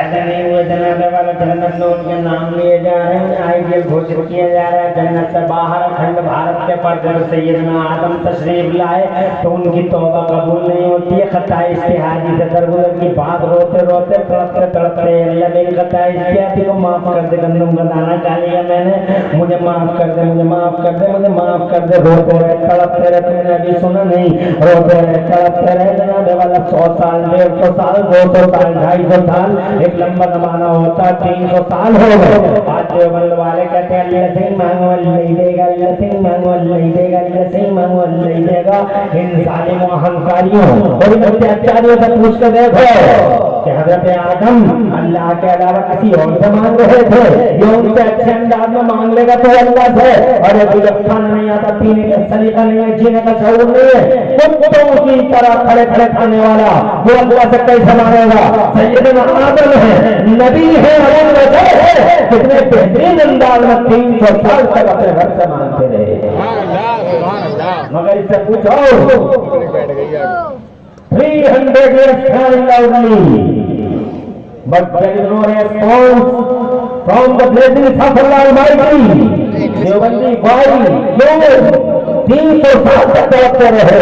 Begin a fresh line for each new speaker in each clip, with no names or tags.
पैदा नहीं हुए जनाबे वाला जन्नत में उनके नाम लिए जा रहे हैं, आइडियल घोषित किया जा रहा है। जन्नत से बाहर अखंड भारत के पर जब सैयदना आदम तशरीफ लाए तो उनकी तौबा कबूल नहीं होती है। खता इस्तिहादी से दरगुजर की बात रोते रोते तड़पते तड़पते अल्लाह मेरी खता इस्तिहादी को माफ कर दे, गंदम का दाना खा लिया मैंने, मुझे माफ कर दे, मुझे माफ कर दे, मुझे माफ कर दे। रोते रहे तड़पते रहे, तुमने अभी सुना नहीं, रोते रहे तड़पते रहे जनाबे वाला 100 साल 150 साल 200 साल 250 साल एक लंबा जमाना होता, 300 साल हो गए। आज देवबंद वाले कहते हैं अल्लाह से मांगो नहीं देगा, अल्लाह से मांगो नहीं देगा, अल्लाह से मांगो नहीं देगा। इन जालिम अहंकारियों और इन अत्याचारियों से पूछ कर देखो कि हजरत आदम अल्लाह के अलावा किसी और से मांग रहे थे, ये उनसे अच्छे अंदाज में मांग लेगा तो अल्लाह से। और अभी जब खाना नहीं आता, पीने का सलीका नहीं है, जीने का शऊर नहीं है, कुत्तों की तरह खड़े खड़े खाने वाला वो अल्लाह से कैसे मांगेगा? सैयदना आदम है, नबी है, कितने बेहतरीन अंदाज में 300 साल तक अपने घर से मांगते रहे। मगर इससे पूछो 300 years time loudly, but there is no response from the blessings of Allah Almighty. Deobandi भाई क्यों 300 साल तक तड़पते रहे,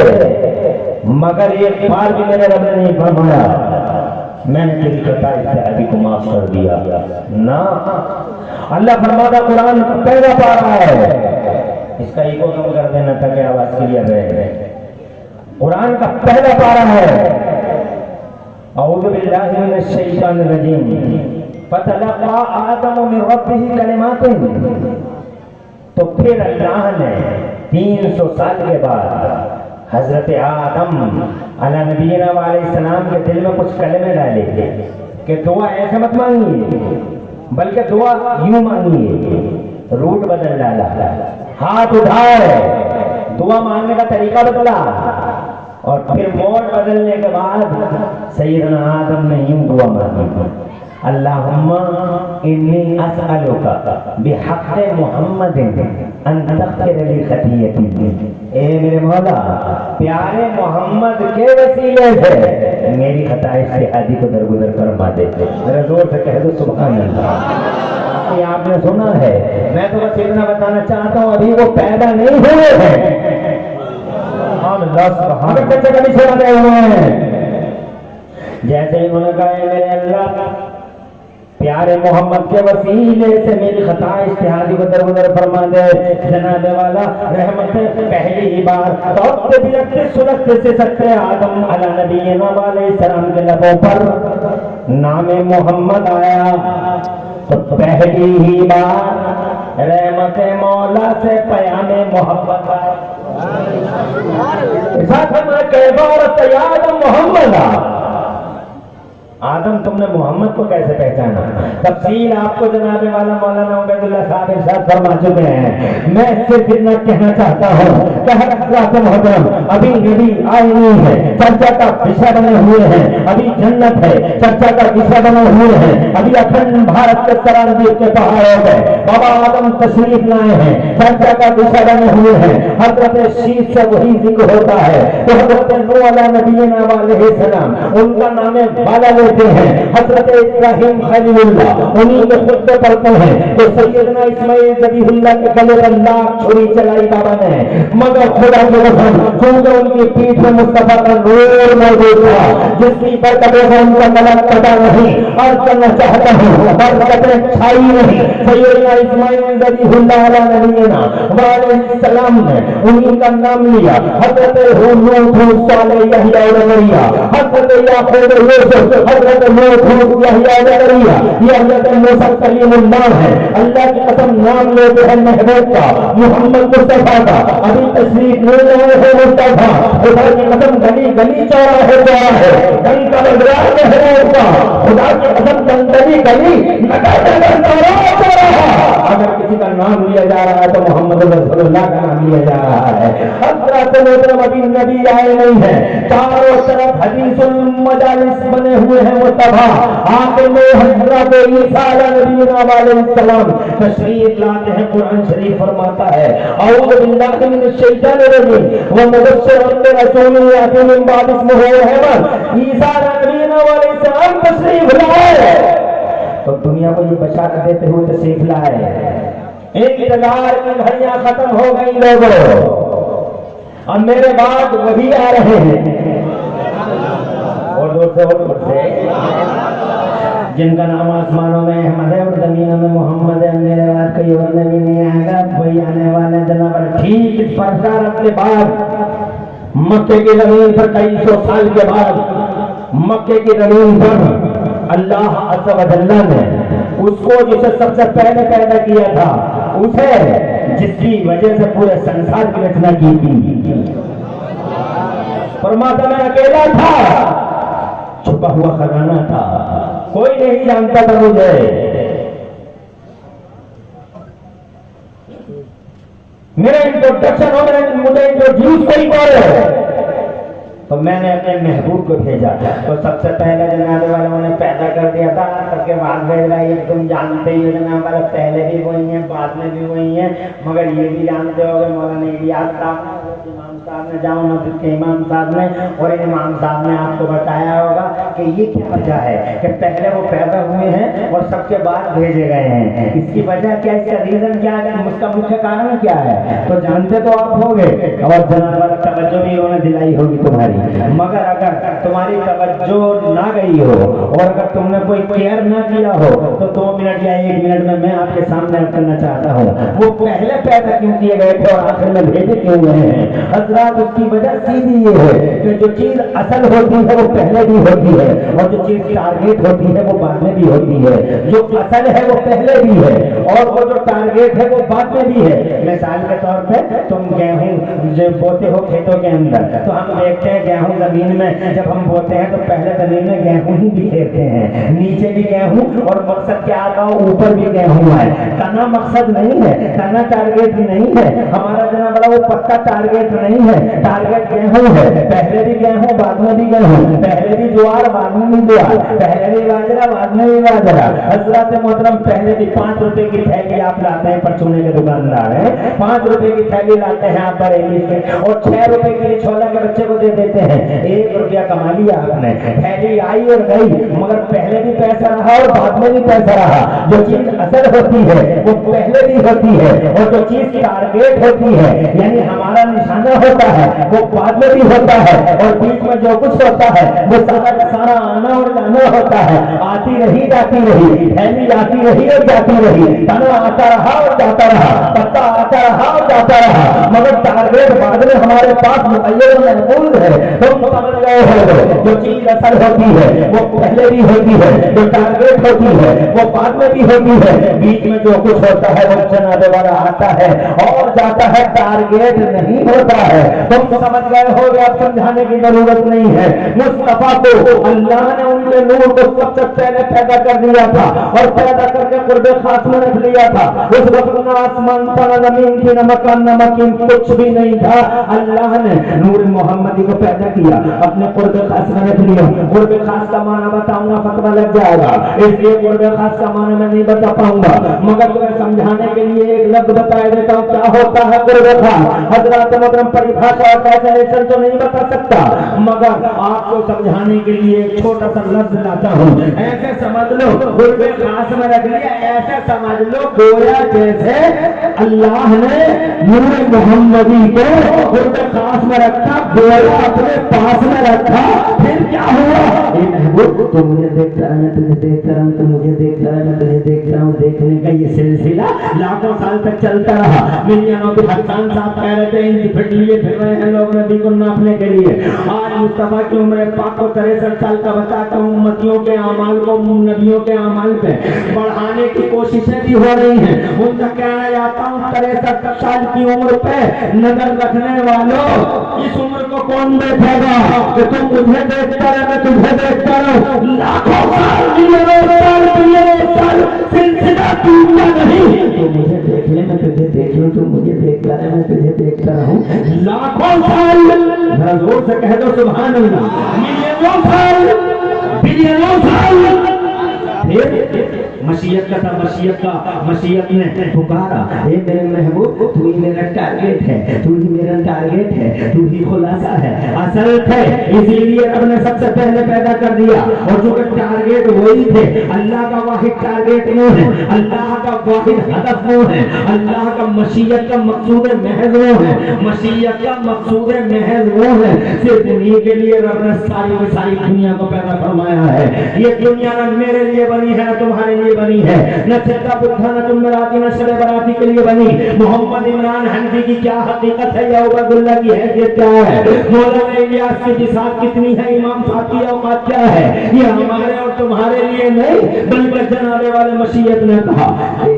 मगर एक बार भी मेरे रब ने नहीं फरमाया मैंने तेरी खता इस्तिहादी को माफ कर दिया ना। अल्लाह फरमाता कुरान पहला पारा है, इसका ईगो कम कर देना ताकि आवाज क्लियर रहे। कुरान का पहला पारा है, अऊज़ु बिल्लाहि मिनश शैतानिर रजीम, फतलक़ा आदम मिन रब्बिही कलिमातिन। तो फिर अल्लाह ने 300 साल के बाद हजरत आदम अला नबीना अलैहिस्सलाम के दिल में कुछ कलमे डाले थे कि दुआ ऐसे मत मांगिए, बल्कि दुआ यूं मांगिए। रूट बदल डाला, हाथ उठाए, दुआ मांगने का तरीका बदला, और फिर मोड बदलने के बाद सैयदना आदम ने यूं दुआ मांगी, अल्लाहुम्मा इन्नी अस्अलुका बिहक़्क़ि मुहम्मदिन अन तग़फ़िर ली ख़तीयती। ए मेरे मौला, प्यारे मोहम्मद के वसीले से मेरी खता इस्तिहादी को दरगुजर फरमा दे। मेरा जोर से कह दो सुभान अल्लाह। ये आपने सुना है, मैं तो बस इतना बताना चाहता हूँ, अभी वो पैदा नहीं हुए हैं, बच्चे कभी से बने हुए हैं। जैसे ही उन्होंने कहा मेरे अल्लाह प्यारे मोहम्मद के वसीले से मेरी खता इस्तिहादी को दरगुजर फरमा दे। जनाबे वाला रहमत पहली ही बार तौबते बिलखते सुलगते से सकते आदम अला नबीना अलैहिस्सलाम के लबों पर नामे मोहम्मद आया, तो पहली ही बार रहमत मौला से पयामे मोहब्बत आया। आदम मोहम्मद, आदम तुमने मोहम्मद को कैसे पहचाना? तफसील आपको जनाबे वाला मौलाना उबैदुल्लाह साहब इरशाद फरमा चुके हैं। मैं सिर्फ इतना कहना चाहता हूँ, अभी नबी आए नहीं है, चर्चा का विषय बने हुए हैं, अभी जन्नत है, चर्चा का विषय बने हुए हैं, अभी अखंड भारत के सरांदीप के पहाड़ों में बाबा आदम तशरीफ लाए हैं, चर्चा का विषय बने हुए हैं। हजरत शीश से वही जिक्र होता है, तो हजरत नूह अला नबीना अलैहिस्सलाम उनका नाम वाला लेते हैं, हजरत इब्राहिम खलीलुल्लाह उन्हीं के खुतबे पढ़ते हैं। तो सैयदना इस्माइल ज़बीहुल्लाह के गले पर लाख छुरी चलाई बाबा ने, मगर खुदा की कसम क्योंकि उनकी पीठ में मुस्तफा का नूर मौजूद था, जिसकी बरकतों से उनका गला कटा नहीं। और करना चाहता हूँ बरकतें छाई नहीं। सैयदना इस्माइल ज़बीहुल्लाह अला नबीना अलैहिस्सलाम ने उन्हीं का नाम लिया, हजरत हूद सालेह यहया और ज़करिया, हजरत याकूब यूसुफ, हजरत नूह यहया ज़करिया, ये हजरत मूसा कलीमुल्लाह है। अल्लाह की कसम नाम लेते हैं महबूब का, मोहम्मद मुस्तफा का, अभी तशरीफ ले रहे हैं मुस्तफा। खुदा की कसम गली गली चौराहे चौराहे डंका बजरा महबूब का, खुदा की कसम गली गली नगर चौराहा अगर किसी का नाम लिया जा रहा है तो मोहम्मद रसूलुल्लाह का नाम लिया जा रहा है। हजरत मोहतरम अभी नबी आए नहीं है, चारों तरफ हदीसुल मजालिस बने हुए हैं। मुस्तफा आखिर में हजरत ईसा अलैहिस्सलाम तशरीफ लाते हैं। कुरान शरीफ फरमाता है औज़ु बिल्लाहि मिनश शैतानिर रजीम व मुबश्शिरन बिरसूलिन याती मिन बाद इस्मुहु अहमद। ईसा अलैहिस्सलाम तशरीफ लाए तो दुनिया को ये बशारत देते हुए तशरीफ लाए, इंतजार की घड़ियां खत्म हो गई लोगों, अब मेरे बाद वही आ रहे हैं। और दूर से जिनका नाम आसमानों में अहमद है और जमीनों में मोहम्मद है, मेरे बाद कोई और नबी नहीं आएगा, वही आने वाले जनाब। ठीक इस प्रकार अपने बाद मक्के की जमीन पर कई सौ साल के बाद मक्के की जमीन पर अल्लाह अज़्ज़ व जल्ल ने उसको जिसे सबसे पहले पैदा किया था, उसे जिसकी वजह से पूरे संसार की रचना की थी, परमात्मा में अकेला था, छुपा हुआ खजाना था, कोई नहीं जानता था मुझे। मेरा इंट्रोडक्शन हो, मुझे इंट्रोड्यूस कोई करे, तो मैंने अपने महबूब को भेजा। तो सबसे पहले जनाब वालों ने पैदा कर दिया था, सबके बाद भेज रहा है। तुम जानते ही हो जनाब वाला, पहले भी वही है, बाद में भी वही है, मगर ये भी जानते हो मौलाना इलियास साहब ने, इमाम साहब ने, जाओ मस्जिद के इमाम साहब ने और इमाम साहब ने आपको बताया होगा कि ये क्या वजह है कि पहले वो पैदा हुए हैं और सबके बाद भेजे गए हैं। इसकी वजह क्या, इसका रीजन क्या है, उसका मुख्य कारण क्या है, तो जानते तो आप होंगे और जनाब वाला तवज्जो भी उन्होंने दिलाई होगी तुम्हारी। मगर अगर तुम्हारी तवज्जो ना गई हो और अगर तुमने कोई केयर ना किया हो, तो 2 मिनट या 1 मिनट में मैं आपके सामने करना चाहता हूँ वो पहले पैदा क्यों किए गए थे और आखिर में भेजे क्यों गए हैं। हजरात, उसकी वजह सीधी ये है कि जो चीज असल होती है वो पहले भी होती है और जो चीज टारगेट होती है वो बाद में भी होती है। जो असल है वो पहले भी है और वो जो टारगेट है वो बाद में भी है। मिसाल के तौर पे तुम गेहूं जो बोते हो खेतों के अंदर, तो हम देखते हैं गेहूं जमीन में जब हम बोते हैं तो पहले जमीन में गेहूं ही बिखेरते हैं, नीचे भी गेहूं, और मकसद क्या आता हो, ऊपर भी गेहूं आए। तना मकसद नहीं है, तना टारगेट नहीं है हमारा जनाब वाला, वो पत्ता टारगेट नहीं है, टारगेट गेहूं है। पहले भी गेहूं, बाद में भी गेहूं, पहले भी ज्वार, बाद में भी ज्वार, पहले भी बाजरा, बाद में भी बाजरा। हजरत मोहतरम, पहले भी 5 रुपए की थैली आप लाते हैं, परचूने के दुकानदार है, 5 रुपए की थैली लाते हैं आप बरेली से और 6 रुपए के छोला के बच्चे को दे देते हैं। 1 रुपया कमा लिया आपने, थैली आई और गई, मगर पहले भी पैसा रहा और बाद में भी पैसा रहा। जो चीज असल होती है वो पहले भी होती है और जो चीज टारगेट होती है यानी हमारा निशाना होता है वो बाद में भी होता है और बीच में जो कुछ होता है वो सारा का सारा आना और जाना होता है। आती रही जाती रही, थैली आती रही और जाती रही, तना आता रहा और जाता रहा, पत्ता आता रहा और जाता रहा, मगर टारगेट बाद में हमारे पास मुतय्यर महफूज है। तुम समझ गए हो, जो चीज असल होती है वो पहले भी होती है, जो टारगेट होती है वो बाद में भी होती है, बीच में जो कुछ होता है वो जनाब वाला आता है और जाता है, टारगेट नहीं होता है। तुम समझ गए हो, अब समझाने की जरूरत नहीं है। मुस्तफा को अल्लाह ने उनके नूर को सबसे पहले पैदा कर दिया था और पैदा करके कुर्बे खास में रख लिया था। उस वक्त ना आसमान था, ना जमीन थी, ना मकान, ना मकीन, कुछ भी नहीं था। अल्लाह ने नूर मोहम्मदी को पैदा किया, अपने कुर्बे खास में रख लिया। कुर्बे खास का माना बताऊंगा, फतवा लग जाएगा, इसलिए कुर्बे खास का माना मैं नहीं बता पाऊंगा, मगर तुम्हें समझाने के लिए एक लफ्ज बता देता हूँ क्या होता है कुर्बे खास। हजरत मोहतरम परिभाषा और डेफिनेशन तो नहीं बता सकता, मगर आपको समझाने के लिए एक छोटा सा लफ्ज लाता हूँ। ऐसे समझ लो कुर्बे खास में रख लिया, ऐसे समझ लो गोया जैसे अल्लाह ने नूर मोहम्मदी को कुर्बे खास में रखा, गोया अपने पास में रखा। फिर क्या हुआ, महबूब तो मुझे देख रहा है, मैं तुझे देख रहा हूँ, तू मुझे देख रहा है, मैं तुझे देख रहा हूँ। देखने का ये सिलसिला लाखों साल तक चलता रहा। मिलियनों के हसन साहब कह रहे थे इंच फिट लिए फिर रहे हैं लोग नबी को नापने के लिए। आज मुस्तफा की उम्र पाक को 63 साल का बताता हूँ, उम्मतियों के अमाल को नबियों के अमाल पे बढ़ाने की कोशिशें भी हो रही हैं। उनका कहना चाहता हूँ 63 साल की उम्र पे नजर रखने वालों, इस उम्र को कौन देखेगा कि तुम मुझे देखता रहे, मैं तुझे देखता रहूं। लाखों साल सिलसिला टूटता नहीं, तो मुझे देख ले, मैं तुझे देख लूं, तू मुझे देखता रहे, मैं तुझे देखता रहूं। लाखों साल, जरा जोर से कह दो सुभान अल्लाह। मिलियनों साल, बिलियनों साल, फिर मशीयत का था, मशीयत ने पुकारा, ए मेरे महबूब तू ही मेरा टारगेट है, तू ही मेरा टारगेट है, तू ही खुलासा है, असल है, इसीलिए रब ने सबसे पहले पैदा कर दिया। और जो टारगेट वही थे, अल्लाह का वाहिद टारगेट वो है, अल्लाह का वाहिद हदफ वो है, अल्लाह का मशीयत का मकसूद महज वो है, मशीयत का मकसूद महज वो है। सिर्फ उन्हीं के लिए रब ने सारी दुनिया को पैदा फरमाया है। ये दुनिया न मेरे लिए बनी है, न तुम्हारे लिए बनी है, न चित्ता बुद्धा, न जुम्मराती, न शब बराती के लिए बनी। मोहम्मद इमरान हनफी की क्या हकीकत है या उबैदुल्लाह की हैसियत क्या है, मौलाना इलियास की बिसात कितनी है, इमाम साहब की औकात क्या है, ये हमारे और तुम्हारे लिए नहीं, बल्कि जनाबे वाले मशीयत ने कहा,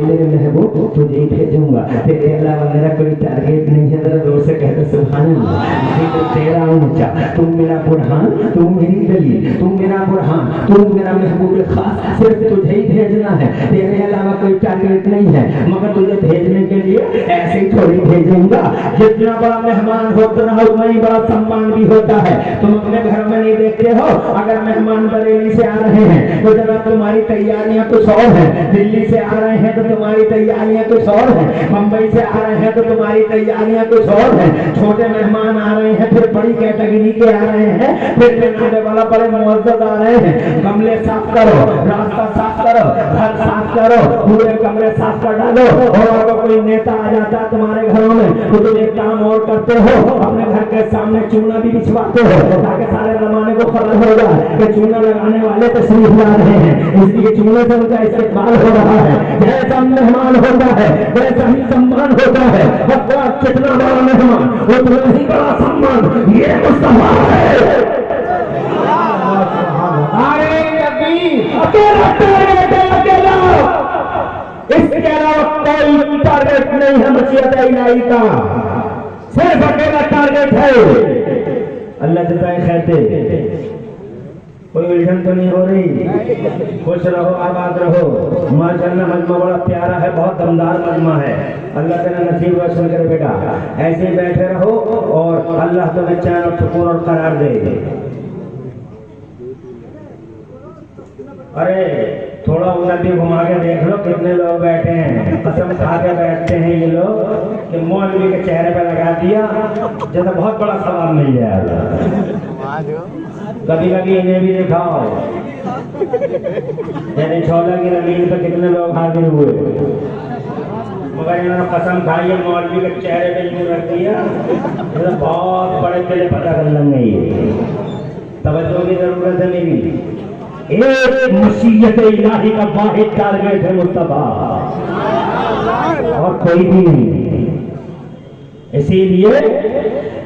मेरे महबूब तुझे भेजूंगा, तेरे अलावा मेरा कोई टारगेट नहीं है। जरा जोर से कहते सुभान अल्लाह। तो तेरा ऊंचा, तू मेरा बुरहान, तू मेरी दलील, तू मेरा बुरहान, तू मेरा महबूब खास, सिर्फ तुझे ही भेजना है, तेरे अलावा कोई टारगेट नहीं है। मगर तुझे भेजने के लिए ऐसे ही थोड़ी भेजूंगा। जितना बड़ा मेहमान होता है उतना ही बड़ा सम्मान भी होता है। तुम अपने घर में नहीं देखते हो, अगर मेहमान बरेली से आ रहे हैं तो जरा तुम्हारी तैयारियां कुछ और हैं, दिल्ली से आ रहे हैं तो तुम्हारी तैयारियां कुछ और हैं, मुंबई से आ रहे हैं तो तुम्हारी तैयारियां कुछ और हैं। छोटे मेहमान आ रहे हैं, फिर बड़ी कैटेगरी के आ रहे हैं, फिर जनाबे वाला बड़े मुअज्जज आ रहे हैं। कमरे साफ करो, रास्ता साफ करो, घर साफ करो, पूरे कमरे साफ कर डालो। और अगर कोई नेता आ जाता है तुम्हारे घरों में तो तुम एक काम और करते हो, अपने घर के सामने चूना भी बिछवाते हो, ताकि सारे जमाने को खबर हो जाए कि चूना लगाने वाले तशरीफ ला रहे हैं, इसलिए चूने से उनका इस्तेमाल हो रहा है। जैसा मेहमान होता है वैसा ही सम्मान होता है। कितना बड़ा मेहमान उतना ही बड़ा सम्मान, ये मुस्तफा है। अरे अकेला इसके अलावा कोई टारगेट नहीं है मशीयत इलाही का, सिर्फ अकेला टारगेट है। अल्लाह जज़ाए खैर दे। कोई उलझन तो नहीं हो रही? खुश रहो, आबाद रहो। माशाअल्लाह मजमा बड़ा प्यारा है, बहुत दमदार मजमा है। अल्लाह तेरा नसीब रोशन करे बेटा। ऐसे ही बैठे रहो और अल्लाह तुम्हें चैन और सुकून और करार दे। अरे थोड़ा उन्नति घुमा के देख लो, कितने लोग बैठे हैं, कसम खा के बैठते हैं ये लोग कि मौलवी के चेहरे पे लगा दिया जैसे बहुत बड़ा सवाल मिल जाएगा। कभी कभी इन्हें भी दिखाओ, यानी छोला की जमीन पे कितने लोग हाजिर हुए, मगर इन्होंने कसम खाई है मौलवी के चेहरे पे यूं रख दिया जैसे बहुत बड़े किले पता कर लेंगे। ये तवज्जो की जरूरत है मेरी। एक मशीयत इलाही का वाहिद टारगेट है मुस्तफा, और कोई भी नहीं। इसीलिए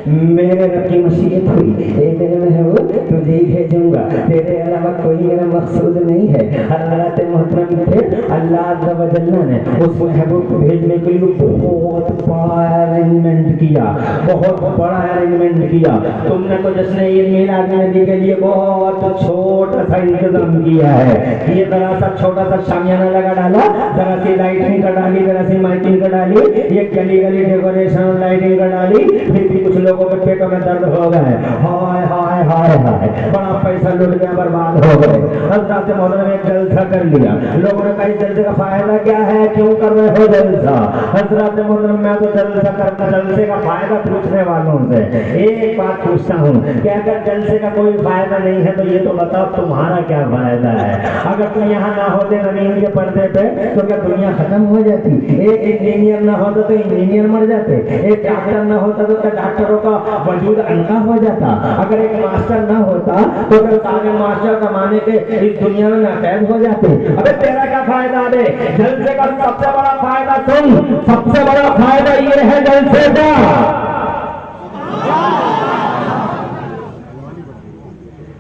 मेरे रब की मशीयत हुई, मेरे महबूब तुझे ही भेजूंगा, तेरे अलावा कोई मेरा मकसूद नहीं है। हज़रत मोहतरम थे, अल्लाह अज़्ज़ा व जल्ला ने उस महबूब को भेजने के लिए बहुत बड़ा अरेंजमेंट किया, बहुत बड़ा अरेंजमेंट किया। तुमने तो जश्न ईद मिलाद नबी के लिए बहुत छोटा सा इंतजाम किया है। ये जरा सा छोटा सा शामियाना लगा डाला, जरा सी लाइटिंग कर डाली, जरा सी माइकिंग कर डाली, ये गली गली डेकोरेशन लाइटिंग कर डाली, फिर भी कुछ लोगों के पेटों में दर्द हो गए। हाय हाय हाय हाय, बड़ा पैसा लुट गया, बर्बाद हो गए। हज़रत मौलाना ने जलसा कर लिया, लोगों ने कहा जलसे का फायदा क्या है, क्यों कर रहे हो जलसा? हज़रत मौलाना मैं तो जलसा करता, जलसे का फायदा पूछने वालों से एक बात पूछता हूँ कि अगर जलसे का कोई फायदा नहीं है तो ये तो बताओ तुम्हारा क्या फायदा है? अगर तुम यहाँ ना होते जमीन के पर्दे पे तो क्या दुनिया खत्म हो जाती? एक इंजीनियर ना होता तो इंजीनियर मर जाते, एक डॉक्टर ना होता तो डॉक्टरों का वजूद अनका हो जाता, अगर एक मास्टर ना होता तो फिर सारे मास्टर कमाने के इस दुनिया में नाकैद हो जाते। अबे तेरा क्या फायदा है? जलसे का सबसे बड़ा फायदा सुन, सबसे बड़ा फायदा ये है जलसे का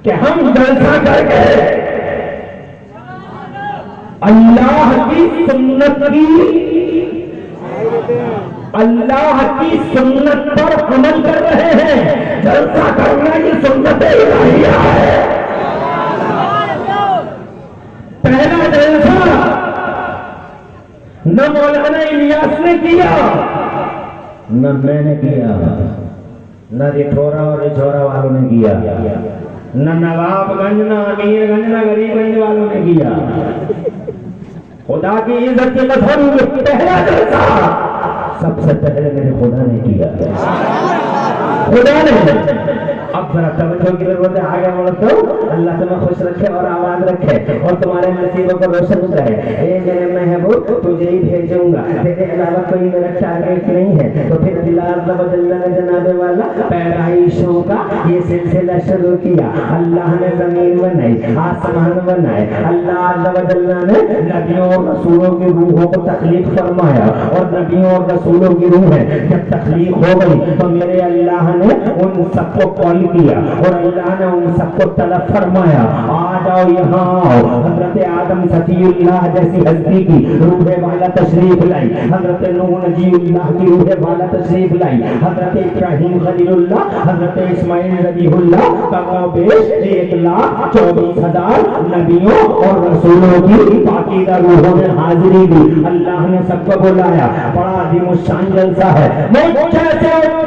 कि हम जलसा करके अल्लाह की सुन्नत पर अमल कर रहे हैं। जलसा करना ये सुन्नत इलाहिया है। पहला जलसा न मौलाना इलियास ने किया, न मैंने किया, न रिठोरा और रिझोरा वालों ने किया, न नवाबगंज, न अमीरगंज, न गरीबगंज वालों ने किया। خدا کی عزت کی قسم پہلا جلسہ سب سے پہلے میرے خدا نے کیا، خدا نے۔ اب ذرا توجہ کی ضرورت ہے، آگے بڑھتا ہوں۔ اللہ تمہیں خوش رکھے اور آباد رکھے اور تمہارے نصیبوں کو روشن کرے۔ اے میرے محبوب تجھے ہی بھیجوں گا، تیرے علاوہ کوئی میرا ٹارگیٹ نہیں ہے۔ تو پھر اللہ نے جناب والا پیدائشوں کا یہ سلسلہ شروع کیا۔ اللہ نے زمین بنائی، آسمان بنائے، اللہ نے نبیوں اور رسولوں کی روحوں کو تخلیق فرمایا، اور نبیوں اور رسولوں کی روحیں جب تخلیق ہو گئی تو میرے اللہ نے ان سب کو کال کیا اور اللہ نے ان سب کو طلب فرمایا، آ جاؤ یہاں آؤ۔ حضرت آدم صفی اللہ جیسی ہستی کی روح والا تشریف لائی، حضرت نوح نجی اللہ کی روح والا تشریف لائی، حضرت ابراہیم خلیل اللہ، حضرت اسماعیل نبی اللہ، کم بیش 1,24,000 نبیوں اور رسولوں کی پاکیزہ روحوں نے حاضری دی۔ اللہ نے سب کو بلایا، بڑا عظیم الشان جلسہ ہے۔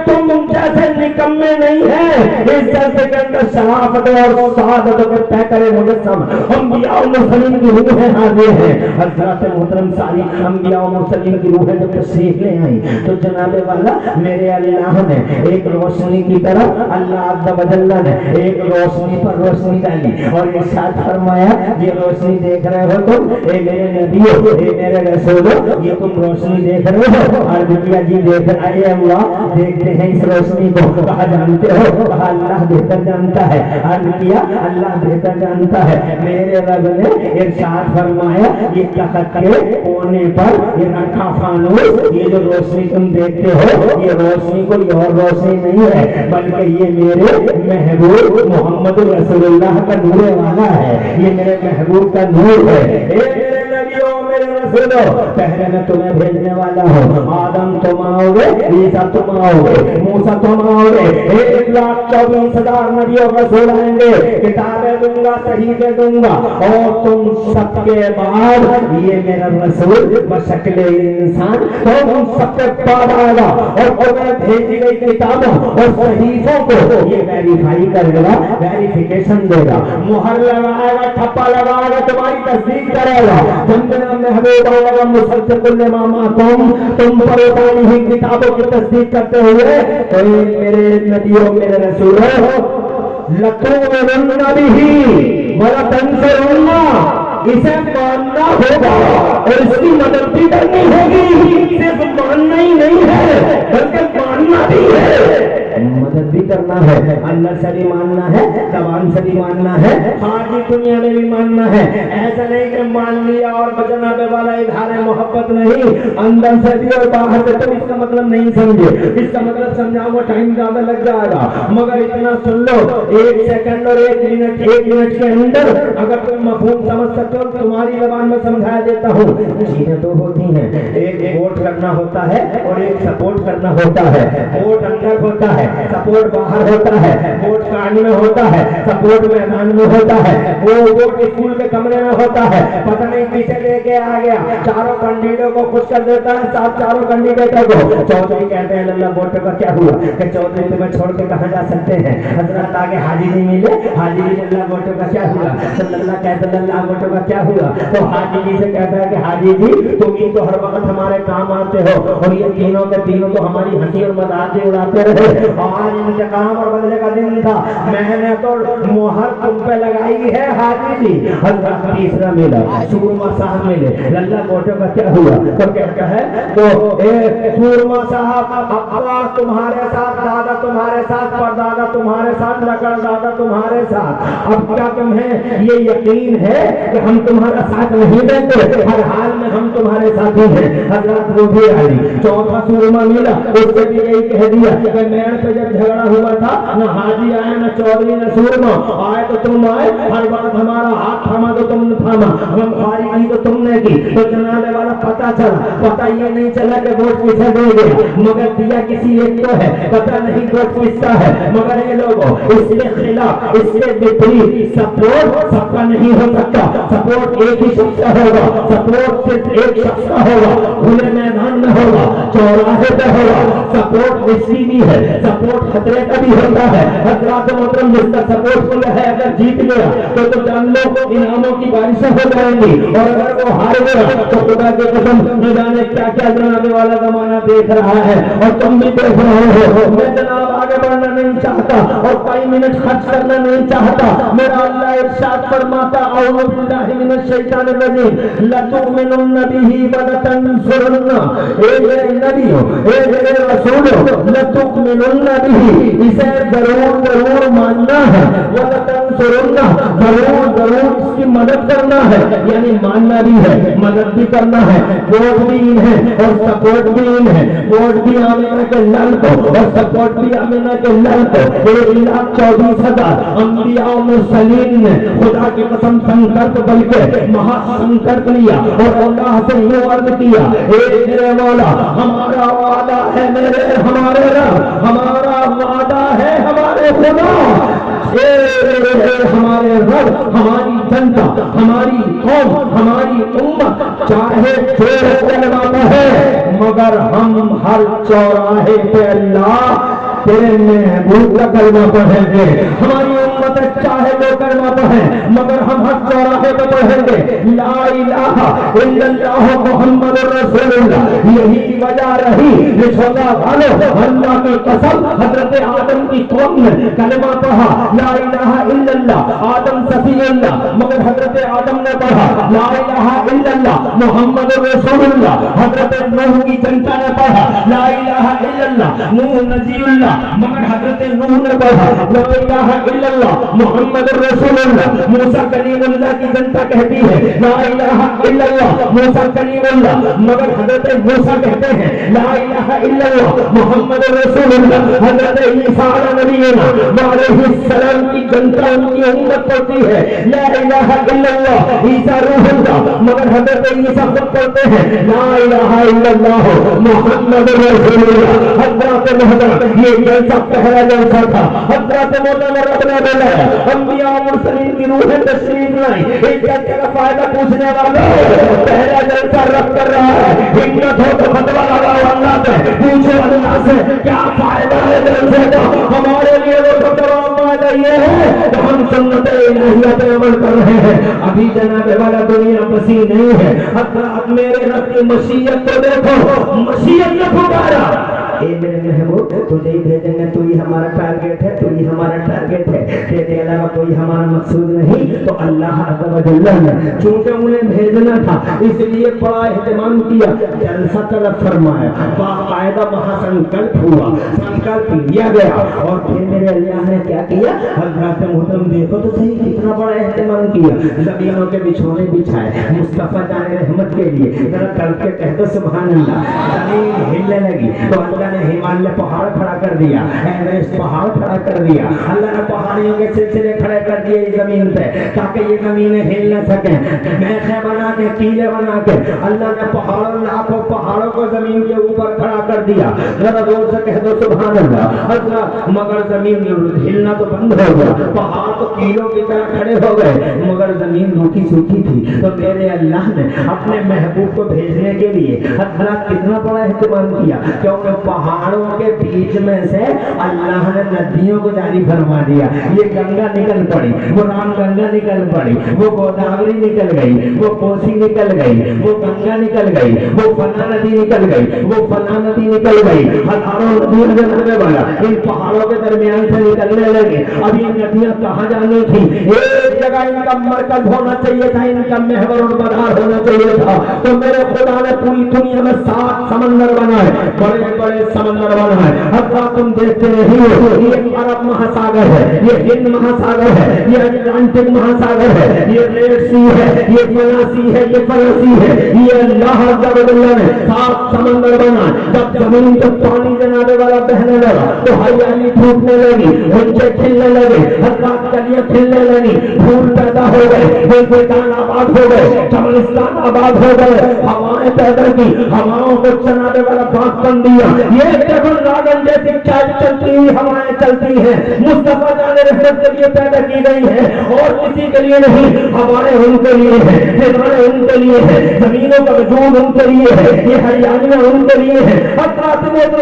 تم جیسے نکمے نہیں ہیں، اس جلسے کے اندر شرافت اور سعادت کے پیکر مجسم انبیاء و مرسلین کی روحیں حاضر ہیں۔ حضرات محترم ساری انبیاء و مرسلین کی روحیں جب تشریف لے آئیں تو جناب والا میرے اللہ نے ایک روشنی کی طرف، اللہ عز و جل نے ایک روشنی پر روشنی ڈالی اور ارشاد فرمایا، یہ روشنی دیکھ رہے ہو تم، اے میرے نبیوں، اے میرے رسولوں، یہ تم روشنی دیکھ رہے ہو؟ عرض کیا جی دیکھ رہے ہیں اللہ، دیکھتے ہیں اس روشنی کو۔ کہا جانتے ہو؟ کہا اللہ بہتر جانتا ہے۔ عرض کیا اللہ بہتر جانتا ہے۔ میرے رب نے ارشاد فرمایا، یہ تخت کے کونے پر یہ رکھا فانوس، یہ جو روشنی تم دیکھتے ہو یہ روشنی کوئی اور روشنی نہیں ہے بلکہ یہ میرے محبوب محمد رسول اللہ کا نور والا ہے، یہ میرے محبوب کا نور ہے۔ اے میرے نبیوں، میرے رسولوں، پہلے میں تمہیں بھیجنے والا ہوں۔ آدم تم آؤ گے، عیسیٰ تم آؤ گے، موسیٰ تم آؤ گے، 1,24,000 نبی اور رسول آئیں گے، کتابیں دوں گا، صحیفے دوں گا، اور تم سب کے بعد یہ میرا رسول بشکل انسان تو ان سب کے بعد آئے گا اور تمہیں بھیجی گئی کتابوں اور صحیفوں کو یہ ویریفائی کرے گا، ویریفیکیشن دے گا، مہر لگائے گا، ٹھپا لگائے گا، تمہاری تصدیق کرے گا۔ جب میرا محبوب آئے گا مصدق لما معکم، تم پر اتاری ہوئی کتابوں کی تصدیق کرتے ہوئے، تو میرے نبیوں، میرے رسولوں، لَتُؤْمِنُنَّ بِهِ وَلَتَنصُرُنَّهُ، اسے ماننا ہوگا اور اس کی مدد بھی کرنی ہوگی۔ صرف ماننا ہی نہیں ہے بلکہ ماننا بھی ہے، مدد بھی کرنا ہے، اندر سے بھی ماننا ہے، زبان سے بھی ماننا ہے، خارجی دنیا میں بھی ماننا ہے۔ ایسا نہیں کہ مان لیا اور جناب والا اظہار محبت نہیں، اندر سے بھی اور باہر سے۔ تم اس کا مطلب نہیں سمجھے، اس کا مطلب سمجھاؤ وہ ٹائم زیادہ لگ جائے گا، مگر اتنا سن لو، 1 سیکنڈ اور 1 منٹ کے اندر اگر تم مفہوم سمجھ سکتے ہو تمہاری زبان میں سمجھا دیتا ہوں۔ چیزیں دو ہوتی ہیں، ایک ووٹ کرنا ہوتا ہے اور ایک سپورٹ کرنا ہوتا ہے۔ ووٹ اندر ہوتا ہے، سپورٹ باہر ہوتا ہے، ووٹ کان میں ہوتا ہے، سپورٹ میدان میں ہوتا ہے، وہ ووٹ اسکول کے کمرے میں ہوتا ہے، پتہ نہیں پیچھے لے کے آ گیا، چاروں کینڈیڈیٹوں کو خوش کر دیتا ہے، ساتھ چاروں کینڈیڈیٹوں کو۔ چودھری کہتے ہیں اللہ ووٹ کا کیا ہوا کہ چودھری تمہیں چھوڑ کے کہاں جا سکتے ہیں؟ حضرت آگے حاجی نہیں ملے، حاجی جی اللہ ووٹ کا کیا ہوا؟ اللہ کہتے ہیں اللہ ووٹ کا کیا ہوا؟ تو حاجی جی سے کہتا ہے کہ حاجی جی تم ہی تو ہر وقت ہمارے کام آتے ہو اور یہ تینوں کے تینوں تو ہماری ہنسی اور مذاق سے اڑاتے رہے۔ آج انتقام اور بدلے کا دن تھا، میں نے تو مہر تم پہ لگائی ہے حاجی جی۔ حضرت تیسرا ملا، سورما صاحب ملے، اللہ ووٹوں کا کیا ہوا؟ تو کہتا ہے تو سورما صاحب ابا تمہارے ساتھ، دادا تمہارے ساتھ، پردادا تمہارے ساتھ، لکڑ دادا تمہارے ساتھ، اب کیا تمہیں یہ یقین ہے کہ ہم تمہارا ساتھ نہیں دیتے؟ ہر حال میں ہم تمہارے ساتھی ہیں۔ حضرت وہ بھی آئی، چوتھا سورما ملا، اس سے بھی یہی کہہ دیا کہ میڑ پہ جب جھگڑا ہوا تھا نہ حاجی آئے نہ چودھری نہ سورما آئے، تو تم آئے، ہر وقت ہمارا ہاتھ تھاما تو تم نے تھاما، ہم خاری کی تو تم نے کی۔ تو جناب والا پتہ چلا، پتہ یہ نہیں چلا کہ ووٹ کسے دے گیا، مگر دیا کسی ایک کو ہے، پتہ نہیں ووٹ کس کا ہے، مگر یہ لوگوں اس کے خلاف، اس کے وپریت سپورٹ سب کا نہیں ہو سکتا، سپورٹ ایک ہی شخص کا ہوگا، سپورٹ صرف ایک شخص کا ہوگا، کھلے میدان میں ہوگا، چوراہے پہ ہوگا، سپورٹ اس کی بھی ہے، सपोर्ट खतरे का भी होता है। हजरात मोहतरम जिसका सपोर्ट किया है अगर जीत गया तो जान लो इनामों की बारिशें हो जाएंगी, और अगर वो हार गया तो खुदा की कसम न जाने क्या क्या जनाबे वाला जमाना देख रहा है और तुम भी देख रहे हो। मैं जनाब आगे बढ़ना नहीं चाहता और कई मिनट खर्च करना नहीं चाहता। मेरा अल्लाह इरशाद फरमाता औज़ु बिल्लाहि मिनश शैतानिर रजीम लतुमिनुन्न बिही व लतंसुरुन्ना, ए मेरे नबियों, ए मेरे रसूलों, लतुमिनुन्न बिही, इसे जरूर जरूर मानना है, व लतंसुरुन्ना, जरूर जरूर इसकी मदद करना है, यानी मानना भी है मदद भी करना है। वोट भी इन है और सपोर्ट भी इन है। वोट भी आमिना के लाल को और सपोर्ट भी आमिना के लाल को। 1,24,000 अंबिया और मुरसलीन ने खुदा की कसम संकल्प बल्कि महासंकल्प लिया और अल्लाह से यूं अर्ज किया, ए मेरे मौला, हमारा वादा है मेरे हमारे रब, हमारा वादा है हमारे खुदा, हमारे रब, हमारी जनता, हमारी कौम, हमारी उम्मत चाहे जो कलमा है, मगर हम हर चौराहे पे अल्लाह तेरे महबूब का कलमा पढ़ेंगे। हमारी उम्मत चाहे वो कलमा पढ़े मगर हम हर चौराहे पे पढ़ेंगे ला इलाहा इल्लल्लाह मुहम्मदुर रसूलुल्लाह। यही वजह रही रिश्वता वालों, अल्लाह की कसम हजरत आदम की कौम ने कलमा पढ़ा ला इलाहा इल्लल्लाह, आदम सफीउल्लाह, मगर हजरत आदम ने पढ़ा ला इलाहा इल्लल्लाह मुहम्मदुर रसूलुल्लाह। हजरत नूह की जनता ने पढ़ा ला इलाहा इल्लल्लाह नूह नजीउल्लाह, मगर हजरत नूह ने पढ़ा ला इलाहा इल्लल्लाह मुहम्मदुर रसूलुल्लाह। मूसा कलीमुल्लाह की जनता कहती है ला इलाहा इल्लल्लाह मूसा कलीमुल्लाह, मगर हजरत मूसा कहते हैं ला इलाहा इल्लल्लाह मुहम्मदुर रसूलुल्लाह। हजरत ईसा नबीना अलैहिस्सलाम की जनता उनकी उम्मत पढ़ती है ला इलाहा इल्लल्लाह ईसा रूहुल्लाह, मगर हजरत ईसा खुद पढ़ते हैं ला इलाहा इल्लल्लाह मुहम्मदुर रसूलुल्लाह। हजरत मोहम्मद ये जैसा पहला जलसा था, हजरत मौलाना रबना बोला अंबिया मुरसलीन की रूहें तशरीफ लाई। एक जलसे का फायदा पूछने वाला पहला जलसा रब कर रहा है, हिम्मत हो तो फतवा लगाओ अल्लाह से, पूछो अल्लाह से क्या फायदा है जलसे का। हमारे लिए वो सब फायदा ये है तो हम सुन्नत इलाहिया पे अमल कर रहे हैं। अभी जनाब वाला दुनिया बसी नहीं है। हजरत मेरे रब की मशीयत तो देखो, मशीयत ने पुकारा ए मेरे महबूब तुझे ही भेजेंगे, तू ही हमारा टारगेट है, तू ही हमारा टारगेट है, तेरे अलावा कोई हमारा मकसूद नहीं। तो अल्लाह अज़्ज़ व जल्ल ने चूंकि उन्हें भेजना था इसलिए बड़ा एहतमाम किया, जलसा तलब फरमाया, बाकायदा महासंकल्प हुआ, संकल्प लिया गया और फिर मेरे अल्लाह ने क्या किया। हज़रत मोहतरम देखो तो सही कितना बड़ा एहतमाम किया, ज़मीनों के बिछौने बिछाए मुस्तफा जान रहमत के लिए। जरा करके कह दो सुभान अल्लाह। जमीन हिलने लगी तो अल्लाह ने हिमालय पहाड़ खड़ा कर दिया, एवरेस्ट पहाड़ खड़ा कर दिया। अल्लाह ने पहाड़ियों के सिलसिले खड़े कर दिए इस जमीन पे ताकि ये जमीनें हिल न सके। मेखे बना के कीले बना के अल्लाह ने पहाड़ों लाखों पहाड़ों को जमीन के ऊपर खड़ा कर दिया। जरा जोर से कह दो सुभान अल्लाह। अल्लाह मगर जमीन हिलना तो बंद हो गया, पहाड़ तो कीलों की तरह खड़े हो गए, मगर जमीन रूखी सूखी थी। तो मेरे अल्लाह ने अपने महबूब को भेजने के लिए हजरत कितना बड़ा एहतमाम किया, क्योंकि पहाड़ों के बीच में से अल्लाह ने नदियों को जारी फरमा दिया। ये गंगा निकल पड़ी, वो राम गंगा निकल पड़ी, वो गोदावरी निकल गई, वो कोसी निकल गई, वो गंगा निकल गई, वो फना नदी निकल गई, वो फना नदी निकल गई। हजारों नदियां निकलने वाला इन पहाड़ों के दरमियान से निकलने लगे। अब ये नदियां कहाँ जानी थी? एक जगह इनका मरकज होना चाहिए था, इनका महवर और मदार होना चाहिए था। तो मेरे खुदा ने पूरी दुनिया में 7 समंदर बनाए, बड़े बड़े समंदर बना है। हत्ता तुम देखते नहीं हो, ये अरब महासागर है, ये हिंद महासागर है, ये अटलांटिक महासागर है, ये रेड सी है, ये फलासी है, ये फलासी है। ये अल्लाह अज़्ज़ ने 7 समंदर बना। जब जमीन पे पानी जनाने वाला बहने लगा तो हरियाली फूटने लगी, बच्चे खिलने लगे, हत्ता कलियां खिलने लगी, फूल पैदा हो गए, बेदान आबाद हो गए, चमनिस्तान आबाद हो गए, हवाएं पैदा की, हवाओं को चलाने वाला बांस बन दिया। ये डबल ड्रैगन जैसी चाल चलती हुई हवाएं चलती हैं, मुस्तफा जाने रहमत के लिए पैदा की गई है और किसी के लिए नहीं। हवाएं उनके लिए है, फिजाएं उनके लिए है, जमीनों का वजूद उनके लिए है, ये हरियालियां उनके लिए है।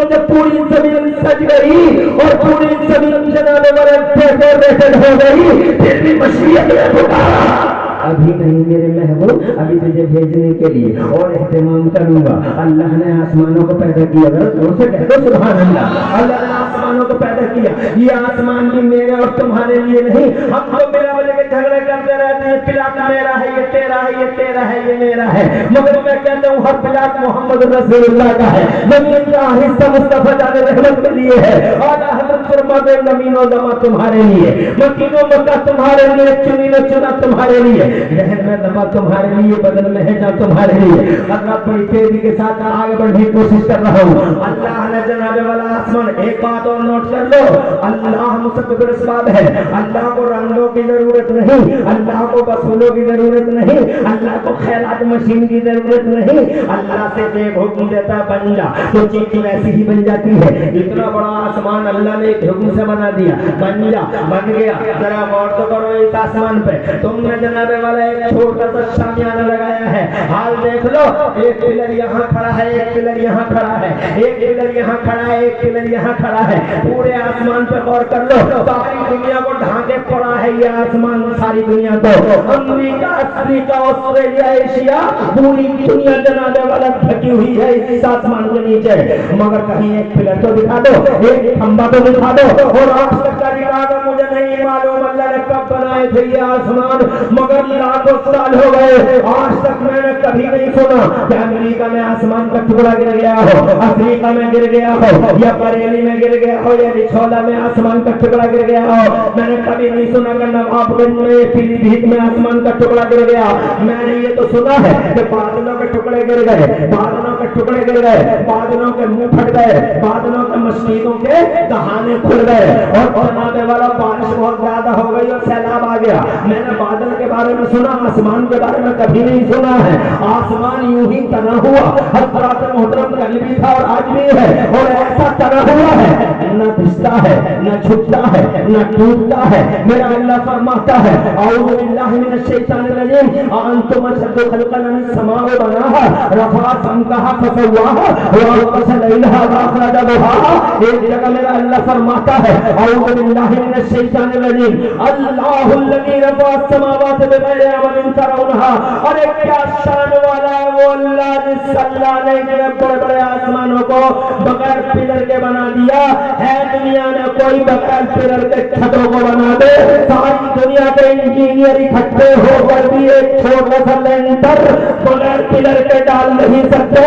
जब पूरी जमीन सज गई और पूरी जमीन चलाने वाले डेकोरेटेड हो गई, फिर भी मशीन ने पुकारा, अभी नहीं मेरे महबूब, अभी तुझे भेजने के लिए और एहतमाम करूंगा। अल्लाह ने आसमानों को पैदा किया, अगर जोर से कह दो सुभान अल्लाह। अल्लाह ने आसमानों को पैदा किया, ये आसमान भी मेरे और तुम्हारे लिए नहीं। हम तो मेरा वाले के झगड़े करते रहते हैं, प्लाट मेरा है, ये तेरा है, ये तेरा है, ये मेरा है, मगर मैं कहता हूँ हर प्लाट मोहम्मद रसूलुल्लाह का है। जमीन का हिस्सा मुस्तफा जाने रहमत के लिए है। आला हज़रत फरमाते ज़मीन और ज़मा तुम्हारे लिए, मदीना मक्का तुम्हारे लिए, चुनी न चुना तुम्हारे लिए, रहन में दमा तुम्हारे लिए, बदन में है जा तुम्हारे लिए। अल्लाह बड़ी तेजी के साथ आगे बढ़ने की कोशिश कर रहा हूँ। अल्लाह ने जनाबे वाला आसमान, एक बात और नोट कर लो, अल्लाह मुसब्बिर असबाब है। अल्लाह को रंगों की जरूरत नहीं, अल्लाह को वसूलों की जरूरत नहीं, अल्लाह को खैरात मशीन की जरूरत नहीं। अल्लाह से एक हुक्म देता बन जा, तो चीज वैसी ही बन जाती है। इतना बड़ा आसमान अल्लाह ने एक हुक्म से बना दिया, बन जा, बन गया। जरा गौर तो करो इस आसमान पे, तुमने जनाबे वाला एक छोटा सा शामियाना लगाया है, हाल देख लो, एक पिलर यहाँ खड़ा है, एक पिलर यहाँ खड़ा है, एक पिलर यहाँ खड़ा है, एक पिलर यहाँ खड़ा है। पूरे आसमान पे गौर कर लो, सारी दुनिया को ढांके पड़ा है ये आसमान, सारी दुनिया को, अमेरिका, अफ्रीका, ऑस्ट्रेलिया, एशिया, पूरी दुनिया जनाबे वाला ढकी हुई है इस आसमान के नीचे। मगर कहीं एक पिलर तो दिखा दो, एक खंबा तो दिखा दो। और आज तक का दिखा, मुझे नहीं मालूम अल्लाह ने कब बनाए थे ये आसमान, मगर लाखों साल हो गए, आज तक मैंने कभी नहीं सुना कि अमेरिका में आसमान का टुकड़ा गिर गया हो, अफ्रीका में गिर गया हो, या बरेली में गिर गया हो, या रिछौला में आसमान का टुकड़ा गिर गया हो। मैंने कभी नहीं सुना कि नवाबगंज में, पीलीभीत में आसमान का टुकड़ा गिर गया। मैंने ये तो सुना है कि बादलों के टुकड़े गिर गए, बादलों के टुकड़े गिर गए, बादलों के मुंह फट गए, बादलों के मस्जिदों के दहाने खुल गए और जनाबे वाला बारिश बहुत ज्यादा हो गई और सैलाब आ गया। मैंने बादल के बारे में सुना, आसमान के बारे में कभी नहीं सुना है। आसमान यूं ही तना हुआ, हज़रत मोहतरम कल भी था और आज भी है, और ऐसा तना हुआ है, न दिखता है, न छुपता है, न टूटता है। मेरा अल्लाह फरमाता है, औज़ु बिल्लाहि मिनश शैतानिर रजीम, अंतुम अशद्दु खल्क़न मिनस समाइ बनाहा रफ़ा समकाहा फसव्वाहा व अग़तश लैलहा व अख़रज दुहाहा। एक जगह मेरा अल्लाह फरमाता है, औज़ु बिल्लाहि मिनश शैतानिर रजीम, अल्लाहुल्लज़ी रफ़अ अस्समावाति बिग़ैरि अमदिन तरौनहा। और एक क्या शान वाला है वो अल्लाह, जिस अल्लाह ने इतने बड़े बड़े आसमानों को बगैर पिलर के बना दिया है। दुनिया में कोई बगैर पिलर के छतों को बना दे, सारी दुनिया के इंजीनियर इकट्ठे होकर भी एक छोटा सा लेंटर बगैर पिलर के डाल नहीं सकते।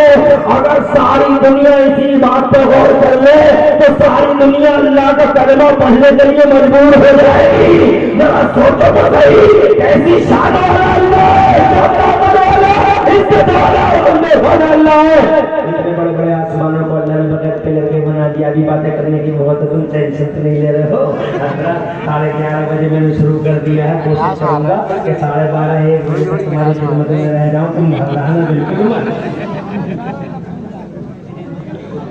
अगर सारी दुनिया इसी बात पे गौर कर ले तो सारी दुनिया अल्लाह का कलमा पढ़ने के लिए मजबूर हो जाएगी। जरा सोचो तो सही, कैसी शान वाला अल्लाह है, इतने बड़े बड़े आसमानों को अल्लाह ने बगैर पिलर के बना दिया। अभी बातें करने की बहुत तुम टेंशन नहीं ले रहे हो। 11:30 बजे मैंने शुरू कर दिया है, कोशिश करूंगा कि 12:30-1 बजे तक तुम्हारी खिदमत में रह जाऊं। तुम घबराना बिल्कुल मत।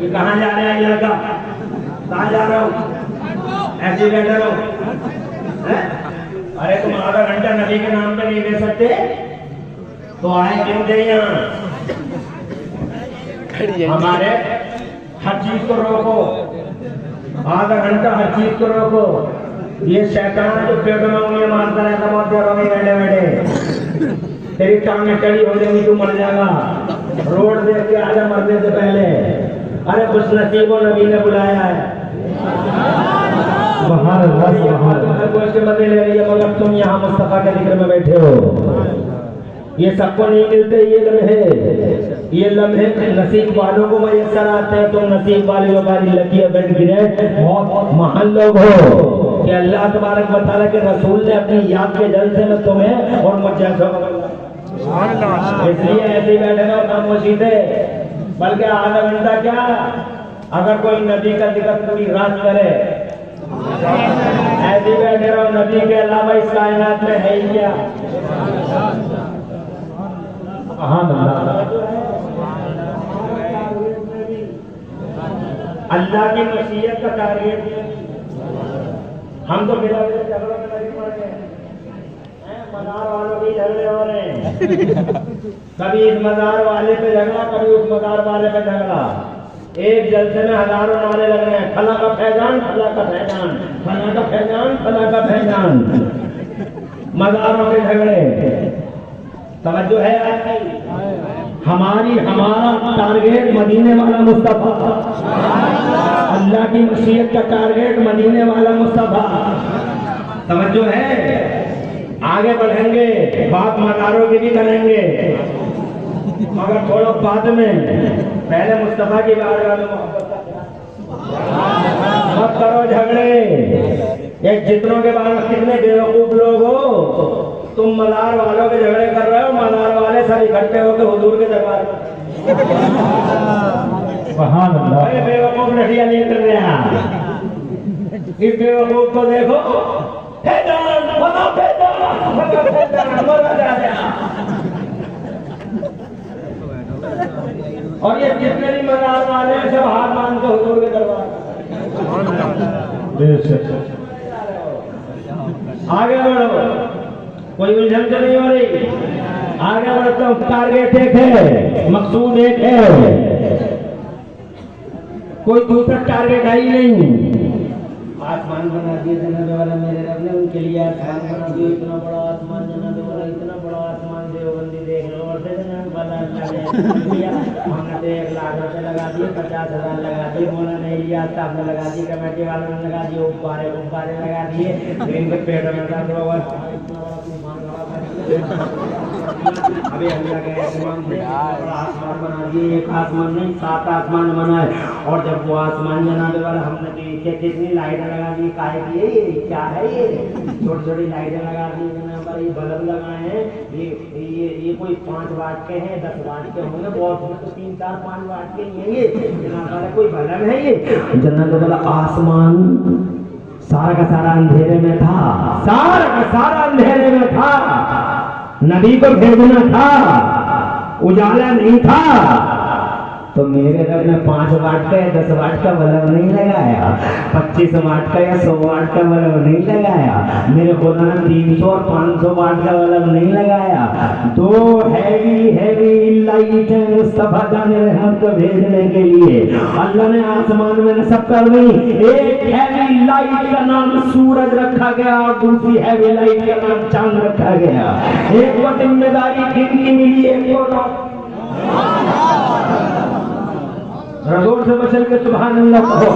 ये कहाँ जा रहे हैं ये लड़का, कहाँ जा रहा हूँ, ऐसे बैठे रहो। अरे तुम आधा घंटा नबी के नाम पे नहीं दे सकते तो आए क्यों दे यहाँ? हमारे हर चीज को रोको, आधा घंटा हर चीज को रोको। ये शैतान जो पेट में उंगलियां मारता रहता बहुत देर हो गई बैठे बैठे, तेरी टांगें चढ़ी हो जाएंगी, तू मर जाएगा। रोड देख के आजा मरने से पहले। अरे खुश नसीबों नबी ने बुलाया है, मजे ले रही है, मगर तुम यहाँ मुस्तफा के जिक्र में बैठे हो। ये सबको नहीं मिलते ये लम्हे नसीब वालों को मयसर आते हैं। तुम नसीब वाले जो बारी लकी है बैठ गिरे, बहुत महान लोग हो कि अल्लाह तबारक व तआला के रसूल ने अपनी याद के जलसे में तुम्हें और मुझ जैसों को, इसलिए ऐसे ही बैठे रहो खामोशी से। बल्कि आधा घंटा क्या, अगर कोई नबी का जिक्र पूरी रात करे, ऐसे ही बैठे रहो। नबी के अलावा इस कायनात में है ही क्या? سبحان اللہ. اللہ کی مشیت کا ٹارگیٹ. ہم تو بلا بلا جھگڑوں میں لگے پڑے ہیں. مزار والوں کے جھگڑے ہو رہے ہیں. کبھی اس مزار والے پہ جھگڑا, کبھی اس مزار والے پہ جھگڑا. ایک جلسے میں ہزاروں نعرے لگ رہے ہیں, فلاں کا فیضان, فلاں کا فیضان, فلاں کا فیضان, فلاں کا فیضان. مزاروں کے جھگڑے. توجہ ہے ہمارا ٹارگیٹ مدینے والا مصطفیٰ. اللہ کی مشیت کا ٹارگیٹ مدینے والا مصطفیٰ. توجہ ہے. آگے بڑھیں گے, بات مزاروں کی بھی کریں گے, مگر تھوڑا بعد میں. پہلے مصطفیٰ کی بارگاہ میں محبت مت کرو جھگڑے. ایک جتنوں کے بارے میں کتنے بیوقوف لوگ ہو, تم مزار والوں کے جھگڑے کر رہے ہو, مزار والے سب اکٹھے ہو کے حضور کے دربار میں. سبحان اللہ. بیوقوف نٹیا نہیں کر رہے ہیں. اس بیوقوف کو دیکھو, اور یہ جتنے بھی مزار والے ہیں سب ہاتھ مان کے حضور کے دربار میں. آگے بڑھو, کوئی الجھن تو نہیں ہو رہی. آگے بڑھتا ہوں. ٹارگیٹ ایک ہے, مقصود ایک ہے, کوئی دوسرا ٹارگیٹ ہے ہی نہیں. آسمان بنا دیے جناب والا میرے رب نے, ان کے لیے آسمان بنا دیے. اتنا بڑا آسمان جناب والا, اتنا بڑا آسمان دیوبندی دیکھ لو. اور سے جناب والا ہم نے 1 لاکھ روپے لگا دیے, 50,000 لگا دیے, مولا نہیں لیا صاحب نے لگا دی, کمیٹی والوں نے لگا دیے, غبارے لگا دیے. ان کے پیٹوں میں درد ہوا. ابھی اللہ کے آسمان سے آسمان بنا دیے. ایک آسمان نہیں 7 آسمان بنائے. اور جب وہ آسمان جناب والا ہم نے کتنی لائٹیں لگا دی. کاہے کی ہے یہ, کیا ہے یہ, چھوٹی چھوٹی لائٹیں لگا دی جناب والا. یہ بلب لگائے ہیں, یہ کوئی 5 واٹ کے ہیں, 10 واٹ کے ہوں گے. بہت تو 3 4 5 واٹ کے ہیں یہ جناب والا. کوئی بلب ہے یہ جناب والا. آسمان سارا کا سارا اندھیرے میں تھا, سارا کا سارا اندھیرے میں تھا. نبی کو بھیجنا تھا, اجالا نہیں تھا. تو میرے رب نے 5 واٹ کا یا 10 واٹ کا بلب نہیں لگایا, 25 واٹ کا یا 100 واٹ کا بلب نہیں لگایا. میرے خدا نے 300 اور 500 واٹ کا بلب نہیں لگایا. 2 ہیوی لائٹیں مصطفیٰ جان رحمت کو بھیجنے کے لیے اللہ نے آسمان میں نصب کر دی. ایک ہیوی لائٹ کا نام سورج رکھا گیا, اور دوسری ہیوی لائٹ کا نام چاند رکھا گیا. ایک کو ذمہ داری دن کی ملی, ایک کو رات. زور سے بچل کے سبحان اللہ کہو.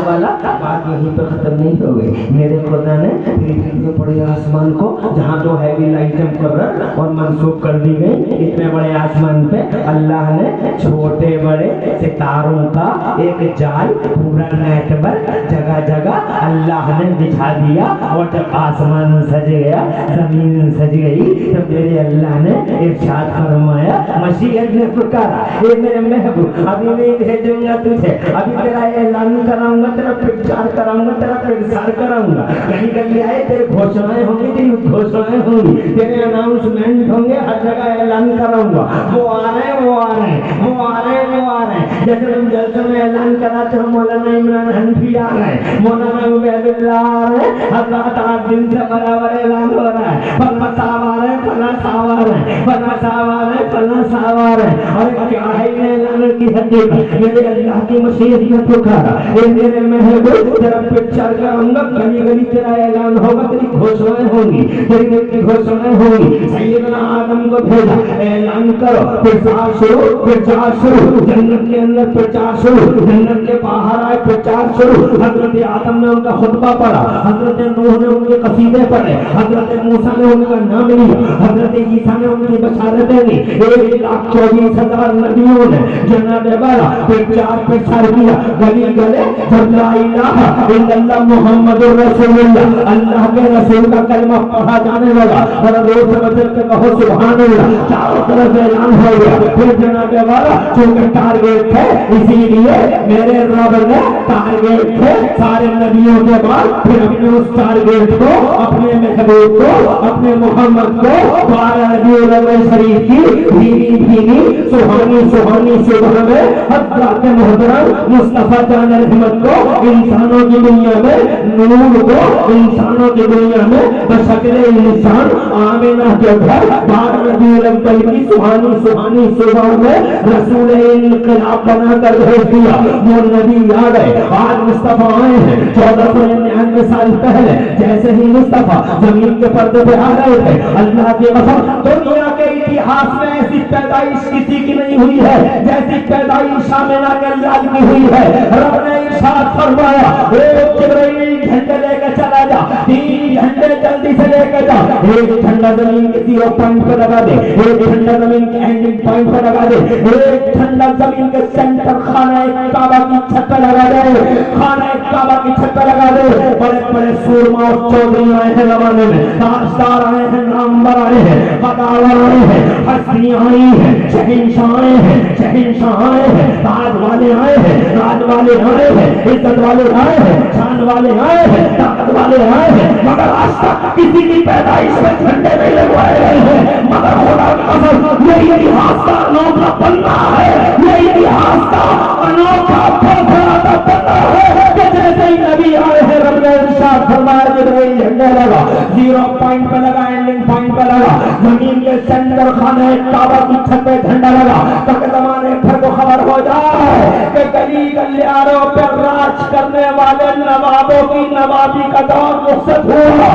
والا بات یہیں پر ختم نہیں ہو گئی. میرے خدا نے اتنے بڑے آسمان کو جہاں 2 ہیوی لائٹیں مقرر اور منسوخ کر دی گئی, اتنے بڑے آسمان پہ اللہ نے چھوٹے بڑے ستاروں کا ایک جال, پورا نیٹ ورک جگہ جگہ اللہ نے بچھا دیا. اور جب آسمان سج گیا, زمین سج گئی, تو میرے اللہ نے ارشاد فرمایا, مشیت نے پکارا, اے میرے محبوب ابھی نہیں بھیجوں گا تجھے, ابھی تیرا اعلان کراؤں گا, تیرا پرچار کراؤں گا, تیرا پرسار کراؤں گا. کہیں کہیں آئے تیرے گھوشنائیں ہوں گی, تیری گھوشنائیں ہوں گی, تیرے اناؤنسمنٹ ہوں گے, ہر جگہ اعلان کراؤں گا. وہ آ رہے ہیں, وہ آ رہے ہیں, وہ آ رہے ہیں, وہ آ رہے ہیں. جیسے ہم جلسے میں اعلان کراتے ہیں, مولانا عمران حنفی آ رہے ہیں, مولانا عبید اللہ آ رہے ہیں. حضرات 8 دن سے برابر اعلان ہو رہا ہے, فلاں صاحب آ رہے ہیں, فلاں صاحب آ رہے ہیں, فلاں صاحب آ رہے ہیں, فلاں صاحب آ رہے ہیں. اور کیا ہے اعلان کی حقیقت, میرے اللہ کی مشیت میں پکارا, اے میرے محبوب تیرا پرچار کراؤں گا, گلی گلی تیرا اعلان ہوگا, تیری گھوشنائیں ہوں گی, تیری دل کی گھوشنائیں ہوں گی. سیدنا آدم کو بھیجا, اعلان کرو, پرچار شروع, پرچار شروع. جنت کے اندر پرچار شروع, جنت کے باہر آئے پرچار شروع. حضرت آدم نے ان کا خطبہ پڑھا, حضرت نوح نے ان کے قصیدے پڑھے, حضرت موسیٰ نے ان کا نام لیا, حضرت عیسیٰ نے ان کی بشارتیں دی. 1,24,000 نبیوں نے جناب والا پرچار پرچار کیا, گلی گلے جب لا الہ الا اللہ محمد رسول اللہ, اللہ کے رسول کا کلمہ پڑھا جانے لگا. اور روز سے بدل کے کہو سبحان اللہ. چاروں طرف ऐलान हो गया। फिर जनाब वाला चूंकि टारगेट थे, इसीलिए मेरे रब ने टारगेट थे सारे नबियों के बाद, फिर अपने उस टारगेट को, अपने महबूब को, अपने मोहम्मद को 12 रबीउल अव्वल शरीफ की भीनी भीनी सुहानी सुहानी सुबह में हज़रत मोहतरम मुस्तफा जान रहमत को इंसानों की दुनिया में, नूर को इंसानों की दुनिया में बशक्ल इंसान आमिना के घर 12 रबीउल अव्वल की सुहानी सुहानी सुबह में रसूल इनकलाब बना कर भेज दिया। वो नबी आ गए, आज मुस्तफा आए हैं 1499 साल पहले। जैसे ही मुस्तफा जमीन के पर्दे पे आ गए थे, अल्लाह की कसम दुनिया के इतिहास में ऐसी पैदाइश किसी की नहीं हुई है जैसी पैदाइश आमिना के लाल की हुई है। रब ने इरशाद फरमाया, एक जिब्राइल झंडे लेकर चला जा, 3 झंडे जल्दी से लेकर जा, एक झंडा जमीन के 0 पॉइंट पे लगा दे, एक झंडा जमीन के एंडिंग पॉइंट पे लगा दे, एक झंडा जमीन के सेंटर खाना काबा की छत पे लगा दे, खाना काबा की छत पे लगा दे। बड़े बड़े सूरमा और चौधरी आए हैं जमाने में, ताजदार आए हैं, नामवर आए हैं, कदावर आए हैं, हस्तियां आई हैं, शहंशाह आए हैं, शहंशाह आए हैं, ताज वाले आए हैं, राज वाले आए हैं, इज्जत वाले आए हैं, शान वाले आए हैं, ताकत वाले आए हैं, मगर आज तक किसी की पैदाइश में झंडे नहीं लगवाए गए हैं। मगर खुदा की कसम ये इतिहास का अनोखा पन्ना है, ये इतिहास का अनोखा पन्ना है कि जैसे ही नबी आए हैं रब ने इरशाद फरमाया, जिब्राइल झंडे लगा, 0 पॉइंट पे लगा, एंडिंग पॉइंट पे लगा, जमीन के सेंटर खाने काबा की छत पे झंडा लगा, ताकि जमाने भर को खबर हो जाए कि गली गलियारों पे राज करने वाले नवाबों की नवाबी का दौर रुखसत हुआ।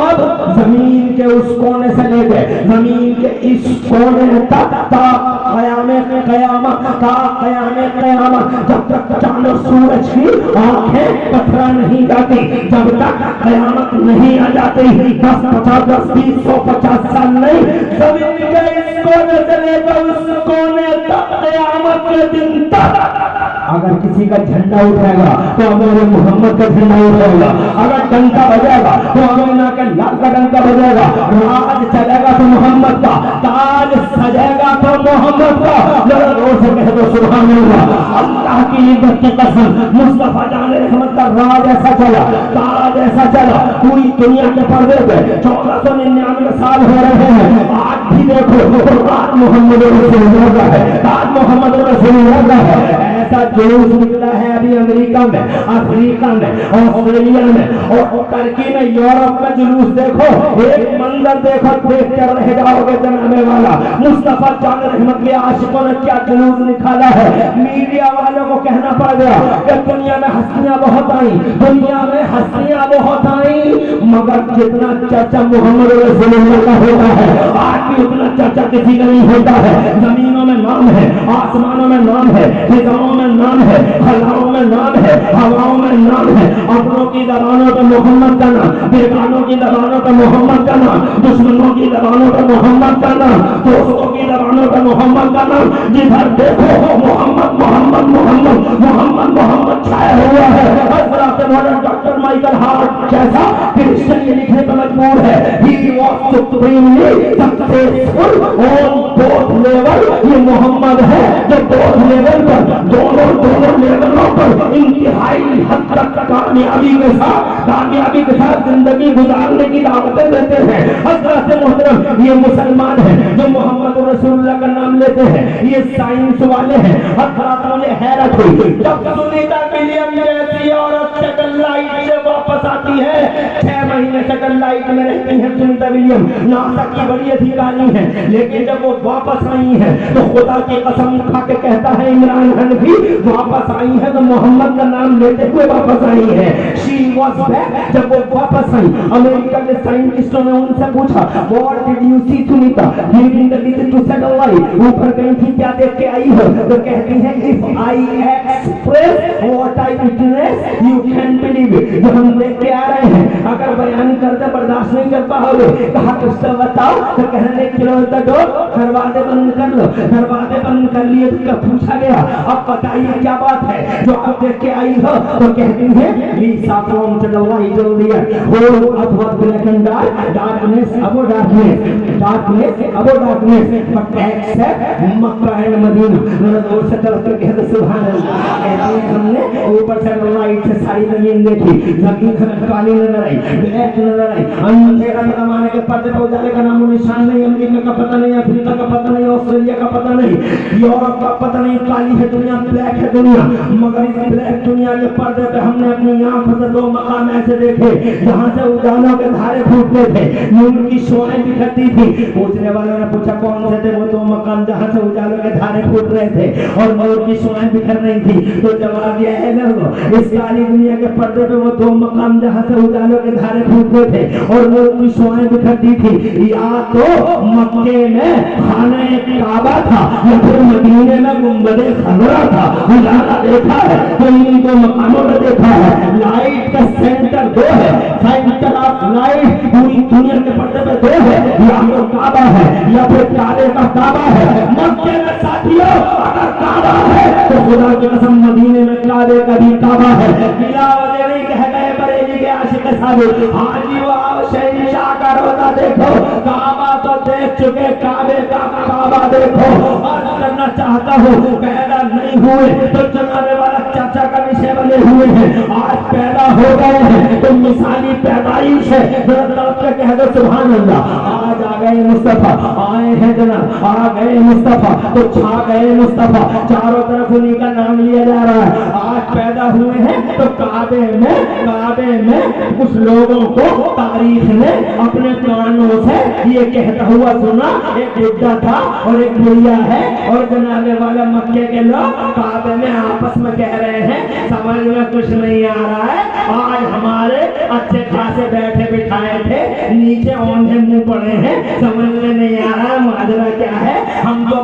अब जमीन के उस कोने से लेके जमीन के इस कोने तक क़यामत जब तक चांद और सूरज की आंखें पथरा नहीं जाती, जब तक क़यामत नहीं आ जाती, 10, 50, 20, 150 साल नहीं, जमीन के इस कोने से लेकर उस कोने तक क़यामत के दिन तक अगर किसी का झंडा उठेगा तो हमारे मोहम्मद का झंडा उठेगा, अगर डंका बजेगा तो अमीना के लाल का डंका बजेगा, राज चलेगा तो मोहम्मद का, ताज सजेगा तो मोहम्मद का। जरा जोर से कह दो सुभान अल्लाह। अल्लाह की इज्जत की कसम, मुस्तफा जान रहमत का राज ऐसा चला, ताज ऐसा चला, पूरी दुनिया के पर्दे पे 1499 साल हो रहे हैं। आज भी देखो तो राज मोहम्मद रसूलुल्लाह का है, ताज मोहम्मद रसूलुल्लाह का है। ऐसा जुलूस निकला है अभी अमेरिका में, अफ्रीका में, ऑस्ट्रेलिया में और टर्की में, यूरोप में जुलूस देखो, एक मंजर देखो, देख कर रह जाओगे जनाने वाला। मुस्तफा जान रहमत के आशिकों ने क्या जुलूस निकाला है। मीडिया वालों को कहना पड़ गया कि दुनिया में हस्तियां बहुत आई, दुनिया में हस्तियां बहुत आई, मगर जितना चर्चा मोहम्मद रसूलुल्लाह का होता है आज भी उतना चर्चा किसी का नहीं होता है। जमीनों में नाम है, आसमानों में नाम है, फिजाओं में नाम है, खलाओं में नाम है, हवाओं में नाम है। अपनों की जबानों पर मोहम्मद का नाम, बेगानों की जबानों पर मोहम्मद का नाम, दुश्मनों की जबानों पर मोहम्मद का नाम, दोस्तों की जबानों पर मोहम्मद का नाम। जिधर देखो मोहम्मद मोहम्मद मोहम्मद मोहम्मद मोहम्मद छाया हुआ है। हज़रत मौलाना डॉक्टर माइकल हार्ट जैसा क्रिश्चियन ये लिखने पर मजबूर है, he was supremely successful on both level. ये मोहम्मद है जो बोथ लेवल पर, दोनों लेवलों पर इंतहाई हद तक कामयाबी के साथ जिंदगी गुजारने की दावतें देते हैं। हज़रत मोहतरम ये मुसलमान हैं जो मोहम्मद रसूलुल्लाह का नाम लेते हैं, ये साइंस वाले हैं। हज़रत मुझे हैरत हुई जब सुनीता विलियम जैसी औरत सैटेलाइट से वापस आती है, 6 महीने सैटेलाइट में रहती है सुनीता विलियम, नासा की बड़ी अधिकारी है, लेकिन जब वो वापस आई है तो खुदा की कसम खा के कहता है इमरान खान भी वापस आई है तो मोहम्मद का नाम लेते हुए वापस आई है। She was back. जब वो वापस आई, अमेरिका के साइंटिस्टों ने उनसे पूछा what did you see Sunita during the visit to satellite, ऊपर गई थी क्या देख के आई हो? तो कहती है if I express what I witness you can believe it. जब हम हम देख के आ रहे हैं, अगर बयान करते बर्दाश्त नहीं कर पाओगे, कहा कुछ तो बताओ, तो कहने क्लोज द डोर, दरवाजे बंद कर लो। दरवाजे बंद कर लिए तो पूछा गया अब बताइए क्या बात है जो आप देख के आई हो, तो कहती है Lisa from the light of the hole अथवा black and darkness above darkness above darkness, but except Mecca and Medina. मैंने दूर से तरफ के कहते सुभान अल्लाह, कहते हैं हमने ऊपर से लाइट से सारी जमीन देखी, जमीन हमें काली नजर आई, ब्लैक नजर आई, अंधेरा जमाने के पर्दे पर उजाले का नाम निशान नहीं, अमेरिका का पता नहीं, अफ्रीका का पता नहीं, ऑस्ट्रेलिया का पता नहीं, यूरोप का पता नहीं, काली है दुनिया, ब्लैक है दुनिया, मगर इस ब्लैक दुनिया के पर्दे पे हमने अपनी आंखों से 2 मकाम ऐसे देखे जहां से उजालों के धारे फूटते थे, नूर की शोएं बिखरती थी। पूछने वालों ने पूछा कौन से थे वो 2 मकाम जहां से उजालों के धारे फूट रहे थे और नूर की शोएं बिखर रही थी? तो जवाब दिया है लोगों, इस काली दुनिया के पर्दे पे वो 2 मकाम जहां से उजालों के धारे फूटते थे और नूर की शोएं बिखरती थी, या तो मक्के में खाने काबा था या फिर मदीने में गुंबदे खजरा था। उजाला देखा है तो इन 2 मकामों में देखा है। लाइट का सेंटर 2 है, सेंटर ऑफ लाइट पूरी दुनिया के पर्दे पे 2 है, या तो काबा है या फिर काबे का काबा है। मक्के में साथियों अगर काबा है तो खुदा की कसम मदीने में काबे का भी काबा है। बिला वजह नहीं कह गए बरेली के आशिक साबित, हाजी वो शहंशाह का रोजा देखो, काबा तो देख चुके, काबे का काबा देखो। और करना चाहता हूँ पैदा नहीं हुए तो जनाने वाला चाचा का विषय बने हुए हैं, आज पैदा हो गए हैं तो मिसाली पैदाइश है। कह दो सुभान अल्लाह। आज आ गए मुस्तफा, आए हैं जनाब, आ गए मुस्तफा तो छा गए मुस्तफा, चारों तरफ उन्हीं का नाम लिया जा रहा है। आज पैदा हुए हैं तो काबे में कुछ लोगों को तारीख ने अपने कानों से ये कहता हुआ सुना, एक बुड्ढा था और एक बुढ़िया है और जनाबे वाला मक्के के लोग काबे में आपस में कह रहे हैं समझ में कुछ नहीं आ रहा है। आज हमारे अच्छे खासे बैठे बिठाए थे, नीचे औंधे मुंह पड़े हैं, समझ में नहीं आ रहा है माजरा क्या है। हम तो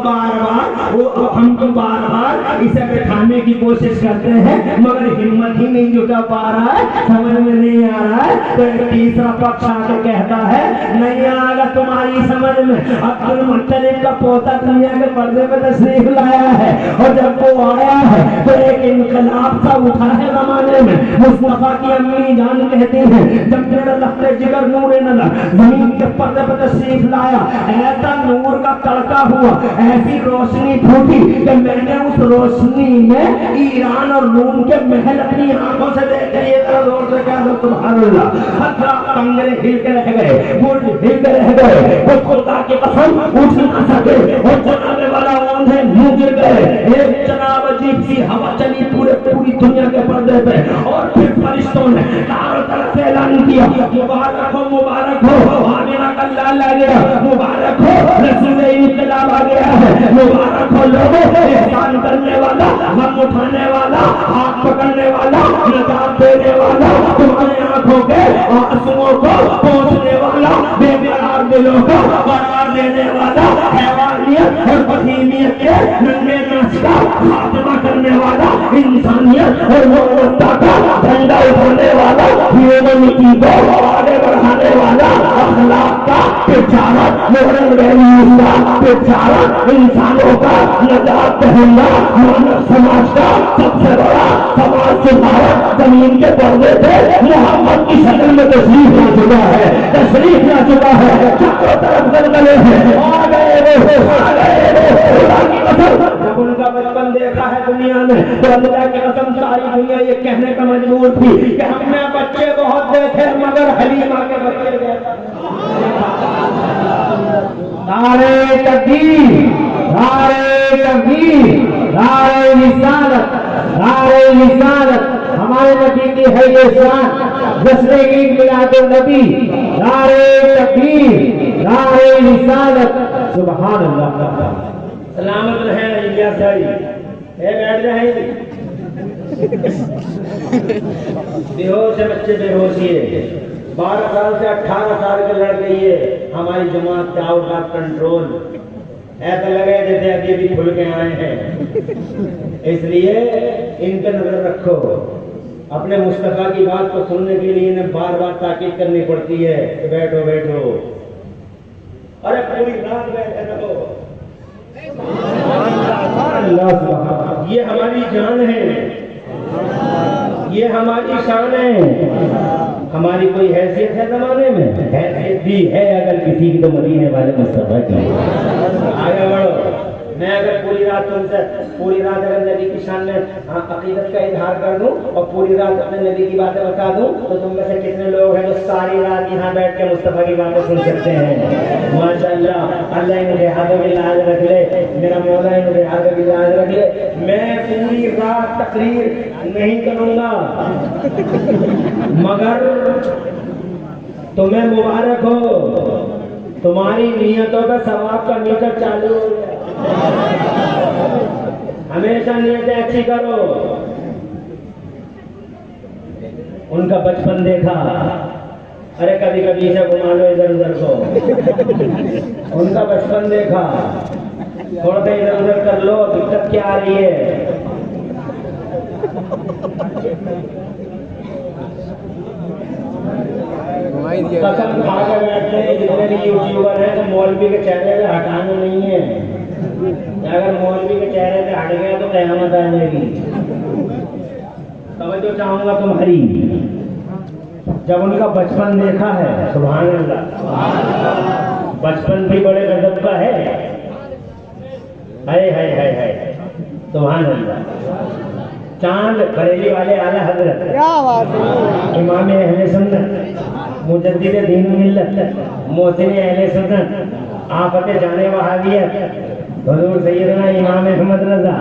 बार बार इसे बिठाने की कोशिश करते हैं मगर हिम्मत ही नहीं जुटा पा रहा है, समझ में नहीं आ रहा है। तो एक तीसरा पक्ष आके कहता है नहीं आएगा तुम्हारी समझ में, अब्दुल मुत्तलिब का पोता दुनिया के पर्दे पे तशरीफ लाया है और जब वो आया है तो एक इनकलाब सा उठा है जमाने में। मुस्तफा की अम्मी जान कहती है जब मेरा लफ्ज़ जिगर नूर नज़र जमीन के पर्दे पे तशरीफ लाया, ऐसा नूर का तड़का हुआ, ऐसी रोशनी फूटी कि मैंने उस रोशनी में ईरान और रूम के महल अपनी आंखों से देख लिए। जोर से कह दो सुभान अल्लाह। हज़रत कंगरे हिल के रह गए, बुर्ज हिल के रह गए, वो खुदा की कसम उठ ना सके और जनाबे वाला औंधे मुंह गिर गए। एक जनाब अजीब सी हवा चली पूरी दुनिया के पर्दे पे और फिर फरिश्तों ने चारों तरफ से ऐलान किया मुबारक हो आमिना का लाल आ गया, मुबारक हो रसूल इनकलाब आ गया है, मुबारक हो लोगों एहसान करने वाला, गम उठाने वाला, हाथ पकड़ने वाला, निजात देने वाला, तुम्हारे आंखों के आंसुओं को पोंछने वाला, बेकरार दिलों को करार देने वाला, हैवानियत और बदीमियत के नंगे नाच का खात्मा करने वाला, इंसानियत और मानवता का झंडा उठाने वाला, ह्यूमैनिटी को आगे बढ़ाने वाला, अखलाक का प्रचारक, मोरल वैल्यूज का प्रचारक, इंसानों का नजात दहिंदा, मानव समाज का सबसे बड़ा समाज सुधारक जमीन के पर्दे पे मोहम्मद की शक्ल में तशरीफ ला चुका है, तशरीफ ला चुका है। चारों तरफ गलगले हैं, आ गए खुदा की कसम। जब उनका बचपन देखा है दुनिया में तो अल्लाह की कसम सारी दुनिया ये कहने का मजबूर थी कि हमने बच्चे बहुत देखे मगर हलीमा के बच्चे देखे। नारे तकबीर, नारे तकबीर, नारे रिसालत, नारे रिसालत। हमारे नबी की है ये शान, जश्न ईद मिलादुन नबी। नारे तकबीर, नारे रिसालत, सुभान अल्लाह। सलामत रहे इलियास भाई, बैठ जाएंगे। बेहोश है बच्चे, बेहोशी है। 12 साल से 18 साल के लड़के ये हमारी जमात के आउट ऑफ कंट्रोल, ऐसा लगे जैसे अभी अभी खुल के आए हैं। इसलिए इन पे नजर रखो اپنے مصطفیٰ کی بات کو سننے کے لیے انہیں بار بار تاکید کرنی پڑتی ہے کہ بیٹھو بیٹھو، ارے پوری رات بیٹھے رہو۔ یہ ہماری جان ہے، یہ ہماری شان ہے، ہماری کوئی حیثیت ہے زمانے میں؟ حیثیت بھی ہے اگر کسی کی تو مدینے والے مصطفیٰ کی۔ آگے بڑھو۔ میں اگر پوری رات تم سے پوری رات اگر نبی کی شان میں عقیدت کا اظہار کر دوں اور پوری رات اپنے نبی کی باتیں بتا دوں تو تم میں سے کتنے لوگ ہیں جو ساری رات یہاں بیٹھ کے مصطفیٰ کی باتیں سن سکتے ہیں؟ ماشاءاللہ، اللہ ان کے ہاتھوں کی لاج رکھ لے، میرا مولا ان کے ہاتھوں کی لاج رکھ لے۔ میں پوری رات تقریر نہیں کروں گا، مگر تمہیں مبارک ہو، تمہاری نیتوں کا ثواب کا میٹر چالو ہو گیا۔ ہمیشہ نیتیں اچھی کرو۔ ان کا بچپن دیکھا، ارے کبھی کبھی اسے گھما لو ادھر ادھر کو، ان کا بچپن دیکھا، تھوڑا سا ادھر ادھر کر لو، دقت کیا آ رہی ہے؟ قسم کھا کر بیٹھتے ہیں جتنے بھی یوٹیوبر ہیں تو مولوی کے چہرے سے ہٹانا نہیں ہے، اگر مولوی کے چہرے سے ہٹ گیا تو قیامت آ جائے گی۔ توجہ چاہوں گا تمہاری، جب ان کا بچپن دیکھا ہے، سبحان اللہ، بچپن بھی بڑے غضب کا ہے، ہائے ہائے ہائے ہائے، سبحان اللہ۔ چاند بریلی والے اعلیٰ حضرت امام اہل سنت مجدد دین ملت محسن اہل سنت آفت جانے وہابیت حضور سیدنا امام احمد رضا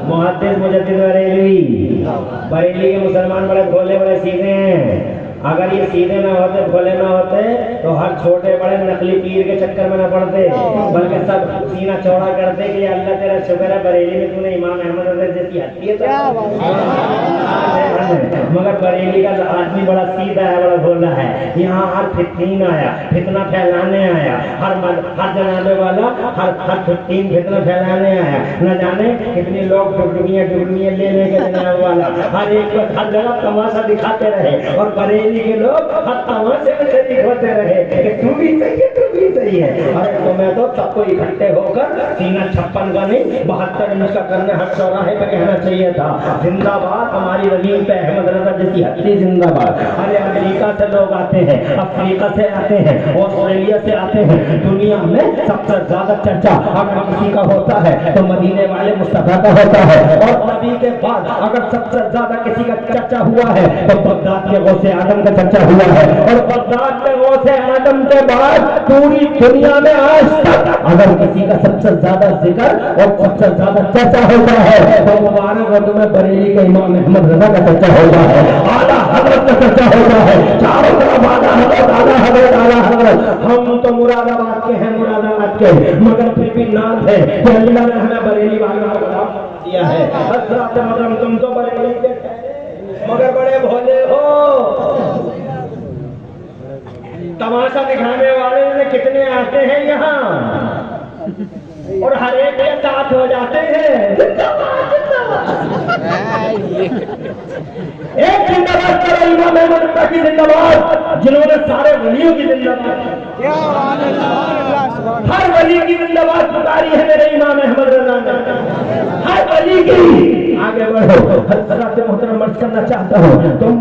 محدث مجدد بریلوی، بریلی کے مسلمان بڑے بھولے بڑے سیدھے ہیں، اگر یہ سیدھے نہ ہوتے بھولے نہ ہوتے تو ہر چھوٹے بڑے نقلی پیر کے چکر میں نہ پڑتے، بلکہ سب سینہ چوڑا کرتے کہ اللہ تیرا شکر ہے بریلی میں تو نے امام احمد رضا جیسی حیثیت ہے۔ مگر بریلی کا آدمی بڑا سیدھا ہے، بڑا بھولا ہے، یہاں ہر فتنین آیا، فتنہ پھیلانے آیا، ہر جنابے والا ہر فتنین فتنہ پھیلانے آیا، نہ جانے کتنے لوگ ڈگڈگیاں لے لے کے جناب والا ہر ایک کو ہر جگہ تماشا دکھاتے رہے، اور بریلی کے لوگ ہر تماشے میں شریک ہوتے رہے کہ تو بھی صحیح ہے، تو بھی صحیح ہے۔ ارے تمہیں تو سب کو اکٹھے ہو کر سینہ 56 کا نہیں 72 انچ کا کرنے ہر چوراہے پہ کہنا چاہیے تھا، زندہ باد ہماری زمین پہ احمد رضا جیسی ہستی زندہ باد۔ ارے امریکہ سے لوگ آتے ہیں، افریقہ سے آتے ہیں، آسٹریلیا سے آتے ہیں، دنیا میں سب سے زیادہ چرچا اگر کسی کا ہوتا ہے تو مدینے والے مصطفیٰ کا ہوتا ہے، اور نبی کے بعد اگر سب سے زیادہ کسی کا چرچا ہوا ہے تو بغداد کے غوث اعظم کا چرچا ہوا ہے، اور بغداد کے غوث اعظم کے بعد پوری دنیا میں آج تک اگر کسی کا سب سے زیادہ ذکر اور سب سے زیادہ چرچا ہوتا ہے تو مبارک ہو تمہیں بریلی کے امام احمد رضا کا چرچا ہوتا ہے، اعلیٰ حضرت کا چرچا ہوتا ہے، چاروں طرف اعلیٰ حضرت اعلیٰ حضرت اعلیٰ حضرت۔ ہم تو مراد آباد کے ہیں، مراد آباد کے، مگر پھر بھی نام ہے کہ اللہ نے ہمیں بریلی والوں کو نام دیا ہے۔ حضرات محترم تم تو بریلی کے مگر بڑے بھولے ہو، تماشا دکھانے والے کتنے آتے ہیں یہاں اور ہر ایک کے ساتھ ہو جاتے ہیں، ایک زندہ باد کرو امام احمد رضا کی زندہ باد، جنہوں نے سارے ولیوں کی زندہ باد، ہر ولی کی زندہ باد پکاری ہے میرے امام احمد رضا نے، ہر ولی کی۔ آگے بڑھو، حضرات محترم عرض کرنا چاہتا ہوں تم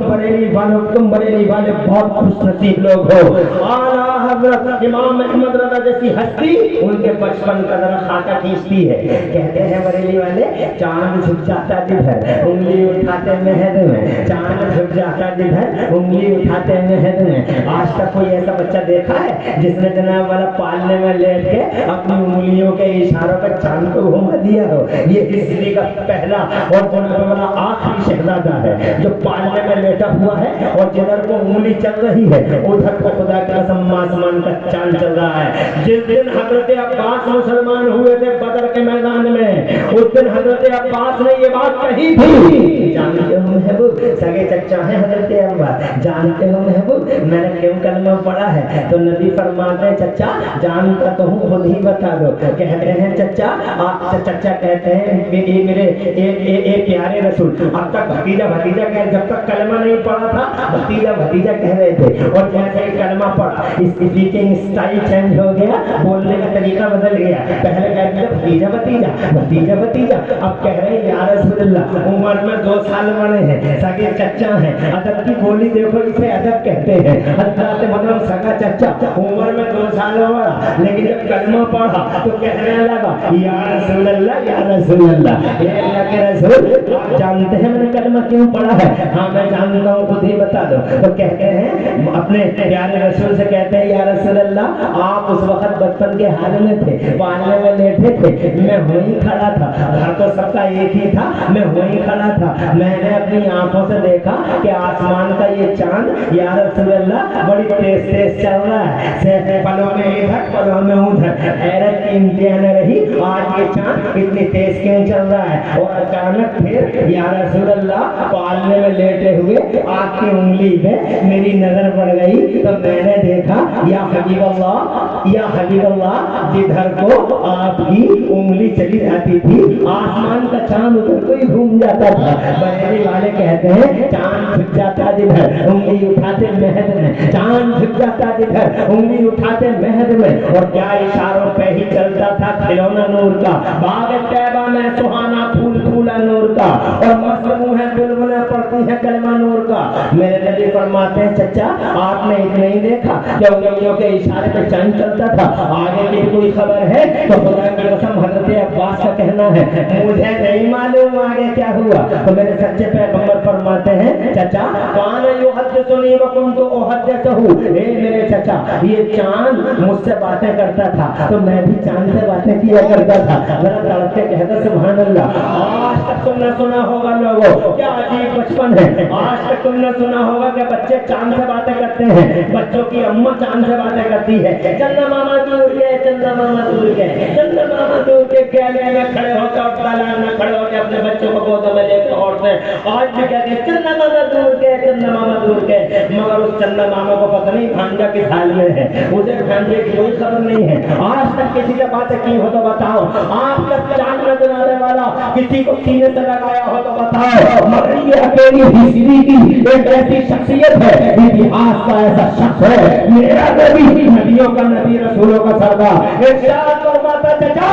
بریلی والے بہت خوش نصیب لوگ ہو۔ اعلیٰ حضرت امام احمد رضا جیسی ہستی ان کے بچپن کا ذرا خاکہ کھینچتی ہے، کہتے ہیں بریلی والے چاند جھک جاتا جدھر انگلی اٹھاتے مہد میں، چاند جھک جاتا جدھر انگلی اٹھاتے مہد میں۔ آج تک کوئی ایسا بچہ دیکھا ہے جس نے جناب والا پالنے میں لیٹ کے اپنی انگلیوں کے اشاروں پر چاند کو گھما دیا ہو؟ یہ ہسٹری کا پہلا اور جناب والا آخری شہزادہ ہے جو پالنے میں لیٹا ہوا ہے، اور جدھر کو انگلی چل رہی ہے ادھر کو خدا کا قسم آسمان کا چاند چل رہا ہے۔ جس دن حضرت عباس مسلمان ہوئے تھے بدر کے میدان میں، उस दिन हजरत अब्बास ने ये बात कही थी। जानते हो महबूब, सगे चचा है हजरत अब्बास, जानते हो महबूब मैंने क्यों कलमा पढ़ा है? तो नबी फरमाते हैं चचा जानता तो हूँ, खुद ही बता दो। कहते हैं चचा, आप चचा कहते हैं ये मेरे एक प्यारे रसूल, अब तक भतीजा भतीजा कह, जब तक कलमा नहीं पढ़ा था भतीजा भतीजा कह रहे थे, और जैसे ही कलमा पढ़ा स्पीकिंग स्टाइल चेंज हो गया, बोलने का तरीका बदल गया। पहले कहते थे भतीजा भतीजा भतीजा भतीजा, अब कह रहे हैं या रसूलल्लाह, उम्र में 2 साल बड़े हैं, सगे चचा हैं। अदब की बोली देखो, इसे अदब कहते हैं। हज़रत मतलब सगा चचा, उम्र में 2 साल बड़ा, लेकिन जब कलमा पढ़ा तो कहने लगा या रसूलल्लाह या रसूलल्लाह, ये अल्लाह के रसूल आप जानते हैं मैंने कलमा क्यों पढ़ा है? हाँ मैं जानता हूँ, खुद ही बता दो। तो कहते हैं अपने प्यारे रसूल से कहते हैं या रसूलल्लाह आप उस वक्त बचपन के हाल में थे, पालने में लेटे थे, मैं वहीं खड़ा था, घर तो सबका एक ही था, मैं वहीं खड़ा था, मैंने अपनी आंखों से देखा कि आसमान का ये चांद या रसूलल्लाह बड़ी तेज तेज चल रहा है, पलों में इधर पलों में उधर, हैरत की इंतहा न रही, आज ये चांद इतनी तेज क्यों चल रहा है? और अचानक फिर या रसूलल्लाह पालने में लेटे हुए आपकी उंगली पे मेरी नजर पड़ गई, तो मैंने देखा या हबीबल्लाह या हबीबल्लाह, जिधर को आपकी उंगली चली जाती थी आसमान का चांद उधर को ही घूम जाता था। बरेली वाले कहते हैं चांद झुक जाता जिधर उंगली उठाते महद में, चांद झुक जाता जिधर उंगली उठाते महद में, और क्या इशारों पे ही चलता था खिलौना नूर का, बाग तैबा में सुहाना फूल फूला नूर का, और मसलूम है बुलबुलें पड़ती है कलमा नूर का। मेरे नबी फरमाते हैं चचा आपने इतना ही देखा कि उंगलियों के इशारे पे चांद चलता था, आगे की कोई खबर है? तो खुदा की कसम हजरत अब्बास का कहना है मुझे नहीं मालूम आगे क्या हुआ। तो मेरे सच्चे पैगंबर फरमाते हैं चचा कान युहद्दिसुनी व कुन्तु उहद्दिसहु, ए मेरे चचा ये चांद मुझसे बातें करता था तो मैं भी चांद से बातें किया करता था। जरा तड़प के कहता सुभान अल्लाह। आज तक तुमने सुना होगा लोगों, क्या अजीब बचपन है, आज तक तुमने सुना होगा कि बच्चे चांद से बातें करते हैं, बच्चों की अम्मा चांद से बातें करती है, चंदा मामा दूर गए, चंदा मामा दूर गए, चंदा मामा दूर के गले में खड़े होकर और तालाब में खड़े होकर अपने बच्चों को गोद में लेकर औरतें आज भी कहती है चंदा मामा दूर गए, चंदा मामा दूर गए, मगर उस चंदा मामा को पता नहीं भांजा किस हाल में है, उसे भांजे की कोई खबर नहीं है। आज तक किसी से बातें की हो तो बताओ, आज तक चांद में बनाने वाला किसी को सीने से लगाया हो तो बताओ, मगर ये अकेली हिस्ट्री की एक ऐसी शख्सियत है, इतिहास का ऐसा शख्स है, मेरा नबी नबियों का नबी रसूलों का सरदार इरशाद फरमाता चचा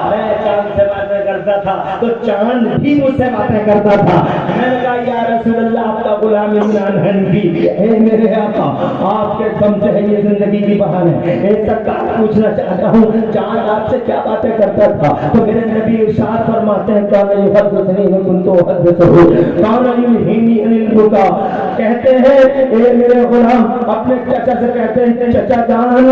मैं चांद से बातें करता था तो चांद भी मुझसे बातें करता था। मैंने कहा या रसूलल्लाह आपका गुलाम इमरान हनफी, हे मेरे आका आपके दम से है ये जिंदगी की बहार है, एक सरकार पूछना चाहता हूँ चांद आपसे क्या बातें करता था? तो मेरे नबी इरशाद फरमाते हैं कौन युहद्दिसुनी व कुन्तु उहद्दिसहु, कौन युहीनी अनिल बुका, कहते हैं ए मेरे गुलाम अपने चाचा से कहते हैं चाचा जान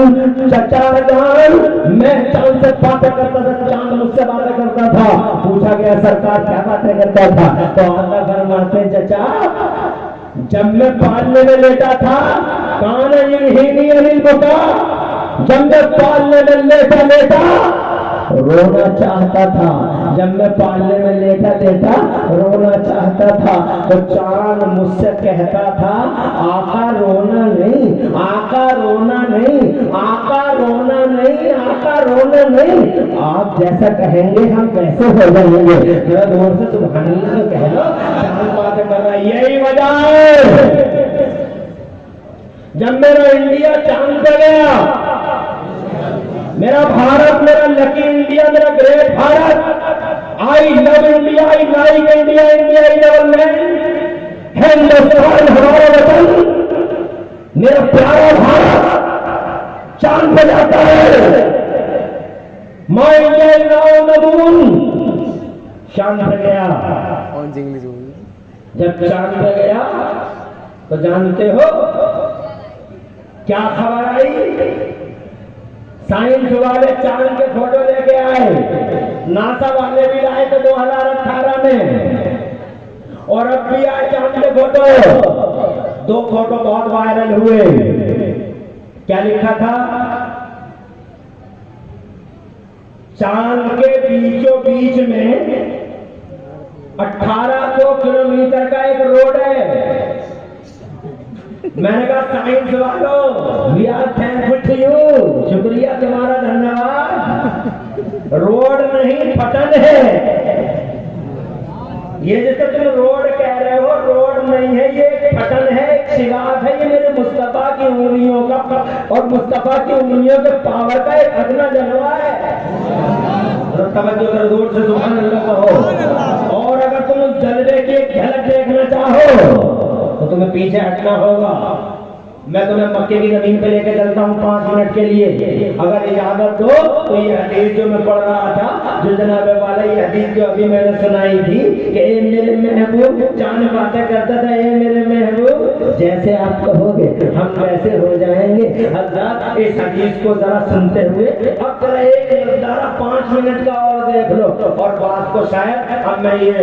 मैं चांद से बातें करता था, चांद मुझसे बातें करता था। पूछा गया सरकार क्या बातें करता था? तो आका फरमाते चचा जब मैं पालने में लेटा था कान युहीनी अनिल बुका, जब मैं पालने में लेटा रोना चाहता था, जब मैं पालने में लेटा रोना चाहता था, तो चांद मुझसे कहता था आका रोना नहीं, आका रोना नहीं, आका रोना नहीं, आका रोना नहीं, आप जैसा कहेंगे हम वैसे हो जाएंगे। जरा जोर से सुभान अल्लाह कह लो, चांद बातें कर रहा है। यही वजह है जब मेरा इंडिया चांद पे गया, मेरा भारत, मेरा लकी इंडिया, मेरा great Bharat, I love India, I like India, India I love land, Hindustan हमारा वतन, मेरा प्यारा भारत चांद पे जाता है। My India is now on the moon, चांद पे गया। जब चांद पे गया तो जानते हो क्या खबर आई? साइंस वाले चांद के फोटो लेके आए, नासा वाले भी लाए थे 2018 में, और अब भी आए चांद के फोटो। 2 फोटो बहुत वायरल हुए। क्या लिखा था? चांद के बीचों बीच में 1800 किलोमीटर का एक रोड है। मैंने कहा साइंस वालों, we are thankful to you, शुक्रिया तुम्हारा, धन्यवाद। रोड नहीं पतन है ये, जैसे तुम रोड कह रहे हो, रोड नहीं है ये, पतन है, एक शिगाफ है ये मेरे मुस्तफा की उंगलियों का, और मुस्तफा की उंगलियों के पावर का एक अदना जलवा है। तवज्जो कर, दूर से सुभान अल्लाह कहो। और अगर तुम उस जलवे की एक झलक देखना चाहो तो तुम्हें पीछे हटना होगा। मैं तुम्हें मक्के की जमीन पे लेके चलता हूँ 5 मिनट के लिए, अगर इजाजत दो तो ये हदीस जो मैं पढ़ रहा था, जो जनाब वाला ये हदीस जो अभी मैंने सुनाई थी कि ए मेरे महबूब, चांद बातें करता था, ए मेरे महबूब जैसे आप कहोगे हम वैसे हो जाएंगे। हज़रत इस हदीस को जरा सुनते हुए अब जरा एक नज़ारा 5 मिनट का और देख लो, और बात को शायद अब मैं ये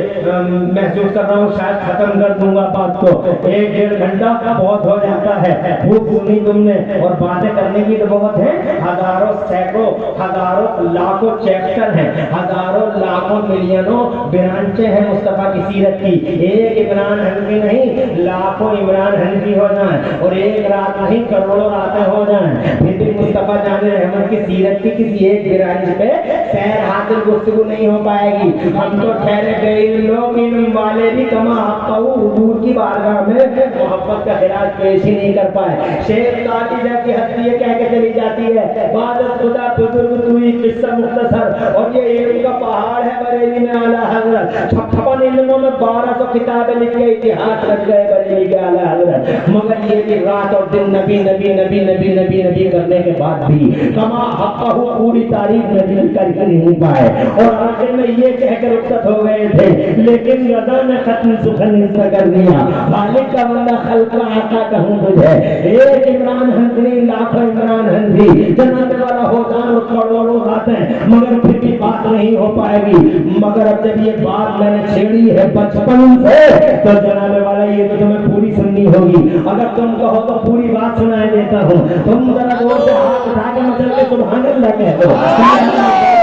महसूस कर रहा हूँ शायद खत्म कर दूंगा बात को। 1-1.5 घंटा बहुत हो जाता है, खूब सुनी तुमने, और बातें करने की तो बहुत है, हजारों सैकड़ों हजारों लाखों चैप्टर हैं, हजारों लाखों मिलियनों ब्रांचें हैं मुस्तफा की सीरत की। एक इमरान हनफी नहीं, लाखों इमरान हनफी हो जाएं, और एक रात नहीं करोड़ों रातें हो जाएं, फिर भी मुस्तफा जाने रहमत की सीरत की किसी एक ब्रांच पे सैर हासिल गुफ्तगू नहीं हो पाएगी। हम तो ठहरे गए लोग, इल्म वाले भी कमा हुजूर की बारगाह में मोहब्बत का खिराज पेश ही नहीं कर पाए। शेख सादी जैसी हस्ती है कह के चली जाती है, बादल खुदा बुजुर्ग तुई किस्सा मुख्तसर, और ये इल्म का पहाड़ है बरेली में आला हजरत। 56 इल्मों में 1200 किताबें लिख के इतिहास रख गए बरेली के आला हजरत, मगर ये कि रात और दिन नबी नबी नबी नबी नबी नबी करने के बाद भी कमा हक़हू पूरी तारीफ में दिल कर नहीं पाए, और आखिर में ये कह कर रुखसत हो गए थे, लेकिन रज़ा ने खत्म सुखन इसने कर दिया, खालिक का बंदा खल्क़ का आका कहूँ तुझे। एक इमरान हनफी, लाखों इमरान हनफी, जनाने वाला होदान और करोड़ों बातें, मगर फिर भी बात नहीं हो पाएगी। मगर अब जब ये बात मैंने छेड़ी है बचपन से, तो जनाने वाला ये तो तुम्हें पूरी सुननी होगी। अगर तुम कहो तो पूरी बात सुनाई देता हूँ, तुम जरा जोर से हाथ उठा के मचल के सुभान अल्लाह कह दो,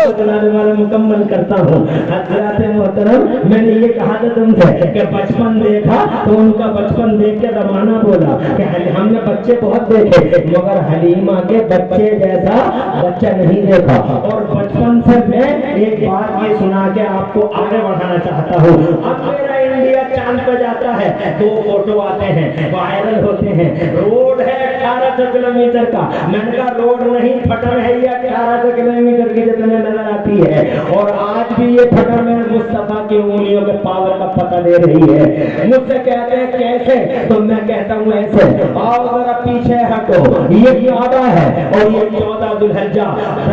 तो जनाने वाला मुकम्मल करता हूँ। हज़रात मोहतरम, मैंने ये कहा था तुमसे कि बचपन देखा तो उनका बचपन देख के ज़माना बोला कि हमने बच्चे बहुत देखे, मगर हलीमा के बच्चे जैसा बच्चा नहीं देखा। और बचपन से मैं एक बात ये सुना के आपको आगे बढ़ाना चाहता हूँ। अब मेरा इंडिया चांद पे जाता है, 2 फोटो आते हैं, वायरल होते हैं, रोड है 1800 किलोमीटर का। मैंने कहा रोड नहीं फटन है ये 1800 किलोमीटर की जो तुम्हें नजर आती है, और आज भी ये फटन में मुस्तफा की उंगलियों के पावर का पता दे रही है। मुझसे कहते हैं कैसे, तो मैं कहता हूँ ऐसे, आओ जरा पीछे हटो, ये काबा है, और ये 14 दुल्हज्जा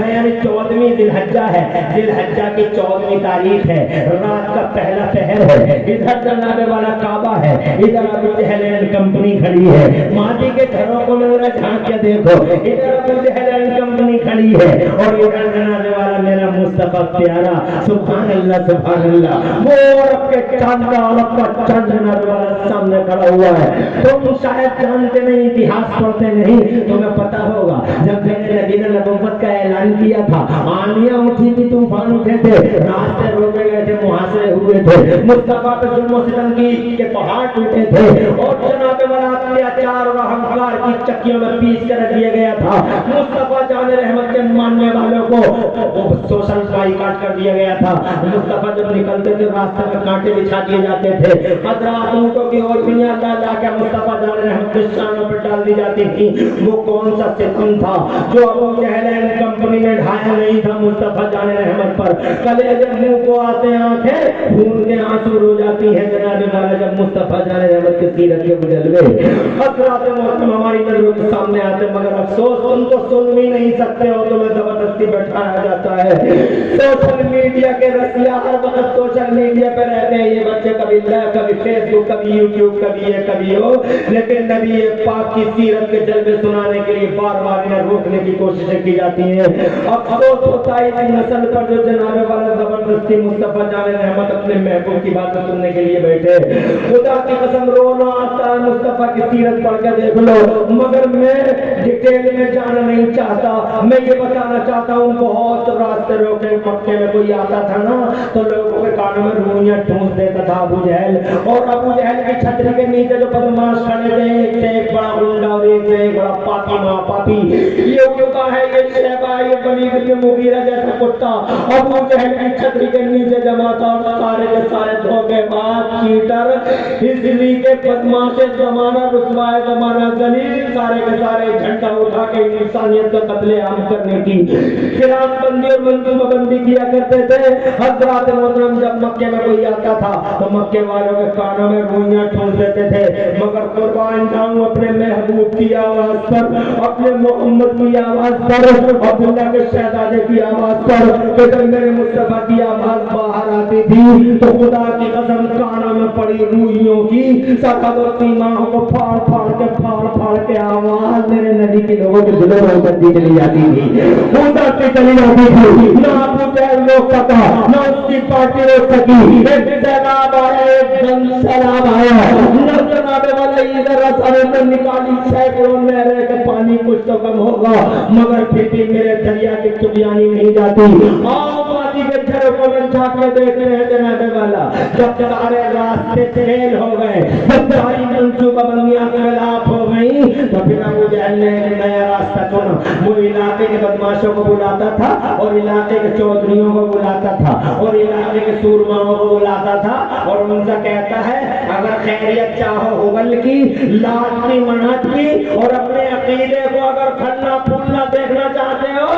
यानी 14वीं दिलहज्जा है, दिलहज्जा की 14वीं तारीख है, रात का पहला पहर है। इधर जनाबे वाला काबा है, इधर अबू जहल एंड कंपनी खड़ी है, माटी के घरों को मेरा झांक के देखो, इधर अबू जहल एंड कंपनी खड़ी है, और इधर जनाबे वाला मेरा मुस्तफा प्यारा, सुभान अल्लाह सुभान अल्लाह, वो अरब के चांद का, अरब का चांद जनाबे वाला सामने खड़ा हुआ है। तुम शायद जानते नहीं, इतिहास पढ़ते नहीं, तुम्हें पता होगा जब मेरे नबी ने नबूवत का ऐलान किया था, आंधियां उठी थी, तूफान उठे थे, रास्ते रोके गए थे, मुहासरे हुए थे, मुस्तफा पे जुल्म और सितम के पहाड़ टूटे थे, और जनाबे वाला अत्याचार और अहंकार की चक्कियों में पीस कर रख दिया गया था। मुस्तफा जाने रहमत के मानने वालों को सोशल बाइकाट कर दिया गया था। मुस्तफा जब निकलते थे रास्ते में कांटे बिछा दिए जाते थे, हज़रात ऊंटों की और दुनिया ला के मुस्तफा जाने रहमत के शानों पर डाल दी जाती थी। वो कौन सा सितम था जो अबू जहल एंड कंपनी ने ढाया नहीं था मुस्तफा जाने रहमत पर। कलेजे मुंह को आते आंखें खून के आंसू रो जाती हैं जनाबे वाला जब मुस्तफा जाने रहमत के सीरत के जलवे हज़रात मोहतरम हमारी नजरों के सामने आते, मगर अफसोस उनको सुन भी नहीं सकते हो, तुम्हें जबरदस्ती बैठाया जाता है। सोशल मीडिया के रसिया हर वक्त सोशल मीडिया पे रहते हैं, ये बच्चे कब कभी फेसबुक, कभी यूट्यूब, कभी ये कभी हो, लेकिन नबी पाक की सीरत के जलवे सुनाने के लिए बार बार इन्हें रोकने की कोशिशें की जाती हैं। अब अफसोस होता है इस नस्ल पर जो जनाबे वाला जबरदस्ती मुस्तफा जाने रहमत अपने महबूब की बातें सुनने के लिए बैठे। खुदा की कसम रोना आता है मुस्तफा की सीरत पढ़ के देख लो, मगर मैं डिटेल में जाना नहीं चाहता। मैं ये बताना चाहता हूँ बहुत रास्ते रोके मक्के में कोई आता था ना तो लोगों के कानों में रूइयां ठूंस देता था अबू जहल, और अबू जहल की छतरी के नीचे जो बदमाश खड़े थे, एक बड़ा गुंडा और एक बड़ा पापी महापापी, ये उनका है, ये शैबा, ये वलीद बिन मुगीरा जैसा कुत्ता अबू जहल की छतरी के नीचे जमा था। और सारे के सारे धोखेबाज, चीटर, हिजली के बदमाश जमाना, रुसवाए जमाना, जलील, सारे के सारे झंडा उठा के इंसानियत का कत्लेआम करने की खिलाफ बंदी और मंसूबाबंदी किया करते थे। हज़रात मोहतरम जब मक्के में कोई आता था तो मक्के वालों के कानों में रूइयां ठूंस देते थे, मगर कुर्बान जाऊं अपने महबूब की आवाज पर, अपने मोहम्मद की आवाज पर, अब्दुल्ला के शहजादे की आवाज पर, कि जब मेरे मुस्तफा की आवाज बाहर आती थी तो खुदा की कसम कानों में पड़ी रूइयों की सरहद और सीमाओं को फाड़ फाड़ के आवाज मेरे नबी के लोगों के दिलों में उतरती चली जाती थी, उतरती चली जाती थी। ना अबू जहल रोक सका, ना उसकी पार्टी रोक सकी। एक सैलाब आया, एक जन सैलाब आया, न जनाबे वाला इधर असारे में निकाली सैकड़ों नहरें का पानी कुछ तो कम होगा, मगर फिर भी मेरे दरिया की चुबियानी नहीं जाती। आओ वादी के झरोकों में झांके देख रहे हैं जनाबे वाला, जब सारे रास्ते फेल हो गए, जब सारी मंसूबाबंदियां खिलाफ हो गई, तो फिर अबू जहल ने एक नया रास्ता चुना। वो इलाके के बदमाशों को बुलाता था और इलाके के चौधरियों को बुलाता था और इलाके के सूरमाओं को बुलाता था और उनसे कहता है अगर खैरियत चाहो हुबल की, लात की, मनात की और अपने अकीदे को अगर फलना फूलना देखना चाहते हो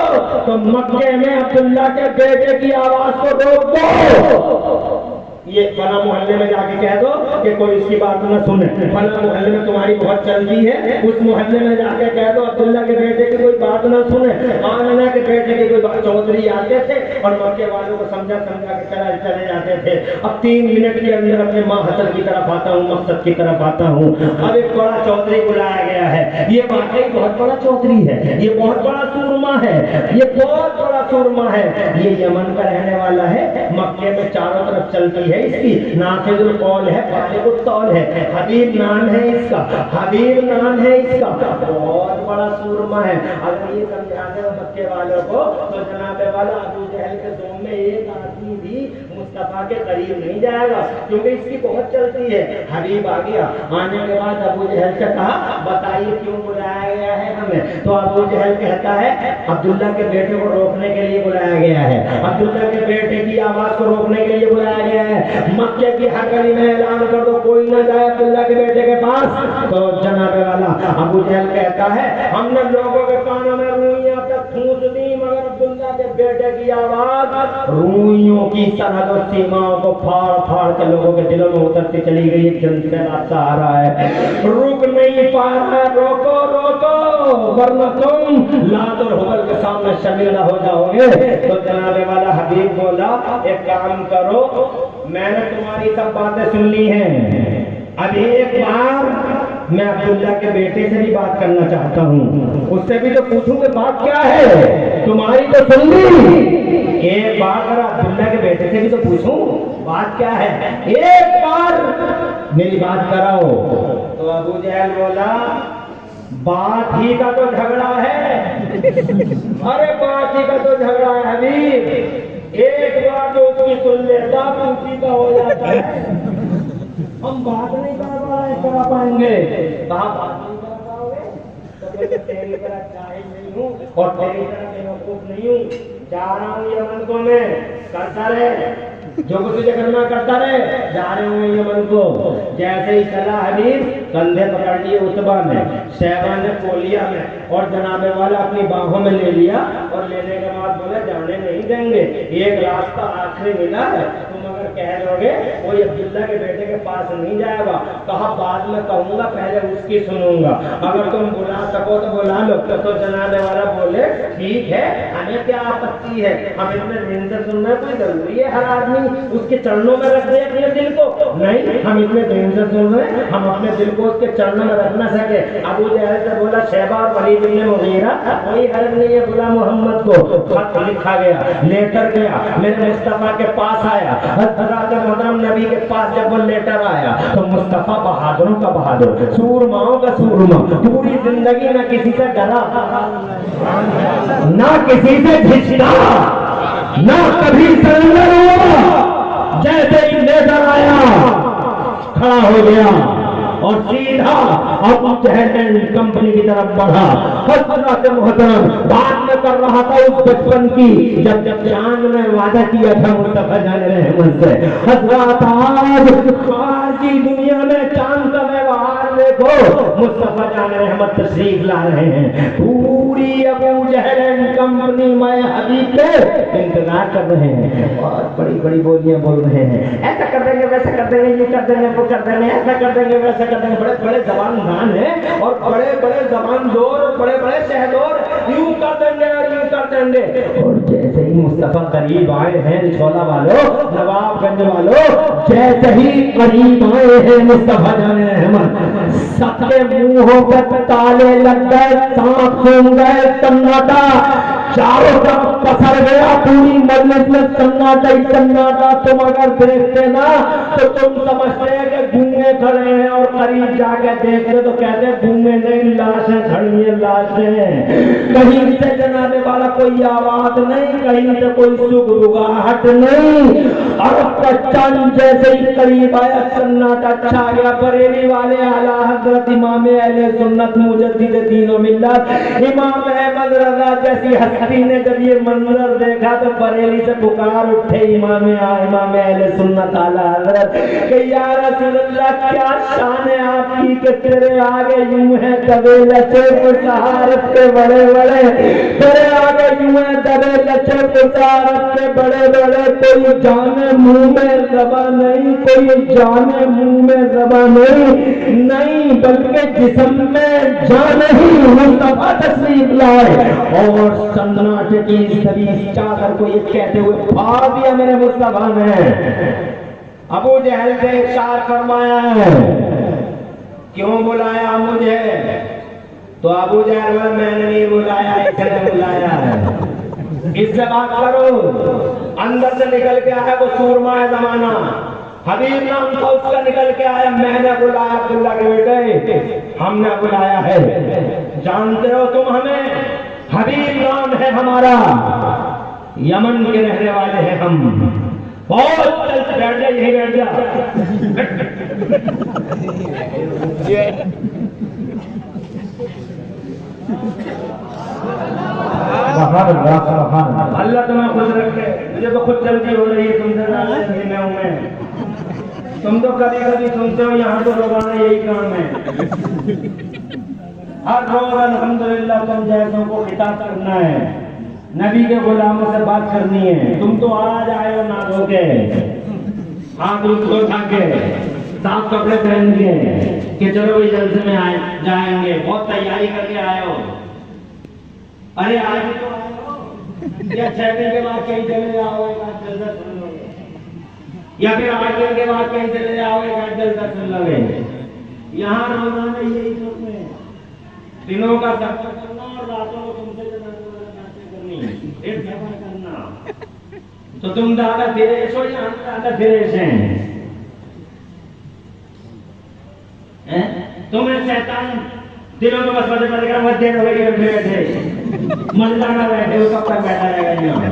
तो मक्के में अब्दुल्ला के बेटे की आवाज को रोक दो। ये फला मोहल्ले में जाके कह दो कि कोई इसकी बात न सुने, फला मोहल्ले में तुम्हारी बहुत चलती है, उस मोहल्ले में जाके कह दो अब्दुल्ला के बेटे की कोई बात न सुने। आमिना के बेटे की कोई बात, चौधरी आते थे और मक्के वालों को समझा के चले जाते थे। अब 3 मिनट के अंदर अपने माँ हसन की तरफ आता हूँ, मकसद की तरफ आता हूँ। अब एक बड़ा चौधरी बुलाया गया है, ये वाकई बहुत बड़ा चौधरी है, ये बहुत बड़ा सूरमा है, ये बहुत बड़ा सूरमा है, ये यमन का रहने वाला है, मक्के में चारों तरफ चलती है, इसकी नाफिजुल कौल है, बालिगुल तौल है, हबीब नाम है इसका, हबीब नाम है इसका, बहुत बड़ा सूरमा है। अगर ये समझाते हो मक्के वालों को तो जनाबे वाला अबू जहल के जोम में एक आदमी भी मुस्तफा के करीब नहीं जाएगा, क्योंकि इसकी बहुत चलती है। हबीब आ गया, आने के बाद अबू जहल से कहा बताइए क्यों बुलाया गया है हमें, तो अबू जहल कहता है अब्दुल्ला के बेटे को रोकने के लिए बुलाया गया है, अब्दुल्ला के बेटे की आवाज को रोकने के लिए बुलाया गया है। मक्के की हर गली में ऐलान कर दो कोई ना जाए अब्दुल्ला के बेटे के पास। तो जनाबे वाला अबू जहल कहता है हमने लोगों के कानों में रूइयां तक ठूंस दी, मगर अब्दुल्ला के बेटे की आवाज रूइयों की सरहद और सीमाओं को फाड़ के लोगों के दिलों में उतरती चली गई। एक जन से रास्ता आ रहा है, रुक नहीं पा रहा है, रोको वरना तुम लात और हुबल के सामने शर्मिंदा हो जाओगे। तो जनाबे वाला हबीब बोला एक काम करो, मैंने तुम्हारी सब बातें सुन ली हैं, अब एक बार मैं अब्दुल्ला के बेटे से भी बात करना चाहता हूँ, उससे भी तो पूछूं कि बात क्या है, तुम्हारी तो सुन ली, एक बार अगर अब्दुल्ला के बेटे से भी तो पूछूं बात क्या है, एक बार मेरी बात कराओ। तो अबू जहल बोला बात ही का तो झगड़ा है, अरे बात ही का तो झगड़ा है हबीब, एक बार तो उसकी सुन लेता तो उसी का हो जाता है, हम बात नहीं करा पाएंगे। कहा बात नहीं कर पाओगे तो तेरी तरह जाहिल नहीं हूँ और तेरी तरह बेवकूफ नहीं हूँ, जा रहा हूँ यमन को, मैं करता रहे जो कुछ तुझे करना करता रहे, जा रहे हुए यमन को। जैसे ही चला हबीब कंधे पकड़ लिए उतबा ने, शैबा ने कोलिया में, और जनाबे वाला अपनी बाहों में ले लिया और लेने के बाद बोला जाने नहीं देंगे। एक रास्ता आखिरी मिला है, तुम अगर कह लोगे कोई अब्दुल्ला के बेटे के पास नहीं जाएगा, कहा बाद में कहूंगा, पहले उसकी सुनूंगा, अगर तुम बुला सको तो बुला लो। तो जनाने वाला बोले ठीक है, हमें क्या आपत्ति है, हम इतने दिन से सुनना कोई जरूरी है हर आदमी उसके चरणों में रख दे अपने दिल को? नहीं, हम इतने दिन से सुन रहे हैं, हम अपने दिल को उसके चरणों में रख ना सके। अबू जहल से बोला शैबा और वलीद इब्न मुगीरा, कोई हर्ज नहीं है, बुला मोहम्मद को। खत लिखा गया, लेटर गया, मेरे मुस्तफा के पास आया। हज़रत मोहतरम नबी के पास जब वो लेटर आया तो मुस्तफा बहादुरों का बहादुर, सूरमाओं का सूरमा, पूरी जिंदगी न किसी से डरा, ना किसी से झिझका, ना कभी सरेंडर हुआ। जैसे ही लेटर आया खड़ा हो गया और सीधा अबू जहल कंपनी की तरफ बढ़ा। हज़रत मोहतरम बात में कर रहा था उस बचपन की जब चांद ने वादा किया था मुस्तफा जान रहमत से। हज़रत आज की दुनिया में चांद का व्यवहार देखो, मुस्तफा जान रहमत तशरीफ ला रहे हैं। पूरी अबू जहल कंपनी में हबीब के इंतजार कर रहे हैं, बहुत बड़ी बड़ी बोलियां बोल रहे हैं, ऐसा कर देंगे, वैसा कर देंगे, ये कर देंगे, वो कर देंगे, ऐसा कर देंगे, वैसा कर देंगे। बड़े बड़े जबान खान है और बड़े बड़े जबान जोर, बड़े बड़े शहदोर, यूं कर देंगे और यूं कर देंगे। और जैसे ही मुस्तफा करीब आए हैं, छोला वालों, नवाबगंज वालों, जैसे ही करीब आए हैं मुस्तफा जान रहमत, सबके मुंहों पर ताले लग गए, सांप सूंघ गए, सन्नाटा चारों तरफ पसर गया, पूरी मजलिस में सन्नाटा ही सन्नाटा। तुम अगर देखते ना तो तुम समझते हैं कि गूंगे खड़े हैं, और करीब जाके देखते तो कहते हैं गूंगे नहीं, लाशें खड़ी हैं, लाशें। कहीं से जनाबे वाला कोई आवाज नहीं, कहीं से कोई सुगबुगाहट नहीं। अरब का चंद जैसे ही करीब आया सन्नाटा छा गया। बरेली वाले आला हजरत इमाम अहले सुन्नत मुजद्दिद दीन व मिल्लत इमाम अहमद रजा जैसी हस्ती ने जब ये मंजर देखा तो बरेली से पुकार उठे इमाम अहले सुन्नत आला हजरत कि या रसूल अल्लाह, क्या शान है आपकी कि तेरे आगे यूं है दबे लचे पुसारत के बड़े बड़े, तेरे आगे यूं है दबे लचे पुसारत के बड़े बड़े। कोई जाने मुंह में ज़बा नहीं, कोई जाने मुंह में ज़बा नहीं, बल्कि जिस्म में जान ही मुस्तफा तशरीफ लाए। और सन्नाटे की सभी चादर को ये कहते हुए फाड़ दिया मेरे मुस्तफा ने। अबू जहल से इरशाद फरमाया है, क्यों बुलाया मुझे? तो अबू जहल मैंने नहीं बुलाया, इसने बुलाया है, इससे बात करो। अंदर से निकल के आया वो सूरमा है जमाना, हबीब नाम था उसका, निकल के आया, मैंने बुलाया अब्दुल्ला के बेटे, हमने बुलाया है। जानते हो तुम हमें? हबीब नाम है हमारा, यमन के रहने वाले हैं हम। बहुत चल बैठ जा, यही बैठ जा। अल्लाह तुम्हें खुश रखे। मुझे तो खुद जल्दी हो रही है तुमसे मैं हूं मैं। तुम तो कभी कभी सुनते हो यहाँ तो रोजाना यही काम है। हर रोज अल्हम्दुलिल्लाह तुम जैसों को खिताब करना है, नबी के गुलामों से बात करनी है। तुम तो आज आए हो ना धो के, हाथ धो के, साफ कपड़े पहन के कि चलो भाई जलसे में आए जाएंगे, बहुत तैयारी करके आए हो। अरे आज तो आए हो या 6 दिन के बाद कहीं चले जाओगे, जलसा सुन लोगे, या फिर 8 दिन के बाद कहीं चले जाओगे, जलसा सुन लोगे। यहाँ रोजाना यही सोच में दिनों का सफर करना और रातों को तुमसे एक सफर करना। तो तुम ज्यादा फिरेश हो या हम ज्यादा फिरेश हैं? तुम्हें शैतान दिलों में बस मजे कर मत देर होगी बैठे मजदाना बैठे हो कब तक बैठा रहेगा यहाँ?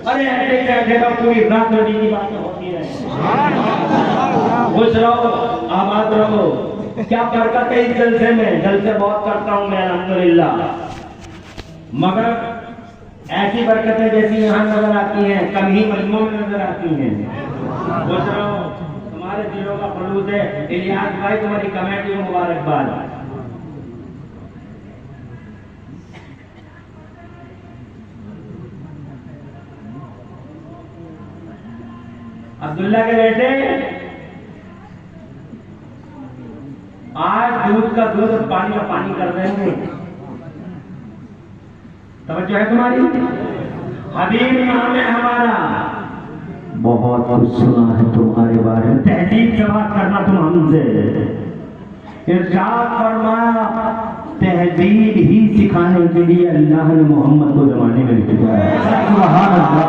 अरे ऐसे ही बैठे तो पूरी रात नदी की बातें होती रहे। खुश रहो, आबाद रहो। क्या बरकत है इस जलसे में? जलसे बहुत करता हूँ मैं अल्हम्दुलिल्लाह, मगर ऐसी बरकतें जैसी यहाँ नजर आती हैं कम ही मजमू में नजर आती हैं। खुश रहो, तुम्हारे दिलों का खलूस है। इलियास भाई तुम्हारी कमेटी में मुबारकबाद। عبداللہ کے بیٹے آج دودھ کا دودھ اور پانی کا پانی کر رہے ہیں. توجہ ہے تمہاری؟ حبیب نام ہے ہمارا. بہت کچھ سنا ہے تمہارے بارے میں. تہذیب سے بات کرنا تم ہم سے. ارشاد فرمایا تہذیب ہی سکھانے کے لیے اللہ نے محمد کو زمانے میں بھیجا ہے. سبحان اللہ.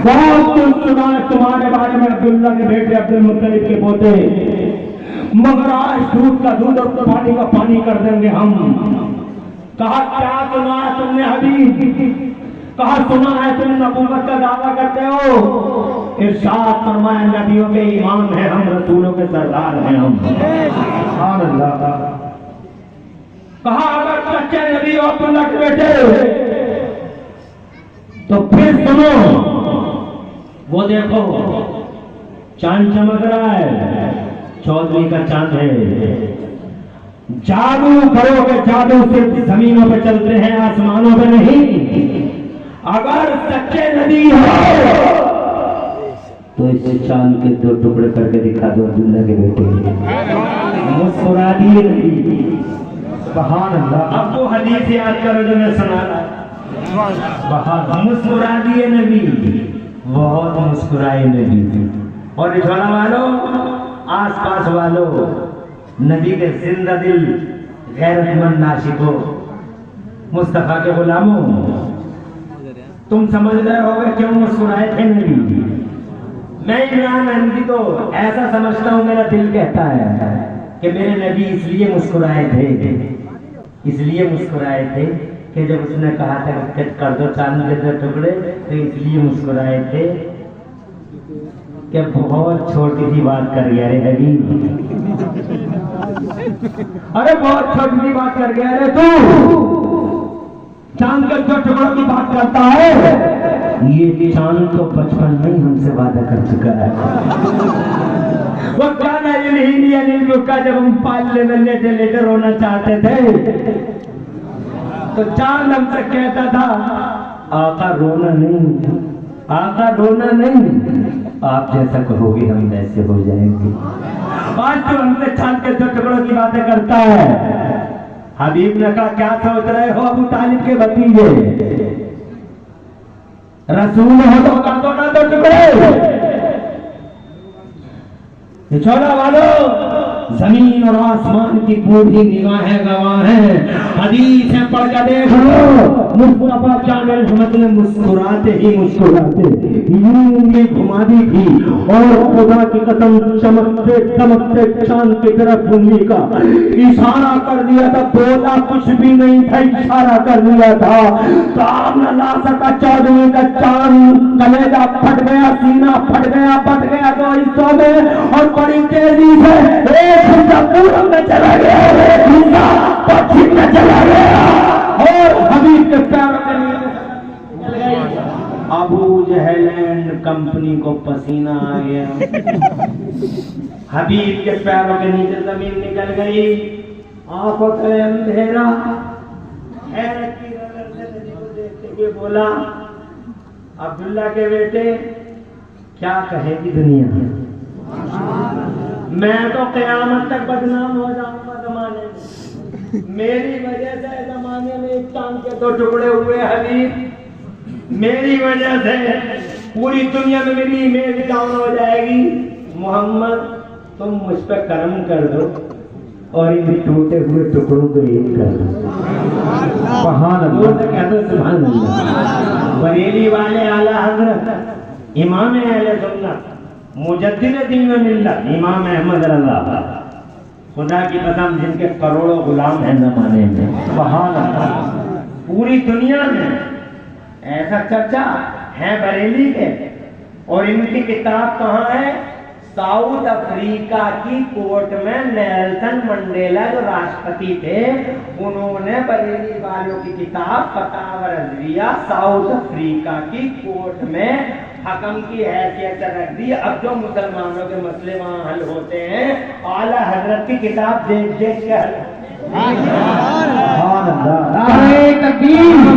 بہت کچھ سنا ہے تمہارے بارے میں عبداللہ کے بیٹے عبد المطلب کے پوتے. مگر آج دودھ کا دودھ اور پانی کا پانی کر دیں گے ہم. کہا کیا سنا ہے تم نے حبیب؟ کہا سنا ہے تم نبوت کا دعویٰ کرتے ہو. ارشاد فرمایا نبیوں کے امام ہیں ہم, رسولوں کے سردار ہیں ہم. سبحان اللہ. کہا اگر سچے نبی ہو عبداللہ کے بیٹے تو پھر سنو. وہ دیکھو چاند چمک رہا ہے, 14ویں کا چاند ہے. جادو کرو کہ جادو صرف زمینوں پہ چلتے ہیں, آسمانوں پہ نہیں. اگر سچے نبی ہو تو اس چاند کے 2 ٹکڑے کر کے دکھا دو عبداللہ کے بیٹے. مسکرا دیے نبی. سبحان اللہ. اب وہ حدیث یاد کرو جو میں سنا رہا. مسکرا دیے نبی, بہت مسکرائے نبی. اور رجوانا والوں, آس پاس والوں, نبی کے زندہ دل غیرت مند ناشکوں, مصطفیٰ کے غلاموں, تم سمجھ رہے ہوگے کیوں مسکرائے تھے نبی. میں عمران احمدی تو ایسا سمجھتا ہوں, میرا دل کہتا ہے کہ میرے نبی اس لیے مسکرائے تھے, اس لیے مسکرائے تھے کہ جب اس نے کہا تھا کہ کر دو چاند کے 2 ٹکڑے, تو اس لیے مسکرائے تھے کہ بہت چھوٹی سی بات کر گیا رے نبی. ارے بہت چھوٹی سی بات کر گیا رے تو, چاند کے 2 ٹکڑوں کی بات کرتا ہے. یہ چاند تو بچپن میں ہی ہم سے وعدہ کر چکا ہے. وہ کانا یلہینی نیلو کا جب ہم پالنے میں لیٹے لیٹے رونا چاہتے تھے تو چاند ہم سے کہتا تھا آقا رونا نہیں, آقا رونا نہیں, آپ جیسا کہو گے ہم ویسے ہو جائیں گے. آج تو ہم سے چاند کے 2 ٹکڑوں کی باتیں کرتا ہے. حبیب نے کہا کیا سوچ رہے ہو ابو طالب کے بھتیجے, رسول ہو تو کر دو نا 2 ٹکڑے. چھوڑا والو, زمین اور آسمان کی پوری نگاہیں گواہ ہیں. حدیث ہے پڑھ کے دیکھ لو. مصطفیٰ کامل رحمت نے مسکراتے ہی مسکراتے یوں میں گھما دی تھی, اور خدا کی قسم چمکتے چمکتے چاند کی طرف انگلی کا اشارہ کر دیا تھا. بولا کچھ بھی نہیں تھا, اشارہ کر دیا تھا. کام نہ لا سکا 14ویں کا چاند. کلیجہ پھٹ گیا, سینہ پھٹ گیا, پھٹ گیا 2 حصوں میں, اور بڑی تیزی سے ایک حصہ پورب میں چلا گیا, ایک حصہ پچھم میں چلا گیا, اور حبیب کے پیروں کے نیچے چل گئی. ابو جہل اینڈ کمپنی کو پسینہ آ گیا. حبیب کے پیروں کے نیچے زمین نکل گئی. آنکھوں سے اندھیرا. حیرت کی نظر سے نبی کو دیکھتے ہوئے بولا عبداللہ کے بیٹے کیا کہے گی دنیا, میں تو قیامت تک بدنام ہو جاؤں گا زمانے میں. میری وجہ سے زمانے میں ایک چاند کے 2 ٹکڑے ہوئے حبیب. میری وجہ سے پوری دنیا میں میری امیج ڈاؤن ہو جائے گی. محمد تم مجھ پہ کرم کر دو اور ان ٹوٹے ہوئے ٹکڑوں کو ایک کر دو. سبحان اللہ. کہتے سبحان اللہ. بریلی والے اعلیٰ حضرت امام اہل سنت مجدد دین و ملت امام احمد رضا, خدا کی قسم جن کے کروڑوں غلام ہیں زمانے میں. سبحان اللہ. پوری دنیا میں ایسا چرچا ہے بریلی کے, اور ان کی کتاب کہاں ہے؟ ساؤتھ افریقہ کی کورٹ میں نیلسن منڈیلا جو راشٹرپتی تھے, انہوں نے بریلی والوں کی کتاب فتاوی رضویہ ساؤتھ افریقہ کی کورٹ میں حکم کی حیثیت سے رکھ دی. اب جو مسلمانوں کے مسئلے وہاں حل ہوتے ہیں اعلیٰ حضرت کی کتاب دیکھ دیکھ کے حل.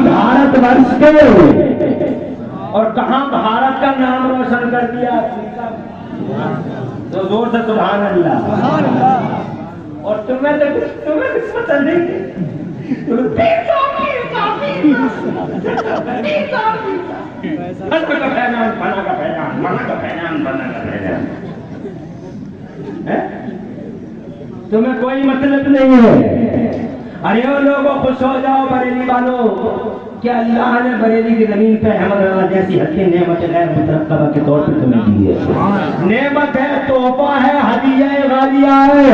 بھارت ورش کے اور کہاں بھارت کا نام روشن کر دیا تو زور سے سبحان اللہ۔ اور تمہیں تو پتہ نہیں تمہیں کوئی مطلب نہیں ہے۔ ارے وہ لوگوں خوش ہو جاؤ بریلی والوں کہ اللہ نے بریلی کی زمین پہ احمد رضا جیسی حسین نعمت غیر مترقبہ کے طور پہ تمہیں دی ہے۔ نعمت ہے، تحفہ ہے، ہدیہ غالیہ ہے،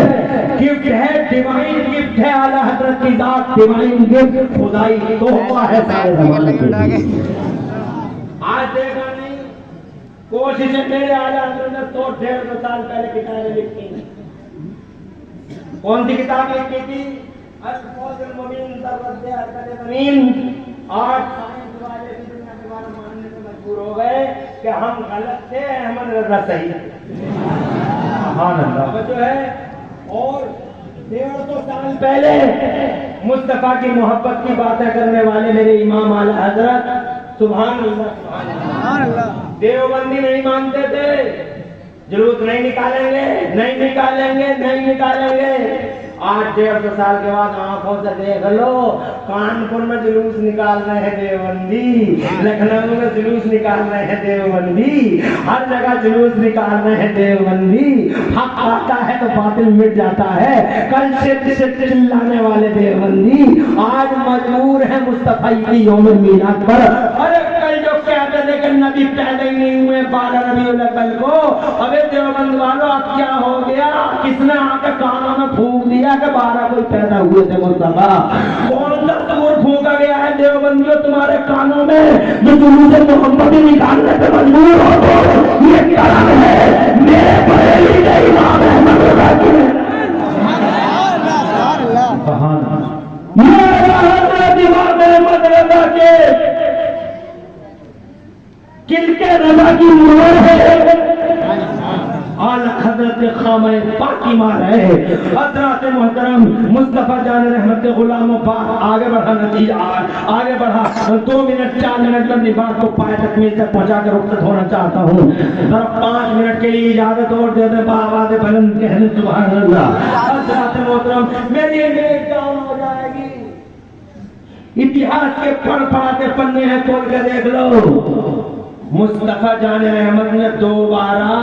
گفٹ ہے، ڈیوائن گفٹ ہے، اعلیٰ حضرت کی ذات ڈیوائن گفٹ خدائی تحفہ ہے سارے زمانے کے لیے۔ آج دیکھا نہیں کوششیں میرے اعلیٰ حضرت نے 150 سال پہلے کتابیں لکھی ہیں۔ کون سی کتاب لکھی تھی؟ الفوز المبین در رد حرکت زمین۔ آج سائنس والے بھی دنیا کے بارے ماننے سے مجبور ہو گئے کہ ہم غلط تھے، احمد رضا صحیح ہے۔ سبحان اللہ۔ جو ہے اور 150 سال پہلے مصطفیٰ کی محبت کی باتیں کرنے والے میرے امام اعلی حضرت سبحان اللہ دیوبندی نہیں مانتے تھے، جلوس نہیں نکالیں گے، نہیں نکالیں گے، نہیں نکالیں گے۔ آج 150 سال کے بعد آنکھوں سے دیکھ لو، کانپور میں جلوس نکال رہے ہیں دیوبندی، لکھنؤ میں جلوس نکال رہے ہیں دیوبندی، ہر جگہ جلوس نکال رہے ہیں دیوبندی۔ حق آتا ہے تو باطل مٹ جاتا ہے، کل سے چلانے والے دیوبندی آج مجبور ہیں مصطفیٰ کی یوم میلاد پر۔ ارے کل جو کہتے تھے کہ نبی پیدا ہی نہیں ہوئے 12 ربیع الاول کو، ابے دیوبند والوں اب کیا ہو گیا؟ کس نے آ کے کانوں میں پھونک دیا کہ 12 کوئی پیدا ہوئے تھے مصطفیٰ؟ کون سا سور پھونکا گیا ہے دیوبندیوں تمہارے کانوں میں جو جلوس محمدی نکالنے پہ مجبور ہو؟ تو یہ کرم ہے میرے بریلی کے امام احمد رضا کی۔ یہ حضرت امام احمد رضا کے کل کے رضا کی مہر ہے، اعلیٰ حضرت خامہ پاکی مار ہے۔ حضرات محترم مصطفیٰ جان رحمت کے غلاموں پاک آگے بڑھا، نتیجہ آگے بڑھا۔ 2 منٹ 4 منٹ میں اپنی بات کو پائے تکمیل تک پہنچا کر رخصت ہونا چاہتا ہوں۔ ذرا 5 منٹ کے لیے اجازت اور دے دیں بآواز بلند کہنے سبحان اللہ۔ حضرات محترم میری ایک جان ہو جائے گی، اتہاس کے پڑھ پڑھاتے پڑھنے ہیں، کھول کے دیکھ لو۔ مصطفیٰ جان رحمت نے دوبارہ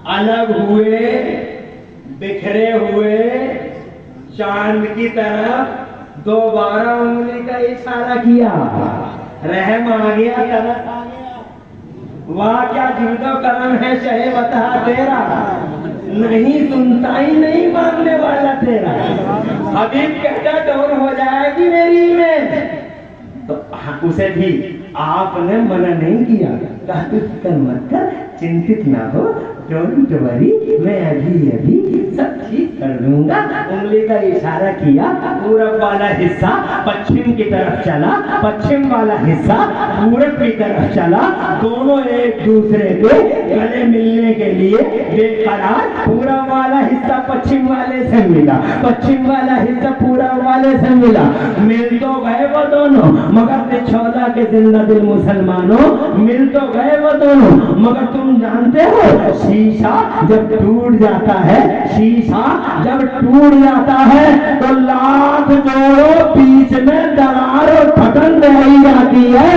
الگ ہوئے، بکھرے ہوئے چاند کی طرف دوبارہ انگلی کا اشارہ کیا، رحم آ گیا، کرم آ گیا۔ واہ کیا جود و کرم ہے شہ بتا تیرا، نہیں سنتا ہی نہیں ماننے والا تیرا۔ حبیب کہتا ڈور ہو جائے گی میری میں، تو اسے بھی آپ نے منع نہیں کیا، کہا تو فکر مت کر، چنتت نہ ہو، ڈونٹ وری، میں ابھی سب ٹھیک کر دوں گا۔ انگلی کا اشارہ کیا، پورب والا حصہ پچھم کی طرف چلا، پچھم والا حصہ پورب کی طرف چلا، دونوں ایک دوسرے کے گلے ملنے کے لیے بے قرار۔ پورب والا حصہ پچھم والے سے ملا، پچھم والا حصہ پورب والے سے ملا، مل تو گئے وہ دونوں مگر چھودا کے زندہ دل مسلمانوں، مل تو گئے وہ دونوں مگر تم جانتے ہو شیشہ جب ٹوٹ جاتا ہے، شیشہ جب ٹوٹ جاتا ہے تو لاکھ جوڑو بیچ میں درار اور پھٹن رہ جاتی ہے۔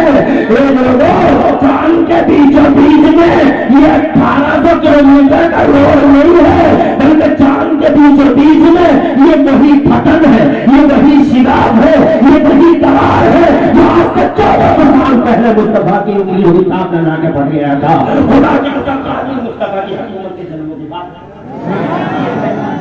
یہ لوگوں چاند کے بیچوں بیچ میں یہ 1800 کلومیٹر کا روڈ نہیں ہے، بلکہ چاند کے بیچوں بیچ میں یہ وہی پھٹن ہے، یہ وہی شگاف ہے، یہ وہی درار ہے جو آج سے 1400 سال پہلے مصطفیٰ کی انگلی ہوئی تاب نہ لا کے پڑ گیا تھا۔ خدا کی قسم مصطفیٰ کی حکومت کے جنموں کی بات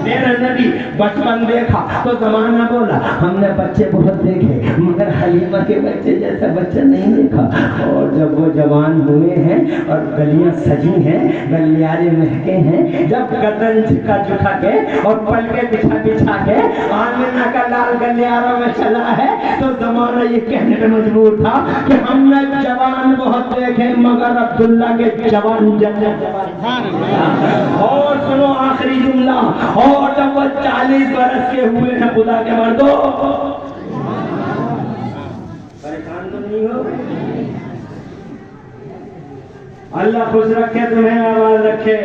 میرا نبی بچپن دیکھا تو زمانہ بولا، ہم نے بچے بہت دیکھے مگر حلیمہ کے بچے جیسا بچہ نہیں دیکھا۔ اور جب وہ جوان ہوئے ہیں اور گلیاں سجی ہیں، گلیارے مہکے ہیں، جب گردن جھکا جھکا کے اور پلکے بچھا بچھا کے آمنہ کا لال گلیاروں میں چلا ہے تو زمانہ یہ کہنے پہ مجبور تھا کہ ہم نے جوان بہت دیکھے مگر عبداللہ کے جوان اور سنو آخری جملہ، اور جب وہ 40 برس کے ہوئے ہیں خدا کے مردوں، پریشان تو نہیں ہو؟ اللہ خوش رکھے تمہیں، آواز رکھے.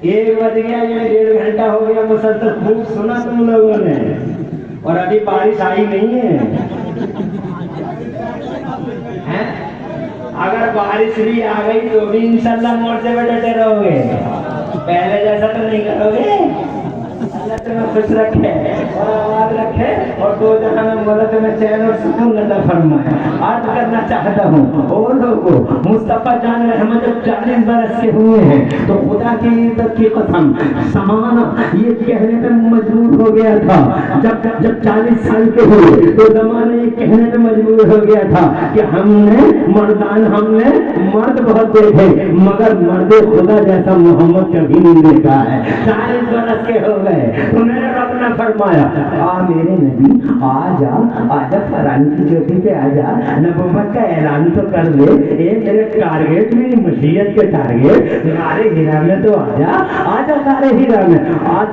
1 بج گیا، یہ 1.5 گھنٹہ ہو گیا مسلسل خوب سنا تم لوگوں نے، اور ابھی بارش آئی نہیں ہے. اگر بارش بھی آ گئی تو بھی انشاءاللہ مورچے پہ ڈٹے رہو گے، پہلے جیسا تو نہیں کرو گے. اللہ تمہیں خوش رکھے اور آباد رکھے اور 2 جہاں ملک میں چین اور سکون عطا فرمائے. عرض کرنا چاہتا ہوں اور لوگوں، مصطفیٰ جان رحمت جب 40 برس کے ہوئے ہیں تو خدا کی عزت کی قسم زمانہ یہ کہنے پہ مجبور ہو گیا تھا، جب 40 سال کے ہوئے تو زمانہ یہ کہنے پہ مجبور ہو گیا تھا کہ ہم نے مرد بہت دیکھے مگر مرد خدا جیسا محمد کبھی نہیں دیکھا ہے. 40 برس کے ہو گئے تو میرے رب نے فرمایا میرے نبی آجا فرانی کی چوٹی پہ آجا، نبوت کا اعلان تو کر لے. میرے ٹارگیٹ، میری مشیت کے ٹارگیٹ غارِ ہیرا میں تو آجا غارِ ہیرا میں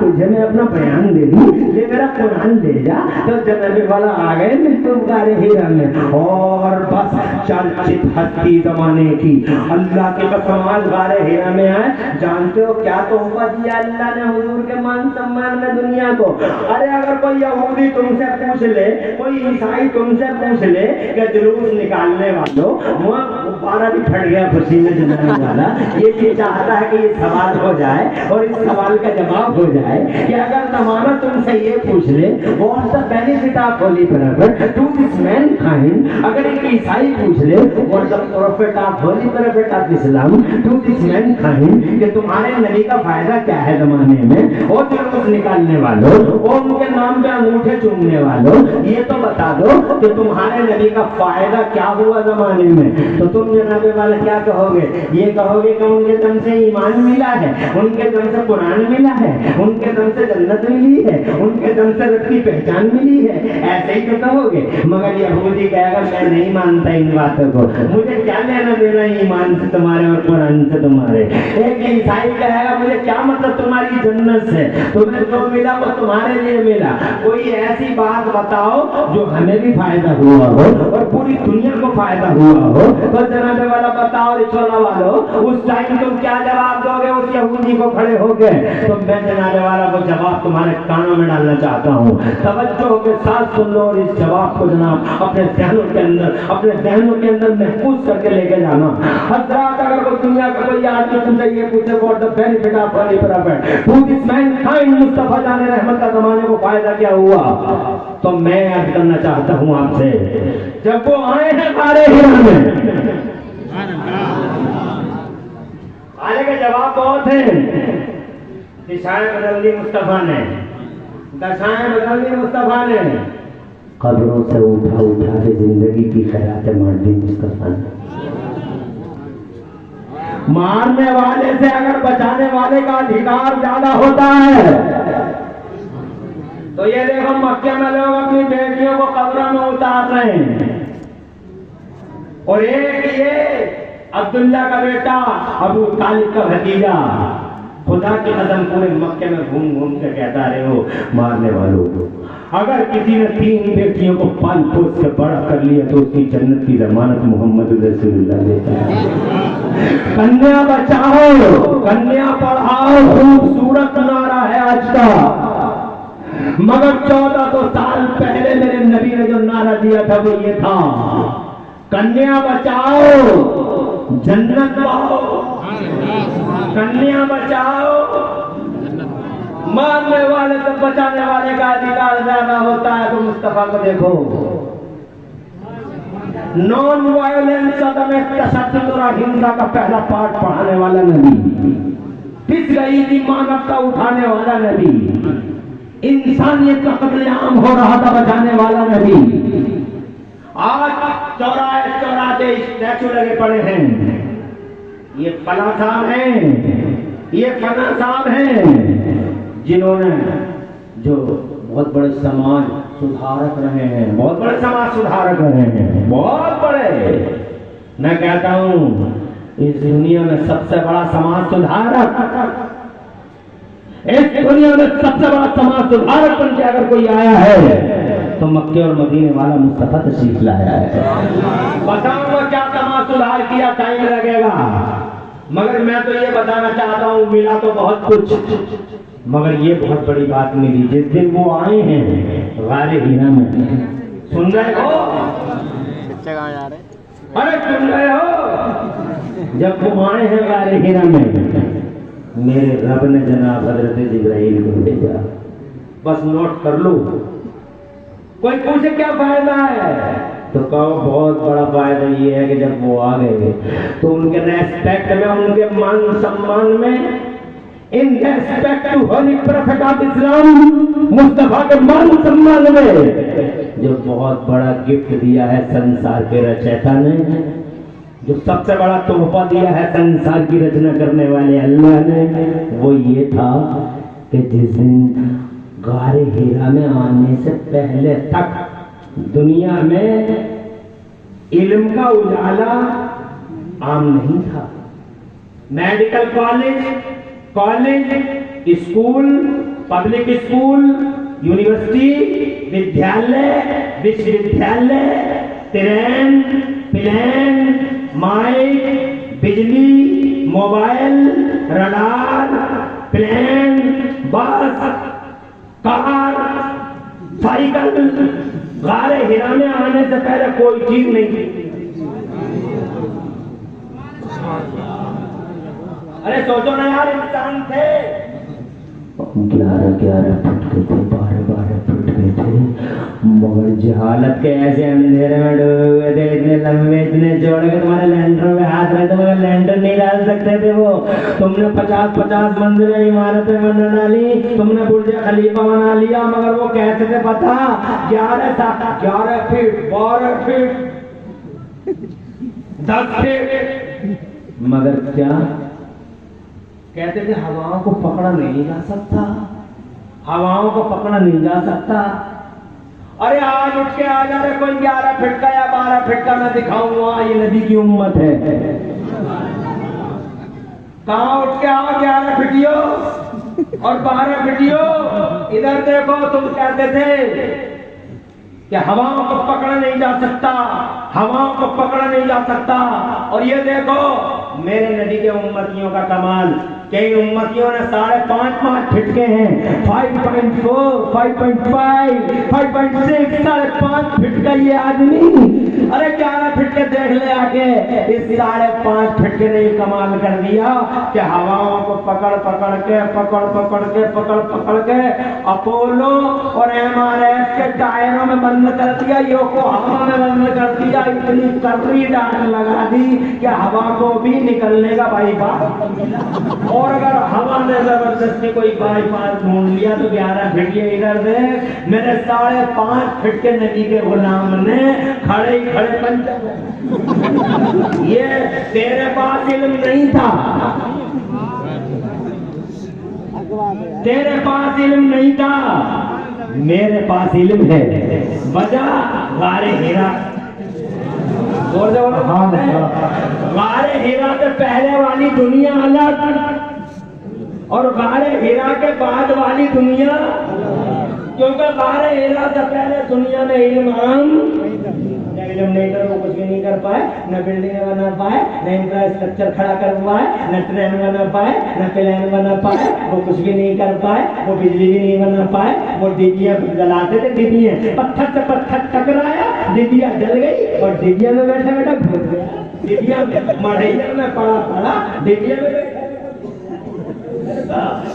تجھے میں اپنا بیان دے دوں، یہ میرا قرآن لے جا. تو جناب والا آ گئے محبوب غارِ ہیرا میں، اور بس چرچت ہستی زمانے کی اللہ کے قسم آج غارِ ہیرا میں آئے. جانتے ہو کیا تحفہ دیا اللہ نے حضور کے مان سمان میں دنیا کو؟ ارے اگر کوئی یہودی تم سے پوچھ لے، کوئی عیسائی تم سے پوچھ لے کہ جلوس نکالنے والوں، وہ پارا بھی پھٹ گیا خوشی میں جلانے والا یہ چاہتا ہے کہ یہ سوال ہو جائے اور اس سوال کا جواب ہو جائے کہ اگر زمانہ تم سے یہ پوچھ لے what's the benefit of holy prophet to this mankind, اگر ایک عیسائی پوچھ لے what's the prophet of holy prophet of Islam to this mankind کہ تمہارے نبی کا فائدہ کیا ہے زمانے میں، اور جلوس نکالنے والوں اور ان کے نام پہ انگوٹھے چومنے والوں، یہ تو بتا دو کہ تمہارے نبی کا فائدہ کیا ہوا زمانے میں. تو تم جناب والے کیا کہو گے؟ یہ کہو گے کہ ان کے دم سے ایمان ملا ہے، ان کے دم سے قرآن ملا ہے، ان کے دم سے جنت ملی ہے، ان کے دم سے رب کی پہچان ملی ہے، ایسے ہی تو کہو گے. مگر یہودی کہے گا میں نہیں مانتا ان باتوں کو، مجھے کیا لینا دینا ایمان سے تمہارے اور قرآن سے تمہارے. ایک عیسائی کہے گا مجھے کیا مطلب تمہاری جنت سے، تمہیں جو ملا وہ تمہارے لیے ملا. کوئی ایسی بات بتاؤ جو ہمیں بھی فائدہ ہوا ہو اور پوری دنیا کو فائدہ ہوا ہو. تو جناب والا بتاؤ رسولہ والو، اس ٹائم تم کیا جواب دو گے اس یہودی کو کھڑے ہو کے؟ تو میں جناب والا کو جواب تمہارے کانوں میں ڈالنا چاہتا ہوں، توجہ کے ساتھ سن لو اور اس جواب کو جناب اپنے ذہنوں کے اندر محفوظ کر کے لے کے جانا. حضرات اگر کوئی دنیا کا کوئی آدمی تم سے یہ پوچھے what the benefit of holy prophet to this mankind, Mustafa جان رحمت کا زمانے کو فائدہ کیا ہوا، تو میں عرض کرنا چاہتا ہوں آپ سے جب وہ آئے ہیں غارِ ہیرا میں، آنے کے جواب بہت ہیں. دشائیں بدل دی مصطفیٰ نے، دشائیں بدل دی مصطفیٰ نے، قبروں سے اٹھا کے زندگی کی خیرات مار دی مصطفیٰ نے. مارنے والے سے اگر بچانے والے کا ادھیکار زیادہ ہوتا ہے تو یہ دیکھو مکے میں لوگ اپنی بیٹیوں کو قبروں میں اتار رہے ہیں، اور ایک یہ عبداللہ کا بیٹا ابو طالب کا بھتیجا خدا کی قسم پورے مکے میں گھوم کے کہتا رہے ہو مارنے والوں، اگر کسی نے 3 بیٹیوں کو پال پوس کے بڑا کر لیا تو اس کی جنت کی ضمانت محمد رسول اللہ دیتا ہے. کنیا بچاؤ، کنیا پڑھاؤ، خوبصورت نعرہ ہے آج کا، مگر 1400 سال پہلے میرے نبی نے جو نعرہ دیا تھا وہ یہ تھا کنیا بچاؤ جنت پاؤ، کنیا بچاؤ. مارنے والے سے بچانے والے کا ادھیکار زیادہ ہوتا ہے. تو مصطفیٰ کو دیکھو، نان وائلنس عدم تشدد اور اہنسا کا پہلا پارٹ پڑھانے والا نبی، پس گئی تھی مانوتا کا اٹھانے والا نبی، انسانیت کا قتل عام ہو رہا تھا بچانے والا نبی. آج چوراہے اسٹیچو لگے پڑے ہیں، یہ فلاں صاحب ہیں، یہ فلاں صاحب ہیں جنہوں نے جو بہت بڑے سماج سدھارک رہے ہیں، بہت بڑے سماج سدھارک رہے ہیں، بہت بڑے. میں کہتا ہوں اس دنیا میں سب سے بڑا سماج سدھارک، اس دنیا میں سب سے بڑا سماج سدھارک بن کے اگر کوئی آیا ہے تو مکے اور مدینے والا مصطفیٰ تشریف لایا ہے. بتاؤں گا کیا سماج سدھار کیا، ٹائم لگے گا. مگر میں تو یہ بتانا چاہتا ہوں ملا تو بہت کچھ، مگر یہ بہت بڑی بات ملی جس دن وہ آئے ہیں غار ہیرا میں. سن رہے ہو؟ ارے سن رہے ہو؟ جب وہ آئے ہیں غار ہیرا میں میرے رب نے جناب حضرت جبرائیل کو بھیجا. بس نوٹ کر لو. کوئی پوچھے کیا فائدہ ہے تو کہو بہت بڑا فائدہ یہ ہے کہ جب وہ آ گئے تو ان کے ریسپیکٹ میں، ان کے مان سمان میں، in respect to holy prophet of Islam Mustafa کے مان سمان میں جو بہت بڑا گفٹ دیا ہے سنسار کے رچیتا نے، جو سب سے بڑا تحفہ دیا ہے سنسار کی رچنا کرنے والے اللہ نے، وہ یہ تھا کہ جس دن غار ہیرا میں آنے سے پہلے تک دنیا میں علم کا اجالا عام نہیں تھا. Medical college, school, public school, university, ودیالیہ، وشو ودیالیہ، ٹرین، پلین، مائک، بجلی، mobile, radar, plane, bus, car, cycle, غار ہیرا میں آنے سے پہلے کوئی چیز نہیں تھی. ارے سوچو نا یار، انسان تھے 11 فٹ کے تھے، 12 فٹ کے تھے، مگر جہالت کے ایسے اندھیرے میں ڈوبے ہوئے تھے، اتنے لمبے، اتنے چوڑے کہ تمہارے لینڈر میں ہاتھ رہتے مگر لینڈر نہیں ڈال سکتے تھے. وہ تم نے 50 منزلیں عمارتیں بنا ڈالی، تم نے برج خلیفہ بنا لیا، مگر وہ کیسے تھے پتا؟ 11 فٹ، 12 فٹ، 10 فٹ، مگر کیا کہتے تھے؟ ہواؤں کو پکڑا نہیں جا سکتا، ہواؤں کو پکڑا نہیں جا سکتا. ارے آج اٹھ کے آ جا رہے کوئی 11 فٹ کا یا 12 فٹ کا میں دکھاؤں گا، یہ نبی کی امت ہے. کہاں اٹھ کے آؤ 11 فٹیو اور 12 فٹیو، ادھر دیکھو. تم کہتے تھے کہ ہواؤں کو پکڑا نہیں جا سکتا، ہواؤں کو پکڑا نہیں جا سکتا. اور یہ دیکھو میرے نبی کے امتیوں کا کمال، کئی امتیوں نے 5.5 فٹ کے ہیں، 5.4، 5.5، 5.6، 5.5 فٹ کا یہ آدمی. ارے 11 فٹ کے دیکھ لے آگے، اس 5.5 فٹ کے نے کمال کر دیا کہ ہواؤں کو پکڑ کے اپولو اور MRS کے ٹائروں میں بند کر دیا، یوکوہاما میں بند کر دیا، اتنی کرری ڈانٹ لگا دی کہ ہوا کو بھی نکلنے کا بائی پاس. اور اگر ہوا نے زبردستی کوئی بائی پاس ڈھونڈ لیا تو 11 فٹ یہ ادھر دے میرے 5.5 فٹ کے نبی کے غلام نے کھڑے پنچر. یہ تیرے پاس علم نہیں تھا، تیرے پاس علم نہیں تھا، میرے پاس علم ہے. وجہ غار ہیرا. غار ہیرا سے پہلے والی دنیا الگ اور غار ہیرا کے بعد والی دنیا، کیونکہ غار ہیرا سے پہلے دنیا میں علم عام، علم نہیں کر وہ کچھ بھی نہیں کر پائے، نہ بلڈنگ بنا پائے، نہ انفراسٹرکچر کھڑا کر پائے، نہ ٹرین بنا پائے، نہ پلین بنا پائے، وہ کچھ بھی نہیں کر پائے، وہ بجلی بھی نہیں بنا پائے. وہ ڈبیاں جلاتے تھے، ڈبیاں پتھر سے پتھر ٹکرایا، ڈبیا جل گئی اور ڈبیا میں بیٹھا گھس گیا. ڈبیا مڑھیا میں پڑا ڈبیا میں بیٹھا.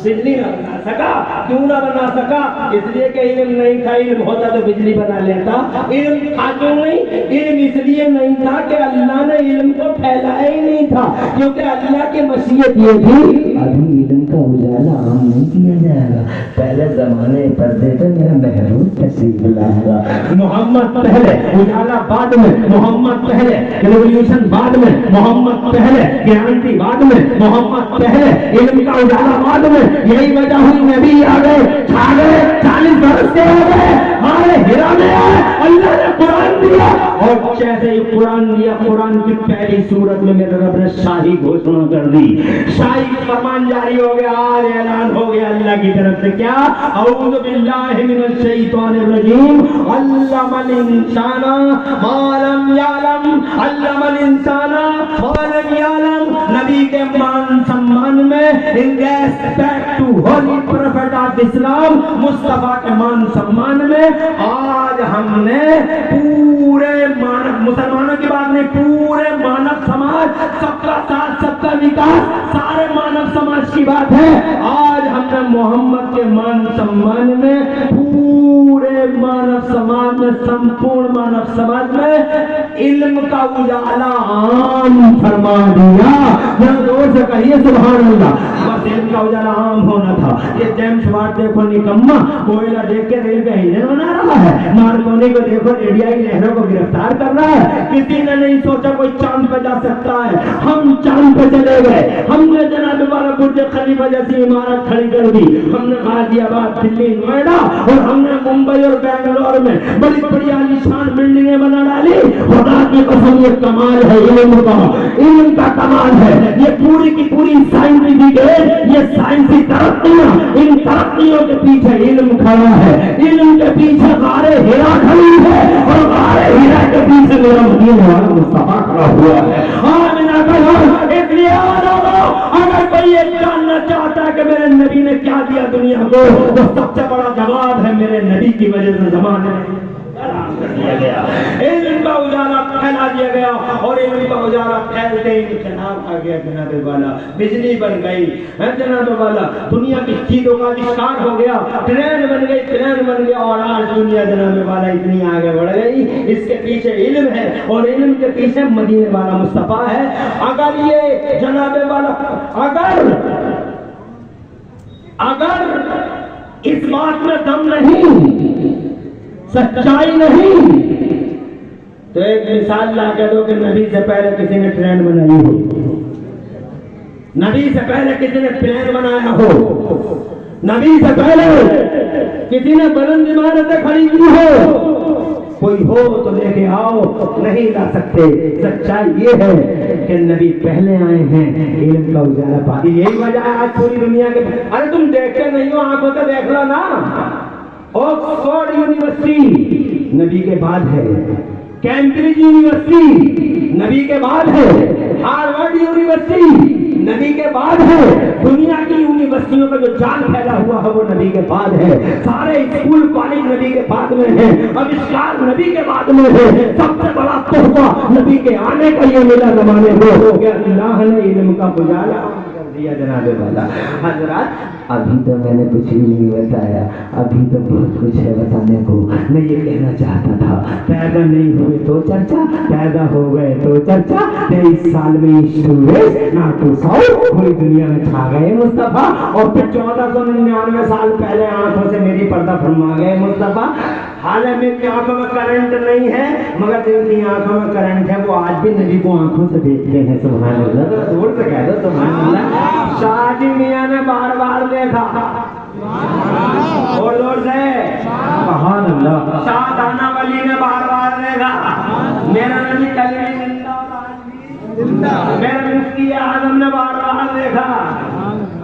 بجلی نہ بنا سکا. کیوں نہ بنا سکا؟ اس لیے کہ علم نہیں تھا. علم ہوتا تو بجلی بنا لیتا. علم تھا کیوں نہیں؟ علم اس لیے نہیں تھا کہ اللہ نے علم کو پھیلایا ہی نہیں تھا، کیونکہ اللہ کی مشیت یہ تھی ابھی علم کا اجالا عام نہیں کیا جائے گا. پہلے زمانے پردے پہ میرا محروم تشریف لائے گا. محمد پہلے، اجالا بعد میں. محمد پہلے، ریولیوشن بعد میں. محمد پہلے، گارنٹی بعد میں. محمد پہلے، علم کا اجالا بعد میں. یہی وجہ ہوئی نبی آ گئے، چھا گئے، 40 برس کے ہو گئے، ہمارے ہیرا میں آئے، اللہ نے قرآن दिया और जैसे ही कुरान दिया, कुरान की पहली सूरत में मेरे रब ने शाही घोषणा कर दी, शाही फरमान जारी हो गया, आज ऐलान हो गया अल्लाह की तरफ से। क्या? औज़ु बिल्लाहि मिनश शैतानिर रजीम, अल्लमल इंसाना मा लम यालम, अल्लमल इंसाना मा लम यालम। नबी के मान सम्मान में, in respect to holy prophet of Islam, Mustafa के मान सम्मान में आज हमने पूरे मानव, मुसलमानों की बात नहीं, पूरे मानव समाज, सबका साथ सबका विकास, सारे मानव समाज की बात है। आज हमने मोहम्मद के मान सम्मान में, पूरे मानव समाज में, संपूर्ण मानव समाज में इल्म का उजाला आम फरमा दिया। जरा जोर से कहिए सुभान अल्लाह। बस इल्म का उजाला आम होना था। ये जेम्स वाट देखो निकम्मा, कोयला देख के रेल का इंजन बना रहा है, मार्कोनी को देखो रेडियाई लहरों को गिरफ्तार कर रहा है। किसी ने नहीं सोचा कोई चांद पे जा सकता है, हम चांद पे चले गए। हमने जनाब वाला बुर्ज खलीफा जैसी इमारत खड़ी कर दी, हमने गाजियाबाद, दिल्ली, नोएडा और हमने मुंबई और बेंगलोर में बड़ी बड़ी आलीशान बिल्डिंगें बना डाली। खुदा की कसम ये कमाल है इल्म का, इल्म का कमाल है। ये पूरी की पूरी साइंटिफिक है, ये साइंसी तरक्कियां, इन तरक्कियों के पीछे इल्म खड़ा है, इल्म के पीछे गारे हीरा खड़ी है और गारे हीरा के पीछे मेरा मदीने वाला मुस्तफा खड़ा हुआ है। आमिना का नाम इसलिए अगर कोई ये जानना चाहता है कि मेरे नबी ने क्या दिया दुनिया को, तो सबसे बड़ा जवाब है मेरे नबी की वजह से जमाने में दिया गया, इल्म का उजाला फैला दिया गया। और इल्म का उजाला फैलते ही इंकलाब आ गया जनाब वाला, बिजली बन गई है जनाब वाला, दुनिया की चीजों का आविष्कार हो गया, ट्रेन बन गई, ट्रेन बन गया। और आज दुनिया जनाब वाला इतनी आगे बढ़ गई, इसके पीछे इल्म है और इल्म के पीछे मदीने वाला मुस्तफा है। अगर ये जनाब वाला अगर इस बात में दम नहीं, सच्चाई नहीं, तो एक मिसाल ला के दो कि नबी से पहले किसी ने ट्रेन बनाई हो, नबी से पहले किसी ने प्लेन बनाया हो, नबी से पहले किसी ने बुलंद इमारतें खड़ी की हो। कोई हो तो लेके आओ, नहीं ला सकते। सच्चाई ये है कि नबी पहले आए हैं, इल्म का उजाला पाती। यही वजह है आज पूरी दुनिया के, अरे तुम देखते नहीं हो, आंखों से देख लो ना। ऑक्सफोर्ड यूनिवर्सिटी नबी के बाद है, कैम्ब्रिज यूनिवर्सिटी नबी के बाद है, हार्वर्ड यूनिवर्सिटी नबी के बाद है। दुनिया की यूनिवर्सिटियों का जो जाल फैला हुआ है वो नबी के बाद है। सारे स्कूल कॉलेज नबी के बाद में है, आविष्कार नबी के बाद में है। सबसे बड़ा तोहफा नबी के आने का ये मिला जमाने को, अल्लाह ने इल्म का उजाला दिया जनाबे वाला। हजरत अभी तो मैंने कुछ भी नहीं बताया, अभी तो बहुत कुछ है बताने को। मैं ये कहना चाहता था, पैदा नहीं हुए तो चर्चा, पैदा हो गए तो चर्चा। 23 साल में स्टूडेंट ना टू साउथ पूरी दुनिया में छा गए मुस्तफा। और फिर 1499 साल पहले आंखों से मेरी पर्दा फरमा गए मुस्तफा। हालांकि मेरी आंखों में करंट नहीं है, मगर जिनकी आंखों में करंट है वो आज भी नबी को आंखों से देखते हैं। सुभान अल्लाह, तो जोर से कह दो सुभान अल्लाह। शादी मियां ने बार बार देखा, और जोर से सुभान अल्लाह। शाहदाना वली ने बार बार देखा, मेरा नबी कल भी जिंदा, मेरा मुफ्ती आजम ने बार बार देखा।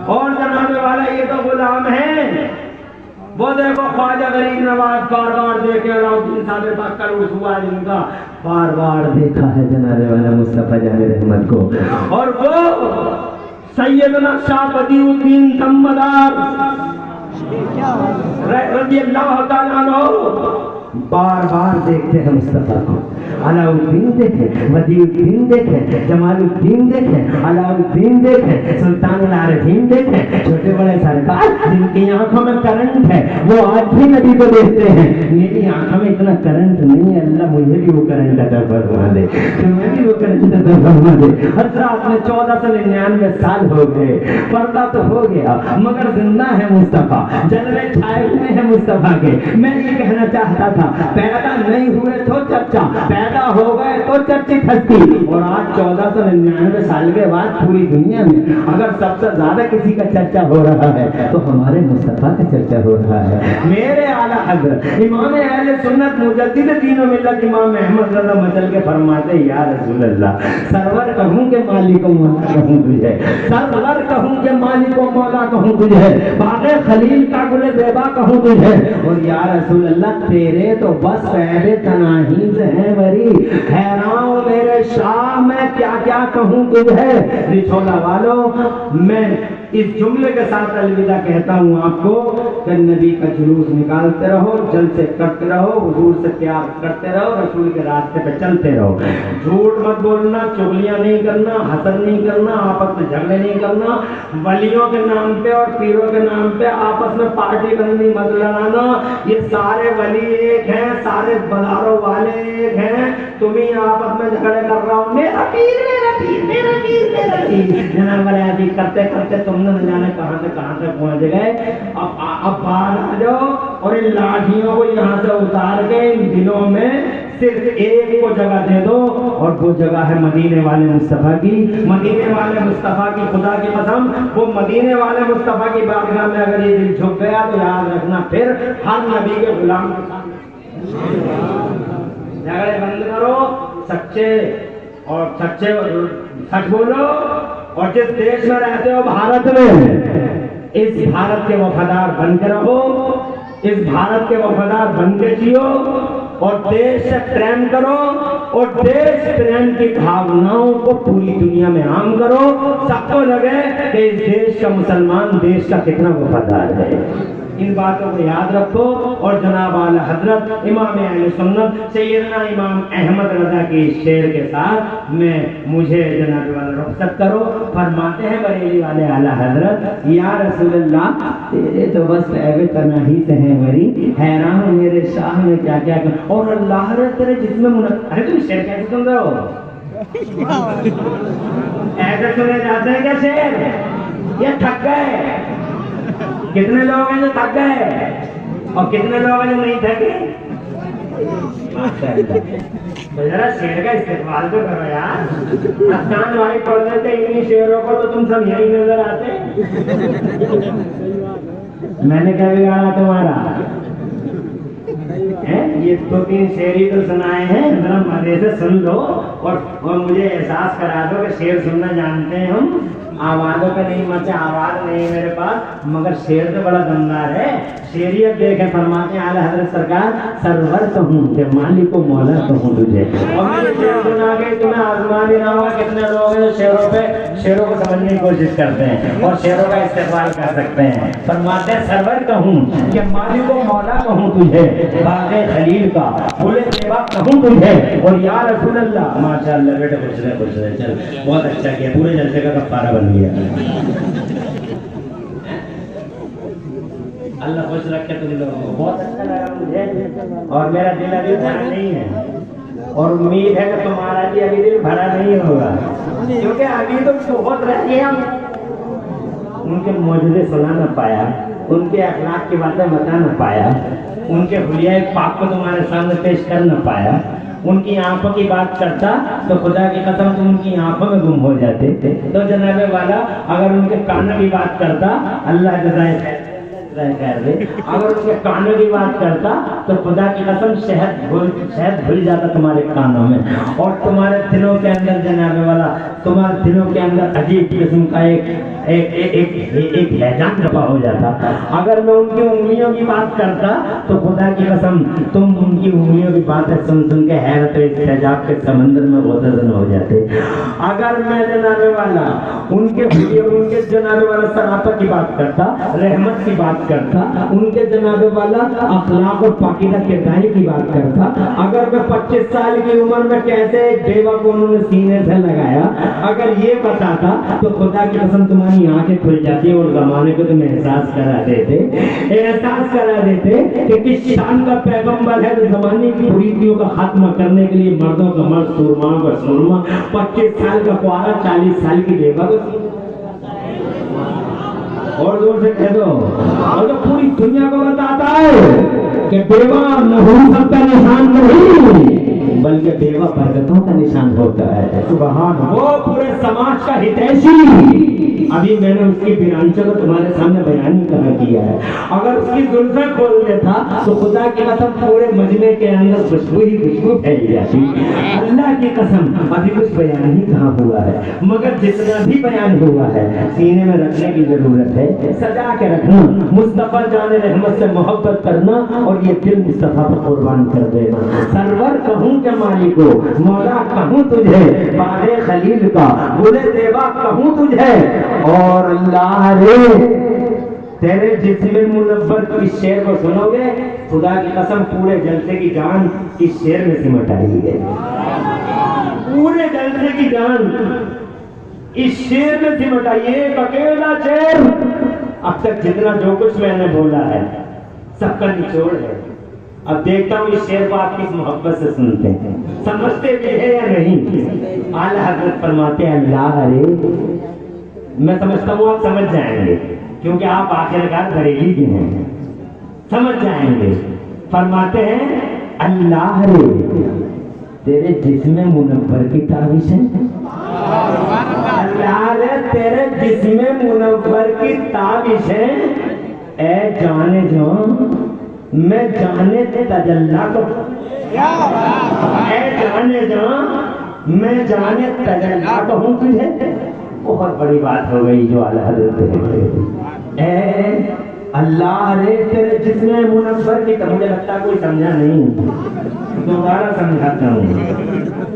और जनाबे वाला ये तो गुलाम है, वो देखो ख्वाजा गरीब नवाज बार बार देखे, अलाउद्दीन साहब करूस हुआ जिनका बार बार देखा है जनाबे वाला मुस्तफा जाने रहमत को। और वो सैयदना शाह बदिउद्दीन तम्मदार रज़ी अल्लाह तआला अन्हु बार बार देखते हैं मुस्तफा को। अलाउद्दीन देखे, बदिउद्दीन देखे, जमालुद्दीन देखे, अलाउद्दीन देखे, सुल्तान आरिफीन देखे, छोटे बड़े सरकार जिनकी आंखों में करंट है वो आज भी नबी को देखते हैं। मेरी आंखों में इतना करंट नहीं है, अल्लाह मुझे भी वो करंट अता फरमा दे, तुम्हें भी वो करंट अता फरमा दे। हज़रत में 1499 साल हो गए, पर्दा तो हो गया मगर जिंदा है मुस्तफा, जलवे छाए हुए हैं मुस्तफा के। मैं ये कहना चाहता था, पैदा नहीं हुए तो चर्चा, पैदा हो गए तो चर्चित हस्ती। और आज 1499 साल के बाद पूरी दुनिया में अगर सबसे ज्यादा किसी का चर्चा हो रहा है तो हमारे मुस्तफ़ा का चर्चा हो रहा है। मेरे आला हज़रत इमाम अहले सुन्नत मुजद्दिद दीन व मिल्लत इमाम अहमद रज़ा मचल के फरमाते या रसूल अल्लाह, सरवर कहूँ के मालिक व मौला कहूँ तुझे, सरवर कहूँ के मालिक व मौला कहूँ तुझे, बाग़े खलील का गुल ज़ेबा कहूँ तुझे, और या रसूल अल्लाह तेरे तो बस ऐबे तनाही से है वरी, हैरान मेरे शाह मैं क्या क्या कहूँ तुझे। रिछोला वालों, मैं इस जुमले के साथ अलविदा कहता हूँ आपको कि नबी का जुलूस निकालते रहो, जलसे करते रहो, हुजूर से प्यार करते रहो, रसूल के रास्ते पे चलते रहो, झूठ मत बोलना, चुगलियां नहीं करना, हसद नहीं करना, आपस में झगड़े नहीं करना, वलियों के नाम पे और पीरों के नाम पे आपस में पार्टी बंदी मत लड़ाना। ये सारे वली एक हैं, सारे बाजारों वाले एक हैं, तुम ही आपस में झगड़े कर रहा हो, मेरा पीर मेरा पीर मेरा पीर मेरा पीर, जनाब वाले करते करते तुमने न जाने कहां से पहुंच गए। अब बाहर आ जाओ और इन लाठियों को यहाँ से उतार के इन दिलों में सिर्फ एक को जगह दे दो, और वो जगह है मदीने वाले मुस्तफ़ा की। मदीने वाले मुस्तफ़ा की खुदा की कसम, वो मदीने वाले मुस्तफ़ा की बारगाह में अगर ये दिल झुक गया तो याद रखना फिर हर नबी के गुलाम के साथ झगड़े बंद करो, सच्चे सच बोलो, और जिस देश में रहते हो भारत में, इस भारत के वफादार बन के रहो, इस भारत के वफादार बन के जियो, और देश से प्रेम करो, और देश प्रेम की भावनाओं को पूरी दुनिया में आम करो, सबको लगे कि इस देश का मुसलमान देश का कितना वफादार है। इन बातों को याद रखो, और जनाब आला हजरत इमाम अहले सुन्नत सैयदना इमाम अहमद रज़ा के शेर के साथ मुझे जनाब वाला रुखसत करो। फरमाते हैं बरेली वाले आला हजरत, या रसूल अल्लाह तेरे तो बस ऐबे तनाही से हैं वरी, हैरान हूं मेरे शाह में क्या क्या कर, और अल्लाह रे तेरे जिसमें अरे तुम शेर कैसे सुन रहे हो? ऐसे सुने जाते हैं क्या शेर? ये थक गए। कितने लोग हैं जो थक गए और कितने लोग हैं जो नहीं थके? तो जरा शेर का इस्तेमाल तो करो यार। आसान वाली पढ़ लेते इन्हीं शेरों को तो तुम सब यही नजर आते। मैंने क्या बिगाड़ा तुम्हारा? ये 2-3 शेर ही तो सुनाए हैं, जरा मजे से सुन लो, और मुझे एहसास करा दो कि शेर सुनना जानते हैं हम। आवाजों पे नहीं मचे, आवाज नहीं मेरे पास, मगर शेर तो बड़ा दमदार है। शेरियत देखे फरमाते हैं आला हजरत सरकार, सरवर तो हूँ के मालिक को मौला तो हूँ तुझे। और मैंने शेर सुना के तुम्हें आजमा भी ना होगा। कितने लोग हैं जो शेरों को समझने की कोशिश करते हैं और शेरों का इस्तेमाल कर सकते हैं। फरमाते हैं सरवर कहूँ कि मालिक को मौला कहूँ तुझे, बाग़े खलील का फूले सेवा कहूँ तुझे, और या रसूल अल्लाह। माशाअल्लाह बेटे खुश रहे, चल बहुत अच्छा किया, पूरे जलसे का कफ़ारा बन गया। अल्लाह खुश रखे तुम लोगों को। बहुत अच्छा लगा मुझे, और मेरा दिल अभी भरा नहीं है, और उम्मीद है कि तुम्हारा भी अभी दिल भरा नहीं होगा, क्योंकि अभी तो बहुत रह गए हम। उनके मौजूदे सुना न पाया, उनके अखलाक की बातें बता न पाया, उनके हुलिया पाक को तुम्हारे सामने पेश कर न पाया। उनकी आंखों की बात करता तो खुदा की कसम तुम उनकी आंखों में गुम हो जाते। तो जनाबे वाला अगर उनके कानों की बात करता, अल्लाह जज़ाए खैर दे, अगर उनके कानों की बात करता तो खुदा की कसम शहद घुल जाता तुम्हारे कानों में, और तुम्हारे दिलों के अंदर जनाबे वाला, तुम्हारे दिलों के अंदर अजीब किस्म का एक हैजान दफा हो जाता। अगर मैं उनकी उंगलियों की बात करता तो खुदा की कसम तुम उनकी उंगलियों की बातें सुन सुन के हैरत इस्तेजाब के समंदर में गोतज़न हो जाते। अगर मैं जनाबे वाला उनके जनाबे वाला सराफत की बात करता, रहमत की बात करता, उनके जनाबे वाला अखलाक और पाकीज़ा किरदारी की बात करता, अगर मैं 25 साल की उम्र में कैसे बेवा को उन्होंने सीने से लगाया, अगर ये बताता तो खुदा की कसम तुम्हारी आंखें खुल जाती और जमाने को तुम एहसास करा देते कि किस शान का पैगंबर है जो जमाने की बुरीतियों का खात्मा करने के लिए मर्दों का मर्द, सुरमाओं का सुरमा, 25 साल का कुआरा 40 साल की बेवा को, और जोर से कह दो, और जो पूरी दुनिया को बताता है कि बेवा नहुसत का निशान नहीं बल्कि बेवा बरकतों का निशान होता है। सुभान, वो पूरे समाज का हितैषी, ابھی میں نے اس کی بیانچہ کو تمہارے سامنے بیان ہی کہاں کیا ہے. اگر اس کی زلفیں کھول دیتا تو خدا کی قسم پورے مجمع کے اندر خوشبو ہی خوشبو پھیل جاتی. اللہ کی قسم ابھی کچھ بیان ہی کہاں ہوا ہے, مگر جتنا بھی بیان ہوا ہے سینے میں رکھنے کی ضرورت ہے, سجا کے رکھنا, مصطفیٰ جان رحمت سے محبت کرنا اور یہ دل مصطفیٰ پر قربان کر دینا. سرور کہوں کہ مالکو مولا کہوں تجھے, باغ خلیل کا گل طیبہ کہوں تجھے, اور اللہ رے تیرے جسم منور کی شعر کو سنو گے خدا کی قسم پورے جلسے کی جان اس شعر میں سمٹ آئی ہے. پورے جلسے کی جان اس شعر میں سمٹ آئی ہے. ایک اکیلا شعر اب تک جتنا جو کچھ میں نے بولا ہے سب کا نچوڑ ہے. اب دیکھتا ہوں اس شعر کو آپ کس محبت سے سنتے ہیں, سمجھتے بھی ہے یا نہیں. اعلیٰ حضرت فرماتے ہیں اللہ رے, میں سمجھتا ہوں آپ سمجھ جائیں گے کیونکہ آپ آخرکار بریلی بھی ہیں, سمجھ جائیں گے. فرماتے ہیں اللہ رے تیرے جسم منور کی تابشیں, اللہ رے تیرے جسم منور کی تابشیں, اے جانے جان میں جانے تجلا کو, اے جانے جان میں جانے تجلا کہوں تجھے. بہت بڑی بات ہو گئی جو اعلیٰ حضرت ہے. اے اللہ رے تیرے جسم منور کی, مجھے لگتا کوئی سمجھا نہیں, دوبارہ سمجھاتا ہوں,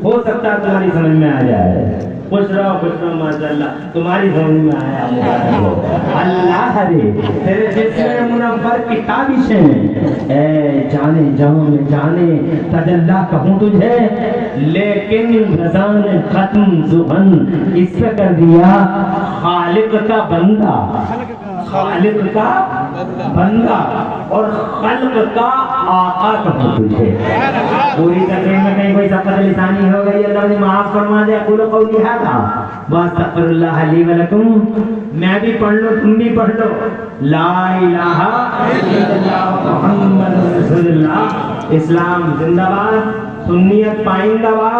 ہو سکتا ہے تمہاری سمجھ میں آ جائے. خوش رہو ماشاء اللہ, تمہاری سمجھ میں آیا. اللہ رے تیرے جسم منور کی تابشیں, اے جانے جاؤں میں جانے تجلا کہوں تجھے, لیکن رضا نے ختم زبان اس پہ کر دیا خالق کا بندہ, خالق کا بندہ اور خلق کا آقا کہوں تجھے. پوری تقریر میں کہیں کوئی سقط لسانی ہو گئی, اللہ نے معاف فرما دے. اقول قولی ھذا واستغفر اللہ لی ولکم. میں بھی پڑھ لو تم بھی پڑھ لو, لا الہ الا اللہ محمد رسول اللہ. اسلام زندہ باد, سنیت پائندہ باد.